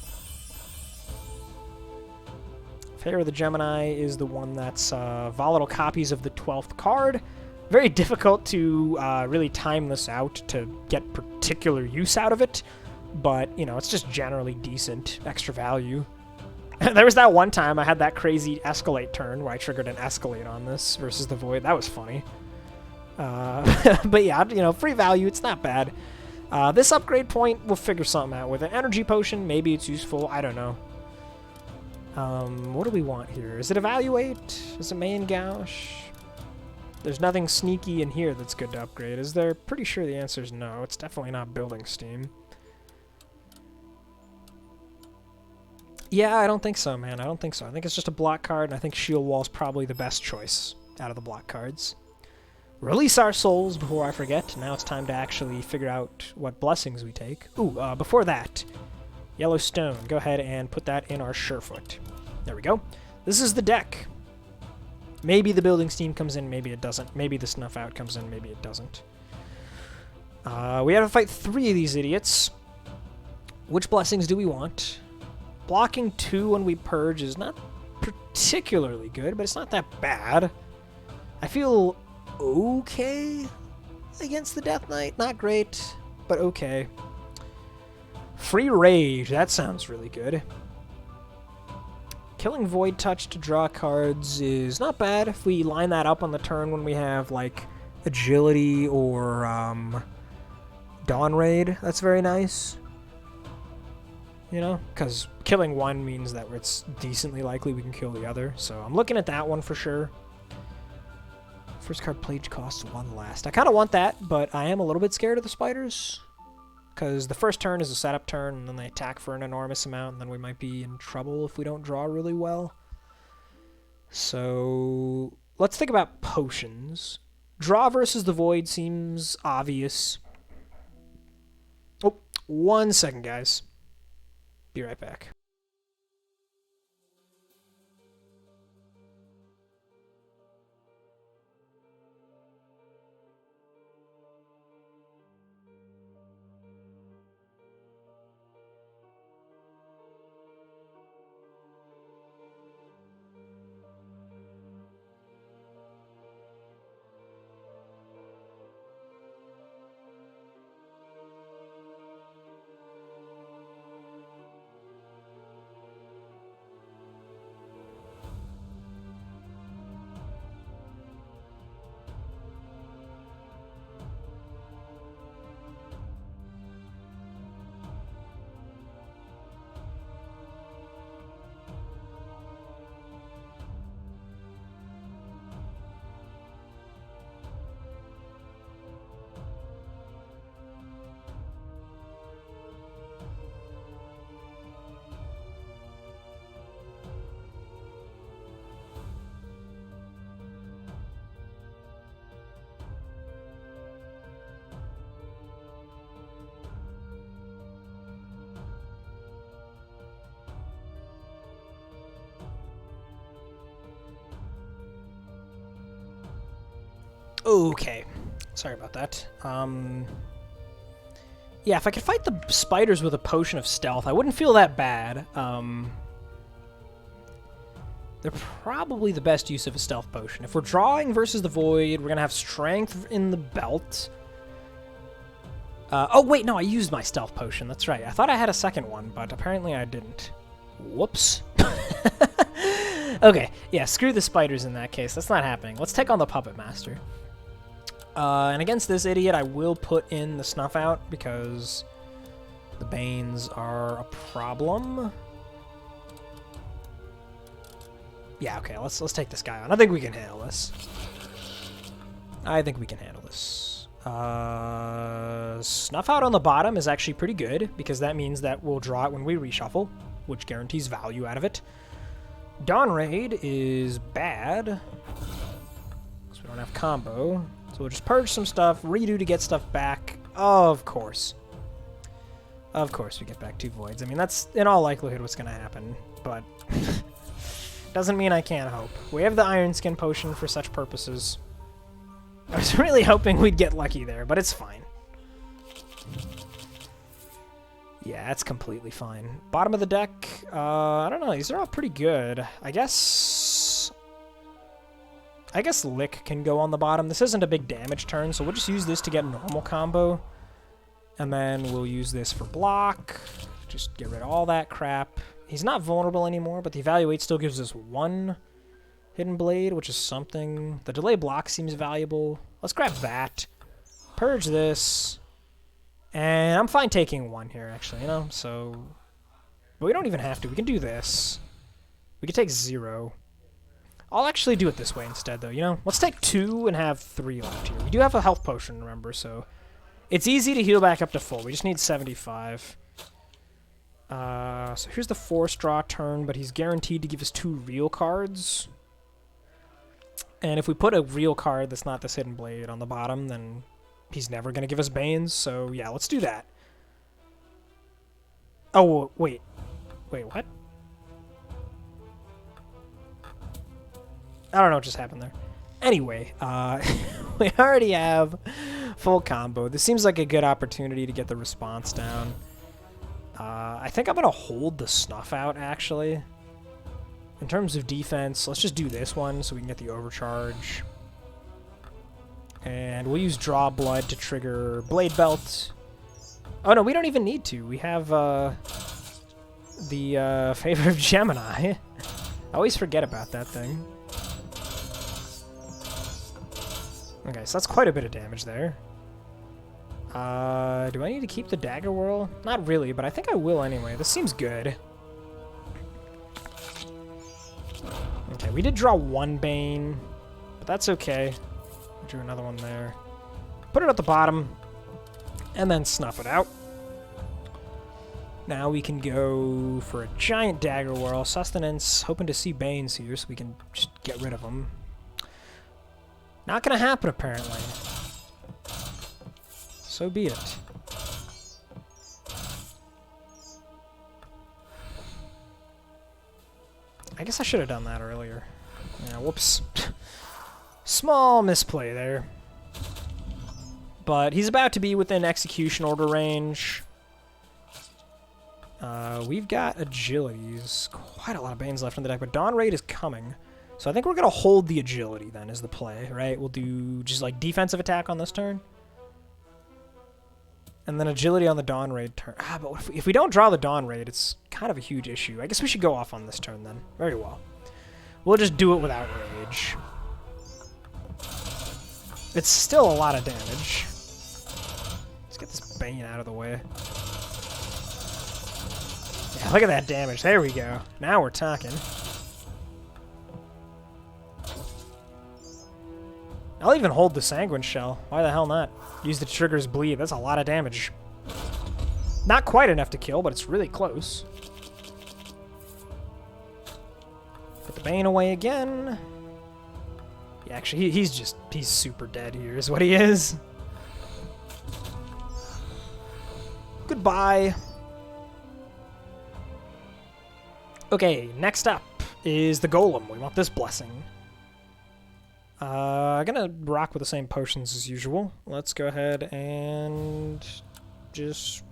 Favor of the Gemini is the one that's volatile copies of the 12th card. Very difficult to really time this out to get particular use out of it, but, you know, it's just generally decent extra value. There was that one time I had that crazy Escalate turn where I triggered an Escalate on this versus the Void. That was funny. But yeah, you know, free value, it's not bad. This upgrade point, we'll figure something out with it. Energy Potion, maybe it's useful, I don't know. What do we want here? Is it Evaluate? Is it Main Gouge? There's nothing sneaky in here that's good to upgrade, is there? Pretty sure the answer is no. It's definitely not Building Steam. Yeah, I don't think so, man. I don't think so. I think it's just a block card, and I think Shield Wall's probably the best choice out of the block cards. Release our souls before I forget. Now it's time to actually figure out what blessings we take. Ooh, before that, Yellow Stone. Go ahead and put that in our Surefoot. There we go. This is the deck. Maybe the Building Steam comes in, maybe it doesn't. Maybe the Snuff Out comes in, maybe it doesn't. We have to fight 3 of these idiots. Which blessings do we want? Blocking 2 when we purge is not particularly good, but it's not that bad. I feel okay against the Death Knight. Not great, but okay. Free Rage, that sounds really good. Killing Void Touch to draw cards is not bad if we line that up on the turn when we have, like, Agility or Dawn Raid. That's very nice. You know, because killing one means that it's decently likely we can kill the other. So I'm looking at that one for sure. First card played costs 1 last. I kind of want that, but I am a little bit scared of the spiders. Because the first turn is a setup turn, and then they attack for an enormous amount, and then we might be in trouble if we don't draw really well. So let's think about potions. Draw versus the Void seems obvious. Oh, 1 second, guys. Be right back. Okay. Sorry about that. Yeah, if I could fight the spiders with a potion of stealth, I wouldn't feel that bad. They're probably the best use of a stealth potion. If we're drawing versus the void, we're going to have strength in the belt. Oh, wait, no, I used my stealth potion. That's right. I thought I had a second one, but apparently I didn't. Whoops. Okay, yeah, screw the spiders in that case. That's not happening. Let's take on the Puppet Master. And against this idiot, I will put in the Snuff Out because the Banes are a problem. Yeah, okay, let's take this guy on. I think we can handle this. Snuff Out on the bottom is actually pretty good because that means that we'll draw it when we reshuffle, which guarantees value out of it. Dawn Raid is bad because we don't have combo. So we'll just purge some stuff, redo to get stuff back. Of course. Of course we get back 2 voids. I mean, that's in all likelihood what's going to happen, but doesn't mean I can't hope. We have the Iron Skin potion for such purposes. I was really hoping we'd get lucky there, but it's fine. Yeah, that's completely fine. Bottom of the deck, I don't know. These are all pretty good. I guess Lick can go on the bottom. This isn't a big damage turn, so we'll just use this to get normal combo. And then we'll use this for block. Just get rid of all that crap. He's not vulnerable anymore, but the Evaluate still gives us 1 Hidden Blade, which is something. The Delay Block seems valuable. Let's grab that. Purge this. And I'm fine taking 1 here, actually, you know? So, but we don't even have to. We can do this. We can take 0. I'll actually do it this way instead, though, you know? Let's take 2 and have 3 left here. We do have a health potion, remember, so it's easy to heal back up to full. We just need 75. So here's the Force Draw turn, but he's guaranteed to give us 2 real cards. And if we put a real card that's not this Hidden Blade on the bottom, then he's never going to give us Banes, so yeah, let's do that. Oh, wait. Wait, what? I don't know what just happened there. Anyway, we already have full combo. This seems like a good opportunity to get the response down. I think I'm going to hold the Snuff Out, actually. In terms of defense, let's just do this one so we can get the overcharge. And we'll use Draw Blood to trigger Blade Belt. Oh, no, we don't even need to. We have the Favor of Gemini. I always forget about that thing. Okay, so that's quite a bit of damage there. Do I need to keep the Dagger Whirl? Not really, but I think I will anyway. This seems good. Okay, we did draw 1 Bane, but that's okay. Drew another one there. Put it at the bottom, and then Snuff It Out. Now we can go for a giant Dagger Whirl. Sustenance, hoping to see Banes here so we can just get rid of them. Not gonna happen, apparently. So be it. I guess I should have done that earlier. Yeah, whoops. Small misplay there. But he's about to be within execution order range. We've got agilities. Quite a lot of Banes left in the deck, but Dawn Raid is coming. So I think we're going to hold the agility then is the play, right? We'll do just like defensive attack on this turn. And then agility on the Dawn Raid turn. Ah, but if we don't draw the Dawn Raid, it's kind of a huge issue. I guess we should go off on this turn then. Very well. We'll just do it without rage. It's still a lot of damage. Let's get this Bane out of the way. Yeah, look at that damage. There we go. Now we're talking. I'll even hold the Sanguine Shell. Why the hell not? Use the trigger's bleed. That's a lot of damage. Not quite enough to kill, but it's really close. Put the Bane away again. Yeah, actually, he's super dead here is what he is. Goodbye. Okay, next up is the Golem. We want this blessing. Gonna rock with the same potions as usual. Let's go ahead and just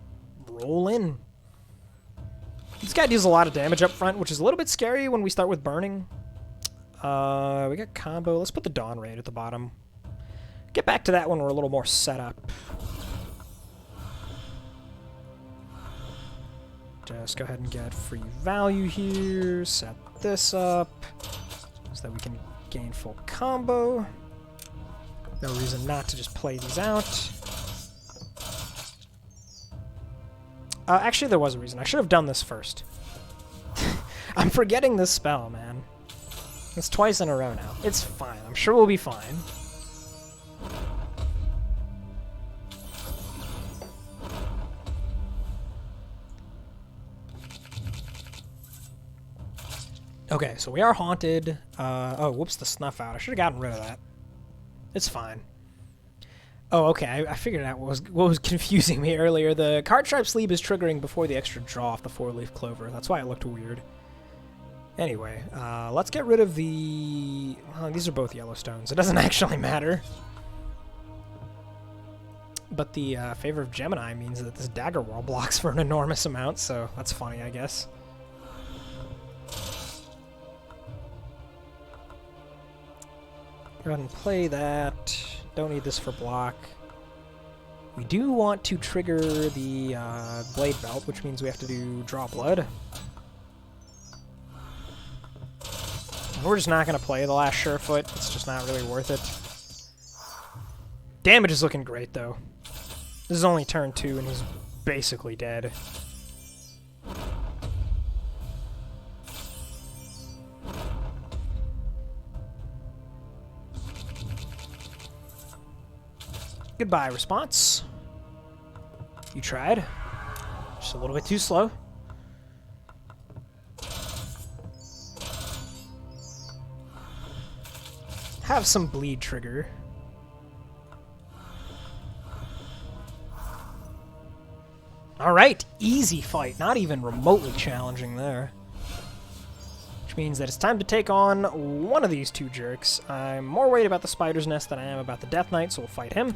roll in. This guy deals a lot of damage up front, which is a little bit scary when we start with burning. We got combo. Let's put the Dawn Raid at the bottom. Get back to that when we're a little more set up. Just go ahead and get free value here. Set this up so that we can gain full combo. No reason not to just play these out. Actually, there was a reason. I should have done this first. I'm forgetting this spell, man. It's twice in a row now. It's fine. I'm sure we'll be fine. Okay, so we are haunted. Oh, whoops, the snuff out. I should have gotten rid of that. It's fine. Oh, okay, I figured out what was confusing me earlier. The Card Stripe Sleeve is triggering before the extra draw off the 4-leaf clover. That's why it looked weird. Anyway, let's get rid of the... Oh, these are both Yellowstones. It doesn't actually matter. But the Favor of Gemini means that this Dagger Wall blocks for an enormous amount, so that's funny, I guess. Go ahead and play that. Don't need this for block. We do want to trigger the Blade Belt, which means we have to do Draw Blood. And we're just not going to play the last Surefoot. It's just not really worth it. Damage is looking great, though. This is only turn 2, and he's basically dead. Goodbye, response. You tried. Just a little bit too slow. Have some bleed trigger. Alright, easy fight. Not even remotely challenging there. Which means that it's time to take on one of these two jerks. I'm more worried about the Spider's Nest than I am about the Death Knight, so we'll fight him.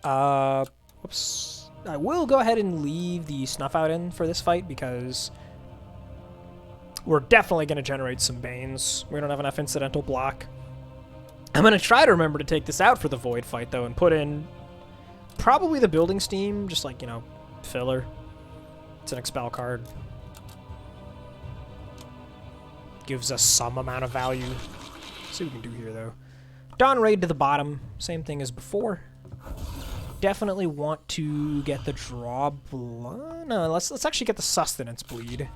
Whoops. I will go ahead and leave the Snuff Out in for this fight because we're definitely going to generate some Banes. We don't have enough incidental block. I'm going to try to remember to take this out for the Void fight, though, and put in probably the Building Steam, just like, you know, filler. It's an Expel card. Gives us some amount of value. Let's see what we can do here, though. Dawn Raid to the bottom. Same thing as before. Definitely want to get the Draw Blood. No, let's actually get the Sustenance Bleed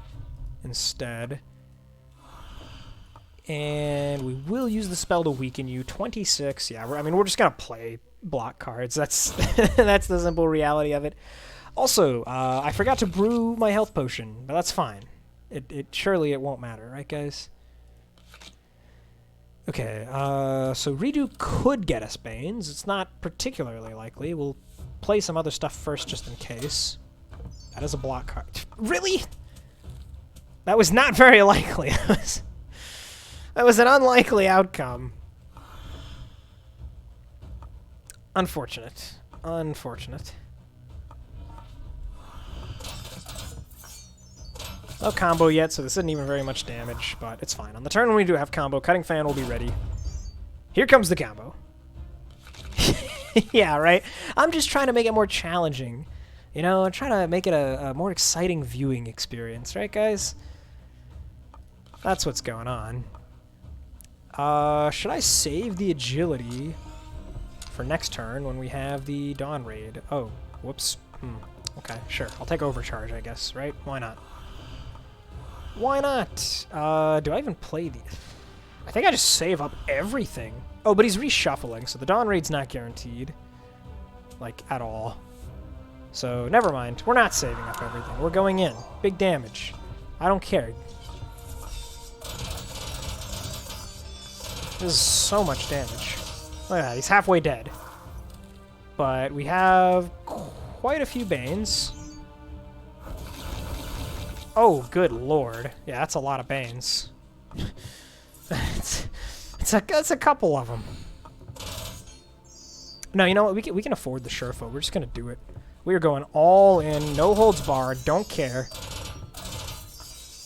instead. And we will use the spell to weaken you. 26. Yeah, I mean, we're just gonna play block cards. That's that's the simple reality of it. Also, I forgot to brew my health potion, but that's fine. Surely it won't matter, right, guys? Okay, so Redo could get us Banes. It's not particularly likely. We'll play some other stuff first just in case. That is a block card. Really? That was not very likely. That was an unlikely outcome. Unfortunate. Unfortunate. No combo yet, so this isn't even very much damage, but it's fine. On the turn when we do have combo, Cutting Fan will be ready. Here comes the combo. Yeah, right? I'm just trying to make it more challenging. You know, I'm trying to make it a more exciting viewing experience, right, guys? That's what's going on. Should I save the agility for next turn when we have the Dawn Raid? Oh, whoops. Okay, sure. I'll take Overcharge, I guess, right? Why not? Why not? Do I even play these? I think I just save up everything. Oh, but he's reshuffling, so the Dawn Raid's not guaranteed. Like, at all. So, never mind. We're not saving up everything. We're going in. Big damage. I don't care. This is so much damage. Look at that. He's halfway dead. But we have quite a few Banes. Oh, good lord. Yeah, that's a lot of Banes. It's It's a couple of them. No, you know what? We can afford the Sherfo. We're just gonna do it. We are going all in, no holds barred, don't care.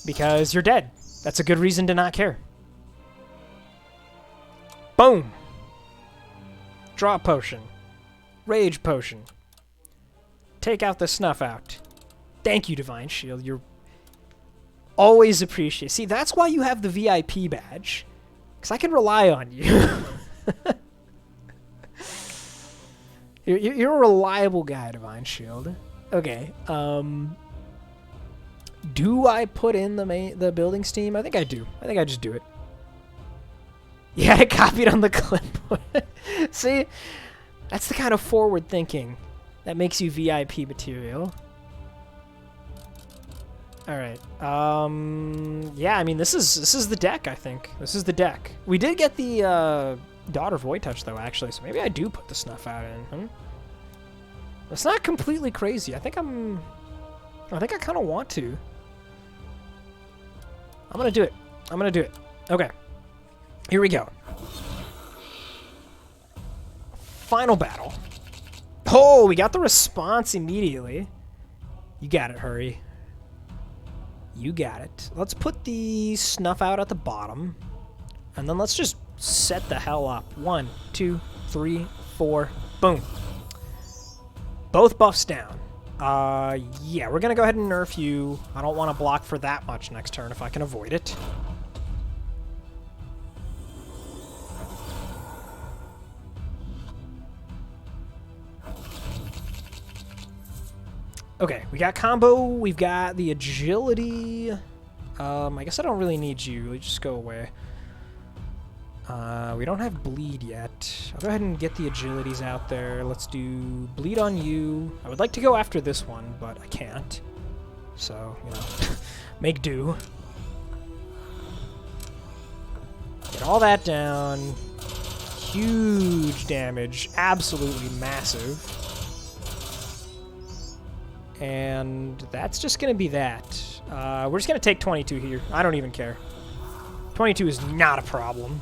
Because you're dead. That's a good reason to not care. Boom! Draw a potion. Rage potion. Take out the snuff out. Thank you, Divine Shield. You're always appreciated. See, that's why you have the VIP badge. Because I can rely on you. You're a reliable guy, Divine Shield. Okay. Do I put in the building steam? I think I do. I think I just do it. Yeah, I copied on the clipboard. See? That's the kind of forward thinking that makes you VIP material. Alright. Yeah, I mean, this is the deck, I think. This is the deck. We did get the Daughter Void Touch, though, actually, so maybe I do put the Snuff out in. It's not completely crazy. I think I kind of want to. I'm gonna do it. I'm gonna do it. Okay. Here we go. Final battle. Oh, we got the response immediately. You got it, Hurry. You got it. Let's put the Snuff out at the bottom. And then let's just set the hell up. 1, 2, 3, 4. Boom. Both buffs down. Yeah, we're going to go ahead and nerf you. I don't want to block for that much next turn if I can avoid it. Okay, we got combo, we've got the agility. I guess I don't really need you. Just go away. We don't have bleed yet. I'll go ahead and get the agilities out there. Let's do bleed on you. I would like to go after this one, but I can't. So, you know, make do. Get all that down. Huge damage. Absolutely massive. And that's just going to be that. We're just going to take 22 here. I don't even care. 22 is not a problem.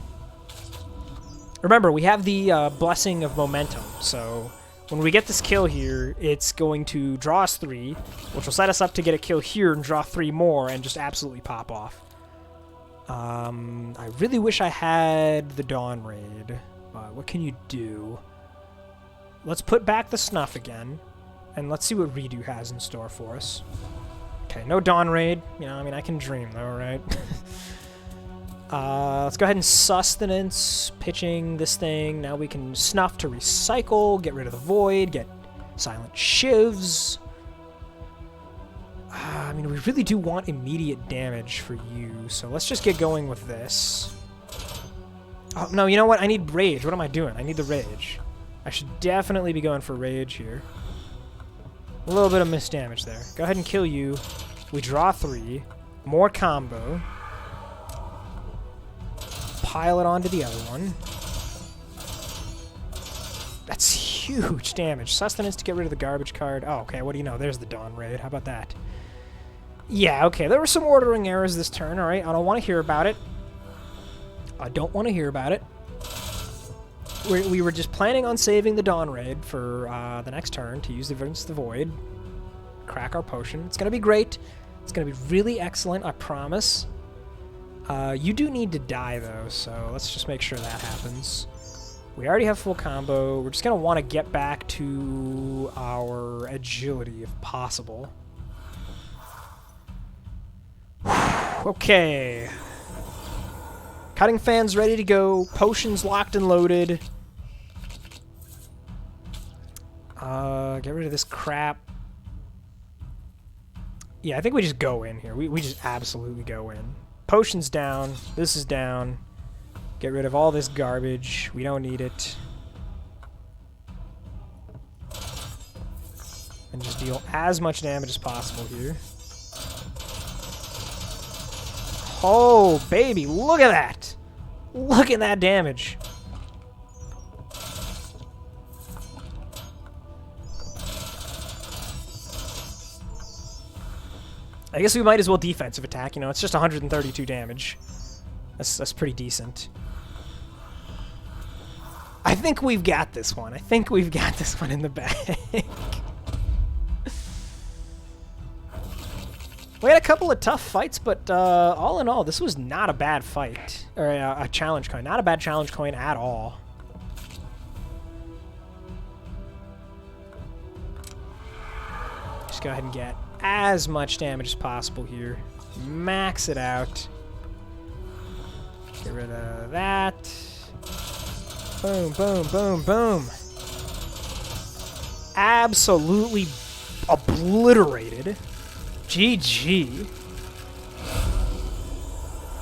Remember, we have the Blessing of Momentum, so when we get this kill here, it's going to draw us 3, which will set us up to get a kill here and draw 3 more and just absolutely pop off. I really wish I had the Dawn Raid, but what can you do? Let's put back the Snuff again. And let's see what Redo has in store for us. Okay, no Dawn Raid. You know, I mean, I can dream, though, right? Let's go ahead and Sustenance, pitching this thing. Now we can Snuff to recycle, get rid of the Void, get Silent Shivs. I mean, we really do want immediate damage for you, so let's just get going with this. Oh, no, you know what? I need Rage. What am I doing? I need the Rage. I should definitely be going for Rage here. A little bit of missed damage there. Go ahead and kill you. We draw 3. More combo. Pile it onto the other one. That's huge damage. Sustenance to get rid of the garbage card. Oh, okay, what do you know? There's the Dawn Raid. How about that? Yeah, okay, there were some ordering errors this turn, alright? I don't want to hear about it. I don't want to hear about it. We were just planning on saving the Dawn Raid for the next turn to use against the Void. Crack our potion. It's going to be great. It's going to be really excellent, I promise. You do need to die, though, so let's just make sure that happens. We already have full combo. We're just going to want to get back to our agility, if possible. Okay. Cutting Fan's ready to go. Potions locked and loaded. Get rid of this crap. Yeah, I think we just go in here. We just absolutely go in. Potion's down. This is down. Get rid of all this garbage. We don't need it. And just deal as much damage as possible here. Oh, baby, look at that! Look at that damage. I guess we might as well defensive attack, you know, it's just 132 damage. That's pretty decent. I think we've got this one. I think we've got this one in the bag. We had a couple of tough fights, but all in all, this was not a bad fight. Or a challenge coin. Not a bad challenge coin at all. Just go ahead and get as much damage as possible here. Max it out. Get rid of that. Boom, boom, boom, boom. Absolutely obliterated. GG.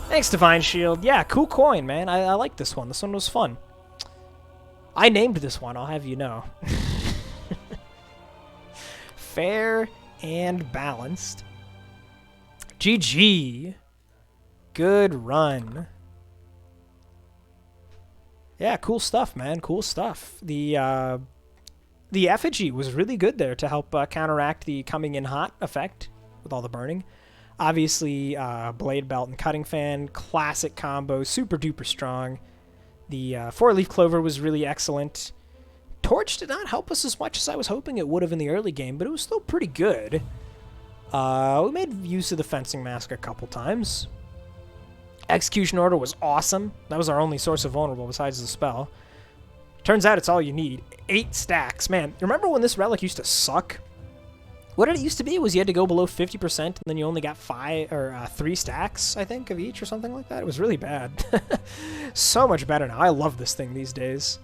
Thanks, Divine Shield. Yeah, cool coin, man. I like this one. This one was fun. I named this one, I'll have you know. Fair and balanced. GG. Good run. Yeah, cool stuff, man. Cool stuff. The effigy was really good there to help counteract the coming in hot effect with all the burning. Obviously, Blade Belt and Cutting Fan, classic combo, super duper strong. The 4-leaf Clover was really excellent. Torch did not help us as much as I was hoping it would have in the early game, but it was still pretty good. We made use of the Fencing Mask a couple times. Execution Order was awesome. That was our only source of vulnerable besides the spell. Turns out it's all you need. 8 stacks. Man, remember when this relic used to suck? What did it used to be? It was you had to go below 50% and then you only got 3 stacks, I think, of each or something like that. It was really bad. So much better now. I love this thing these days.